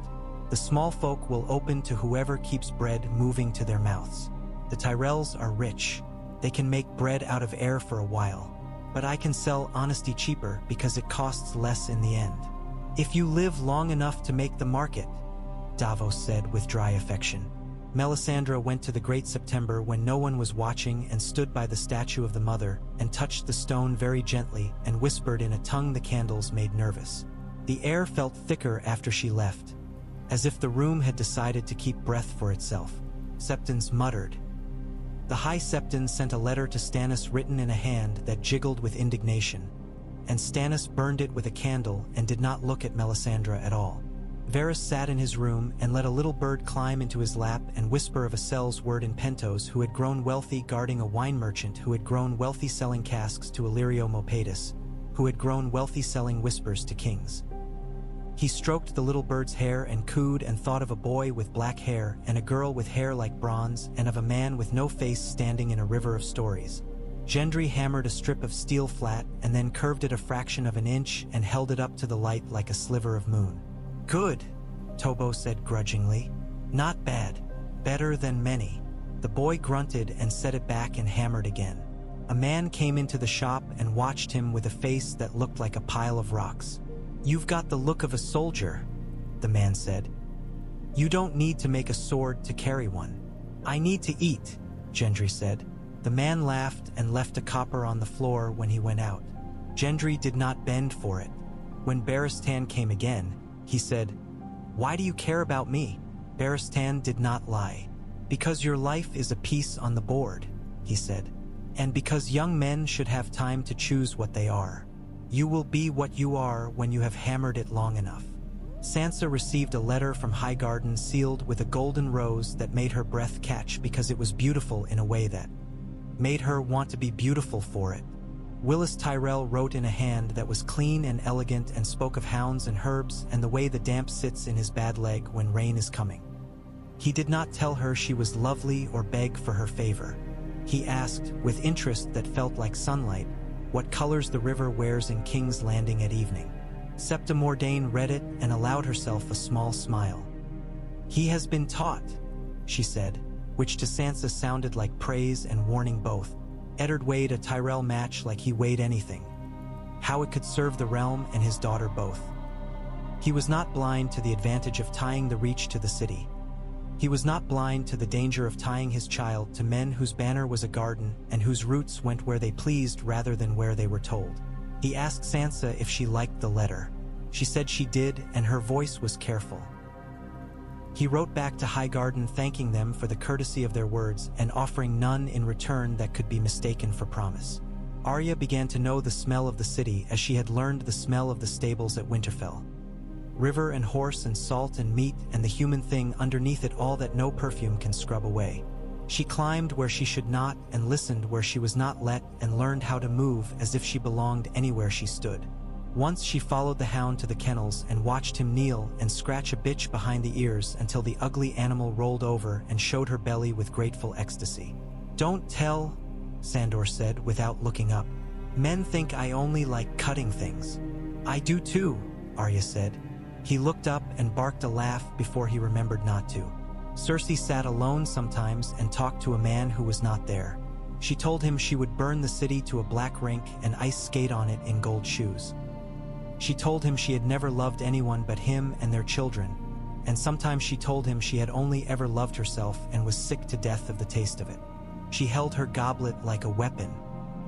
The small folk will open to whoever keeps bread moving to their mouths. The Tyrells are rich. They can make bread out of air for a while. But I can sell honesty cheaper because it costs less in the end. If you live long enough to make the market," Davos said with dry affection. Melisandre went to the Great September when no one was watching and stood by the statue of the mother and touched the stone very gently and whispered in a tongue the candles made nervous. The air felt thicker after she left, as if the room had decided to keep breath for itself. Septons muttered. The High Septon sent a letter to Stannis written in a hand that jiggled with indignation, and Stannis burned it with a candle and did not look at Melisandre at all. Varys sat in his room and let a little bird climb into his lap and whisper of a sell's word in Pentos who had grown wealthy guarding a wine merchant who had grown wealthy selling casks to Illyrio Mopatis, who had grown wealthy selling whispers to kings. He stroked the little bird's hair and cooed and thought of a boy with black hair and a girl with hair like bronze and of a man with no face standing in a river of stories. Gendry hammered a strip of steel flat and then curved it a fraction of an inch and held it up to the light like a sliver of moon. "Good," Tobo said grudgingly. "Not bad. Better than many." The boy grunted and set it back and hammered again. A man came into the shop and watched him with a face that looked like a pile of rocks. "You've got the look of a soldier," the man said. "You don't need to make a sword to carry one." "I need to eat," Gendry said. The man laughed and left a copper on the floor when he went out. Gendry did not bend for it. When Barristan came again, he said, "Why do you care about me?" Barristan did not lie. "Because your life is a piece on the board," he said. And because young men should have time to choose what they are. You will be what you are when you have hammered it long enough. Sansa received a letter from Highgarden sealed with a golden rose that made her breath catch because it was beautiful in a way that made her want to be beautiful for it. Willis Tyrell wrote in a hand that was clean and elegant and spoke of hounds and herbs and the way the damp sits in his bad leg when rain is coming. He did not tell her she was lovely or beg for her favor. He asked, with interest that felt like sunlight, what colors the river wears in King's Landing at evening. Septa Mordane read it and allowed herself a small smile. He has been taught, she said, which to Sansa sounded like praise and warning both. Eddard weighed a Tyrell match like he weighed anything. How it could serve the realm and his daughter both. He was not blind to the advantage of tying the reach to the city. He was not blind to the danger of tying his child to men whose banner was a garden and whose roots went where they pleased rather than where they were told. He asked Sansa if she liked the letter. She said she did, and her voice was careful. He wrote back to Highgarden thanking them for the courtesy of their words and offering none in return that could be mistaken for promise. Arya began to know the smell of the city as she had learned the smell of the stables at Winterfell. River and horse and salt and meat and the human thing underneath it all that no perfume can scrub away. She climbed where she should not and listened where she was not let and learned how to move as if she belonged anywhere she stood. Once she followed the hound to the kennels and watched him kneel and scratch a bitch behind the ears until the ugly animal rolled over and showed her belly with grateful ecstasy. "Don't tell," Sandor said without looking up. "Men think I only like cutting things." "I do too," Arya said. He looked up and barked a laugh before he remembered not to. Cersei sat alone sometimes and talked to a man who was not there. She told him she would burn the city to a black rink and ice skate on it in gold shoes. She told him she had never loved anyone but him and their children, and sometimes she told him she had only ever loved herself and was sick to death of the taste of it. She held her goblet like a weapon.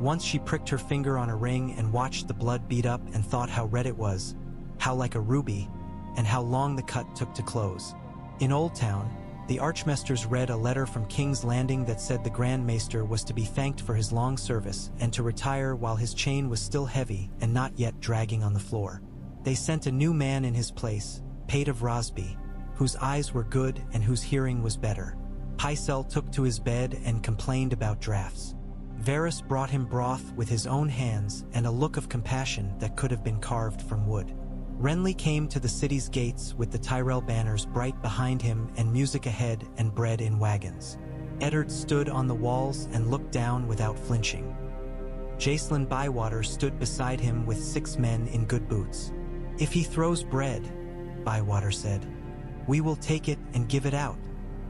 Once she pricked her finger on a ring and watched the blood beat up and thought how red it was, how like a ruby, and how long the cut took to close. In Old Town, the Archmesters read a letter from King's Landing that said the Grand Maester was to be thanked for his long service and to retire while his chain was still heavy and not yet dragging on the floor. They sent a new man in his place, Pate of Rosby, whose eyes were good and whose hearing was better. Pycelle took to his bed and complained about drafts. Varys brought him broth with his own hands and a look of compassion that could have been carved from wood. Renly came to the city's gates with the Tyrell banners bright behind him and music ahead and bread in wagons. Eddard stood on the walls and looked down without flinching. Jacelyn Bywater stood beside him with 6 men in good boots. "If he throws bread," Bywater said, "we will take it and give it out.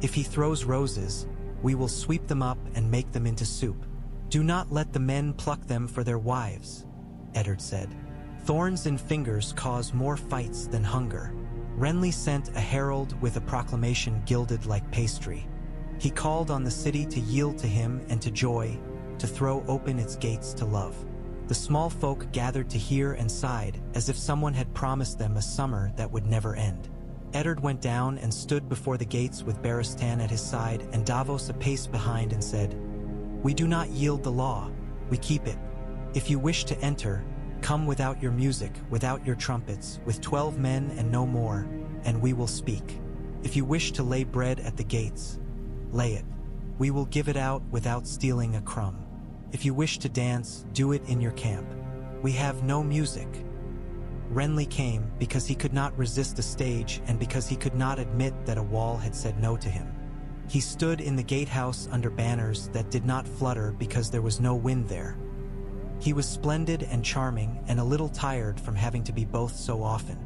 If he throws roses, we will sweep them up and make them into soup. Do not let the men pluck them for their wives," Eddard said. "Thorns and fingers cause more fights than hunger." Renly sent a herald with a proclamation gilded like pastry. He called on the city to yield to him and to joy, to throw open its gates to love. The small folk gathered to hear and sighed as if someone had promised them a summer that would never end. Eddard went down and stood before the gates with Barristan at his side and Davos a pace behind and said, "We do not yield the law, we keep it. If you wish to enter, come without your music, without your trumpets, with 12 men and no more, and we will speak. If you wish to lay bread at the gates, lay it. We will give it out without stealing a crumb. If you wish to dance, do it in your camp. We have no music." Renly came because he could not resist a stage and because he could not admit that a wall had said no to him. He stood in the gatehouse under banners that did not flutter because there was no wind there. He was splendid and charming and a little tired from having to be both so often.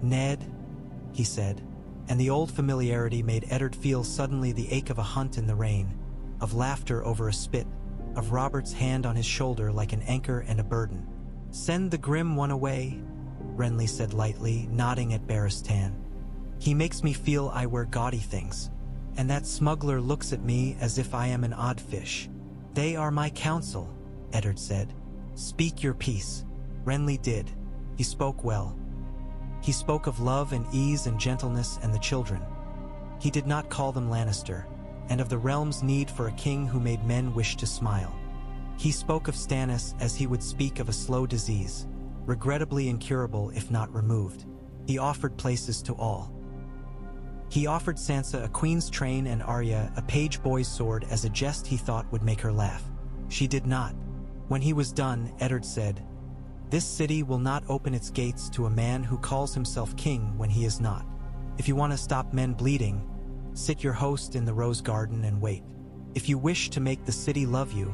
"Ned," he said, and the old familiarity made Eddard feel suddenly the ache of a hunt in the rain, of laughter over a spit, of Robert's hand on his shoulder like an anchor and a burden. "Send the grim one away," Renly said lightly, nodding at Barristan. "He makes me feel I wear gaudy things, and that smuggler looks at me as if I am an odd fish." "They are my counsel," Eddard said. "Speak your piece." Renly did. He spoke well. He spoke of love and ease and gentleness and the children. He did not call them Lannister, and of the realm's need for a king who made men wish to smile. He spoke of Stannis as he would speak of a slow disease, regrettably incurable if not removed. He offered places to all. He offered Sansa a queen's train and Arya a page boy's sword as a jest he thought would make her laugh. She did not. When he was done, Eddard said, "This city will not open its gates to a man who calls himself king when he is not. If you want to stop men bleeding, sit your host in the rose garden and wait. If you wish to make the city love you,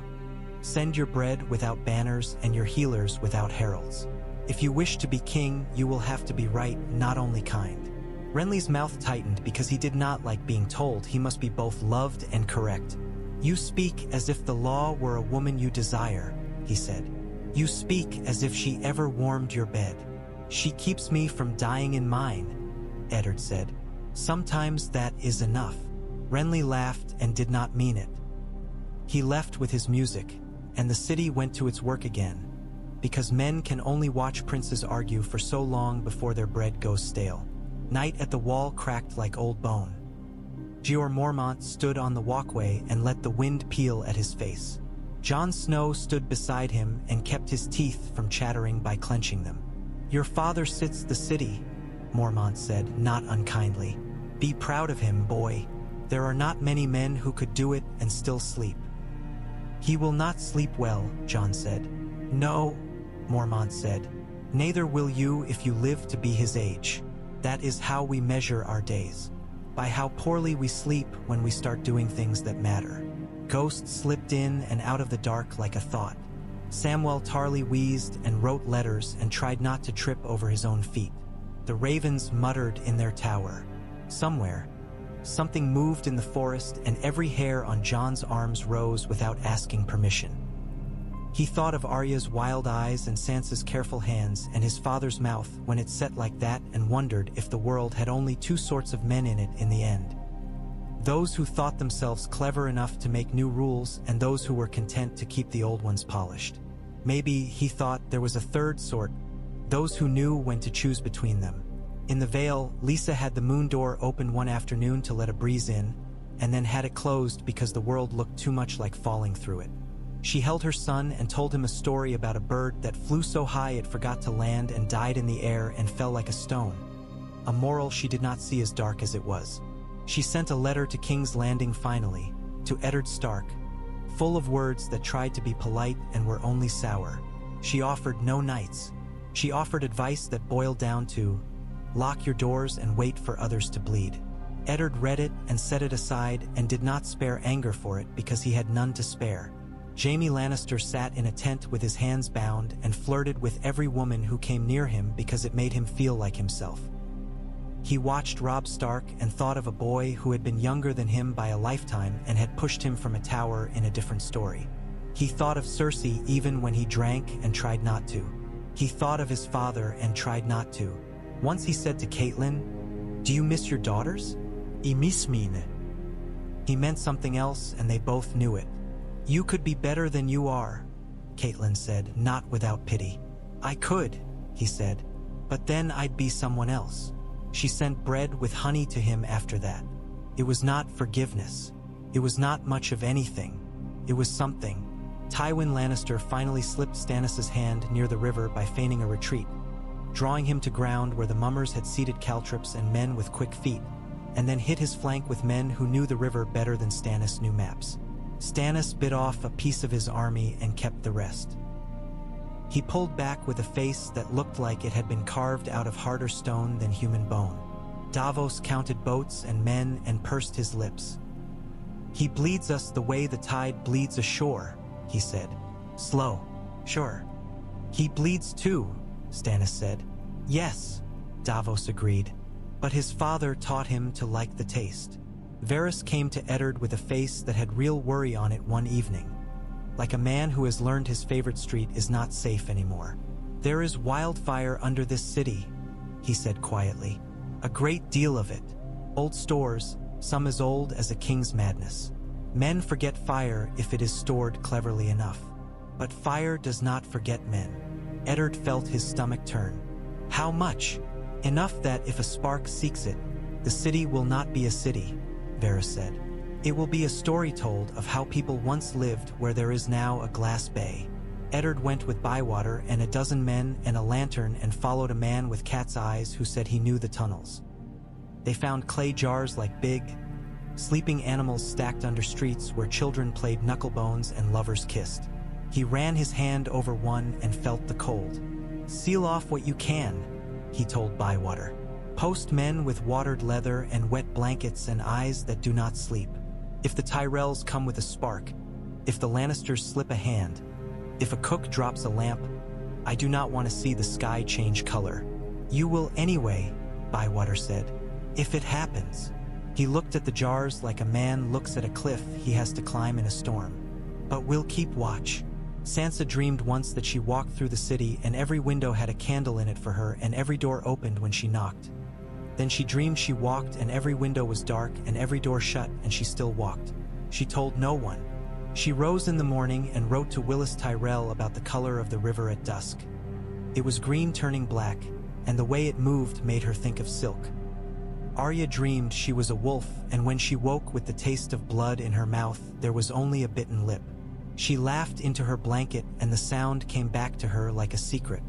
send your bread without banners and your healers without heralds. If you wish to be king, you will have to be right, not only kind." Renly's mouth tightened because he did not like being told he must be both loved and correct. "You speak as if the law were a woman you desire," he said. "You speak as if she ever warmed your bed." "She keeps me from dying in mine," Eddard said. "Sometimes that is enough." Renly laughed and did not mean it. He left with his music, and the city went to its work again, because men can only watch princes argue for so long before their bread goes stale. Night at the wall cracked like old bone. Jeor Mormont stood on the walkway and let the wind peel at his face. Jon Snow stood beside him and kept his teeth from chattering by clenching them. "Your father sits the city," Mormont said, not unkindly. "Be proud of him, boy. There are not many men who could do it and still sleep." "He will not sleep well," Jon said. "No," Mormont said. "Neither will you if you live to be his age. That is how we measure our days. By how poorly we sleep when we start doing things that matter." Ghosts slipped in and out of the dark like a thought. Samwell Tarly wheezed and wrote letters and tried not to trip over his own feet. The ravens muttered in their tower. Somewhere, something moved in the forest and every hair on Jon's arms rose without asking permission. He thought of Arya's wild eyes and Sansa's careful hands and his father's mouth when it set like that and wondered if the world had only two sorts of men in it in the end. Those who thought themselves clever enough to make new rules and those who were content to keep the old ones polished. Maybe, he thought, there was a third sort, those who knew when to choose between them. In the Vale, Lisa had the moon door open one afternoon to let a breeze in, and then had it closed because the world looked too much like falling through it. She held her son and told him a story about a bird that flew so high it forgot to land and died in the air and fell like a stone. A moral she did not see as dark as it was. She sent a letter to King's Landing finally, to Eddard Stark, full of words that tried to be polite and were only sour. She offered no knights. She offered advice that boiled down to, lock your doors and wait for others to bleed. Eddard read it and set it aside and did not spare anger for it because he had none to spare. Jaime Lannister sat in a tent with his hands bound and flirted with every woman who came near him because it made him feel like himself. He watched Robb Stark and thought of a boy who had been younger than him by a lifetime and had pushed him from a tower in a different story. He thought of Cersei even when he drank and tried not to. He thought of his father and tried not to. Once he said to Catelyn, "Do you miss your daughters?" "I miss mine." He meant something else and they both knew it. "You could be better than you are," Catelyn said, not without pity. "I could," he said, "but then I'd be someone else." She sent bread with honey to him after that. It was not forgiveness. It was not much of anything. It was something. Tywin Lannister finally slipped Stannis' hand near the river by feigning a retreat, drawing him to ground where the mummers had seated caltrops and men with quick feet, and then hit his flank with men who knew the river better than Stannis knew maps. Stannis bit off a piece of his army and kept the rest. He pulled back with a face that looked like it had been carved out of harder stone than human bone. Davos counted boats and men and pursed his lips. "He bleeds us the way the tide bleeds ashore," he said. "Slow. Sure." "He bleeds too," Stannis said. "Yes," Davos agreed. But his father taught him to like the taste. Varys came to Eddard with a face that had real worry on it one evening. Like a man who has learned his favorite street is not safe anymore. "There is wildfire under this city," he said quietly. "A great deal of it. Old stores, some as old as a king's madness. Men forget fire if it is stored cleverly enough. But fire does not forget men." Eddard felt his stomach turn. "How much?" "Enough that if a spark seeks it, the city will not be a city," Varys said. It will be a story told of how people once lived where there is now a glass bay. Eddard went with Bywater and a dozen men and a lantern and followed a man with cat's eyes who said he knew the tunnels. They found clay jars like big, sleeping animals stacked under streets where children played knucklebones and lovers kissed. He ran his hand over one and felt the cold. "Seal off what you can," he told Bywater. "Post men with watered leather and wet blankets and eyes that do not sleep. If the Tyrells come with a spark, if the Lannisters slip a hand, if a cook drops a lamp, I do not want to see the sky change color." "You will anyway," Bywater said, "if it happens." He looked at the jars like a man looks at a cliff he has to climb in a storm. "But we'll keep watch." Sansa dreamed once that she walked through the city and every window had a candle in it for her and every door opened when she knocked. Then she dreamed she walked and every window was dark and every door shut and she still walked. She told no one. She rose in the morning and wrote to Willis Tyrell about the color of the river at dusk. It was green turning black, and the way it moved made her think of silk. Arya dreamed she was a wolf, and when she woke with the taste of blood in her mouth, there was only a bitten lip. She laughed into her blanket, and the sound came back to her like a secret.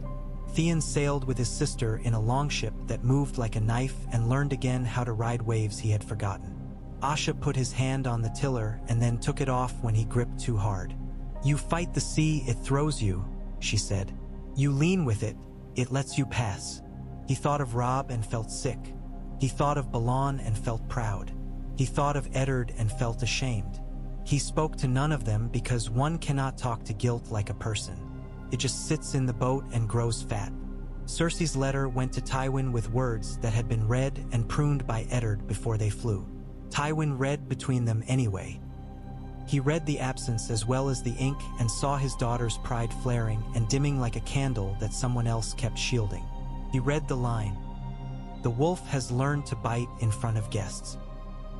Theon sailed with his sister in a longship that moved like a knife and learned again how to ride waves he had forgotten. Asha put his hand on the tiller and then took it off when he gripped too hard. "You fight the sea, it throws you," she said. "You lean with it, it lets you pass." He thought of Robb and felt sick. He thought of Balan and felt proud. He thought of Eddard and felt ashamed. He spoke to none of them because one cannot talk to guilt like a person. It just sits in the boat and grows fat. Cersei's letter went to Tywin with words that had been read and pruned by Eddard before they flew. Tywin read between them anyway. He read the absence as well as the ink and saw his daughter's pride flaring and dimming like a candle that someone else kept shielding. He read the line, "The wolf has learned to bite in front of guests."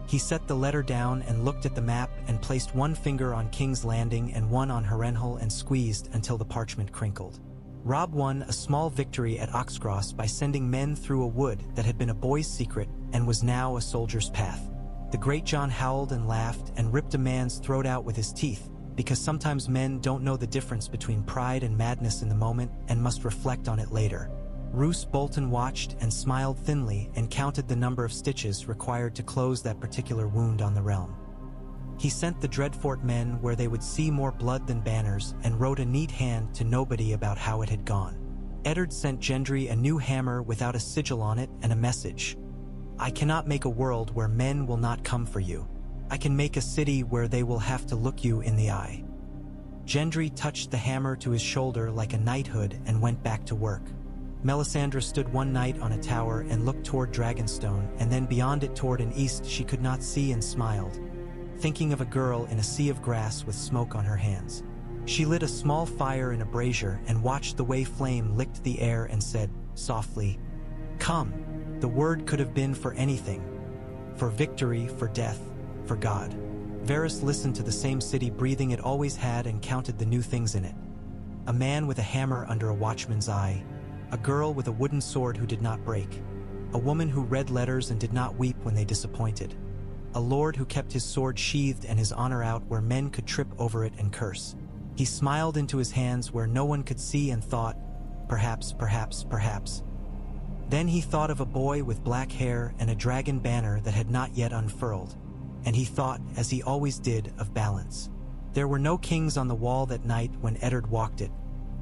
He set the letter down and looked at the map and placed one finger on King's Landing and one on Harrenhal and squeezed until the parchment crinkled. Robb won a small victory at Oxcross by sending men through a wood that had been a boy's secret and was now a soldier's path. The Great John howled and laughed and ripped a man's throat out with his teeth, because sometimes men don't know the difference between pride and madness in the moment and must reflect on it later. Roose Bolton watched and smiled thinly and counted the number of stitches required to close that particular wound on the realm. He sent the Dreadfort men where they would see more blood than banners and wrote a neat hand to nobody about how it had gone. Eddard sent Gendry a new hammer without a sigil on it and a message. "I cannot make a world where men will not come for you. I can make a city where they will have to look you in the eye." Gendry touched the hammer to his shoulder like a knighthood and went back to work. Melisandre stood one night on a tower and looked toward Dragonstone, and then beyond it toward an east she could not see and smiled, thinking of a girl in a sea of grass with smoke on her hands. She lit a small fire in a brazier and watched the way flame licked the air and said, softly, "Come." The word could have been for anything. For victory, for death, for God. Varys listened to the same city breathing it always had and counted the new things in it. A man with a hammer under a watchman's eye. A girl with a wooden sword who did not break. A woman who read letters and did not weep when they disappointed. A lord who kept his sword sheathed and his honor out where men could trip over it and curse. He smiled into his hands where no one could see and thought, perhaps, perhaps, perhaps. Then he thought of a boy with black hair and a dragon banner that had not yet unfurled. And he thought, as he always did, of balance. There were no kings on the wall that night when Eddard walked it.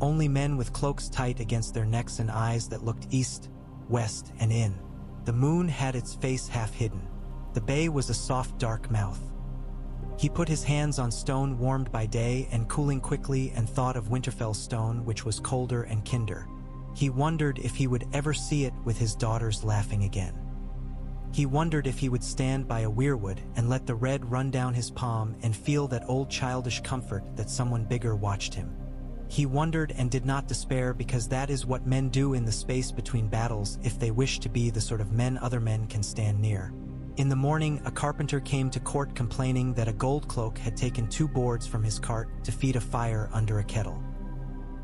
Only men with cloaks tight against their necks and eyes that looked east, west, and in. The moon had its face half hidden. The bay was a soft, dark mouth. He put his hands on stone warmed by day and cooling quickly and thought of Winterfell stone, which was colder and kinder. He wondered if he would ever see it with his daughters laughing again. He wondered if he would stand by a weirwood and let the red run down his palm and feel that old childish comfort that someone bigger watched him. He wondered and did not despair because that is what men do in the space between battles if they wish to be the sort of men other men can stand near. In the morning, a carpenter came to court complaining that a gold cloak had taken 2 boards from his cart to feed a fire under a kettle.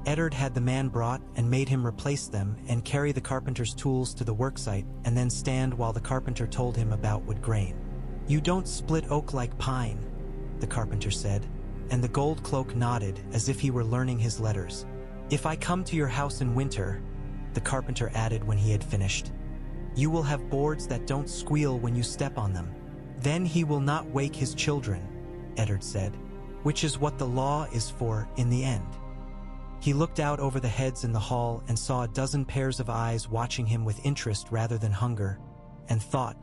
Eddard had the man brought and made him replace them and carry the carpenter's tools to the worksite and then stand while the carpenter told him about wood grain. "You don't split oak like pine," the carpenter said, and the gold cloak nodded as if he were learning his letters. "If I come to your house in winter," the carpenter added when he had finished, "you will have boards that don't squeal when you step on them." "Then he will not wake his children," Eddard said, "which is what the law is for in the end." He looked out over the heads in the hall and saw a dozen pairs of eyes watching him with interest rather than hunger, and thought,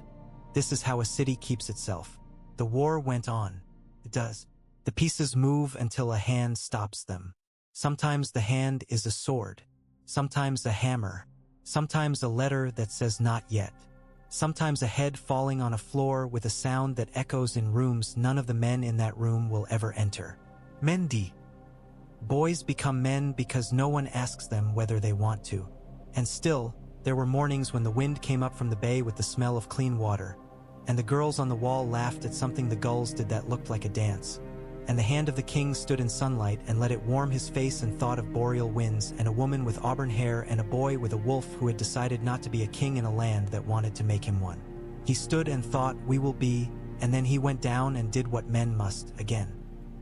this is how a city keeps itself. The war went on. It does. The pieces move until a hand stops them. Sometimes the hand is a sword, sometimes a hammer, sometimes a letter that says not yet, sometimes a head falling on a floor with a sound that echoes in rooms none of the men in that room will ever enter. Mendi. Boys become men because no one asks them whether they want to. And still, there were mornings when the wind came up from the bay with the smell of clean water, and the girls on the wall laughed at something the gulls did that looked like a dance, and the hand of the king stood in sunlight and let it warm his face and thought of boreal winds and a woman with auburn hair and a boy with a wolf who had decided not to be a king in a land that wanted to make him one. He stood and thought, we will be, and then he went down and did what men must again.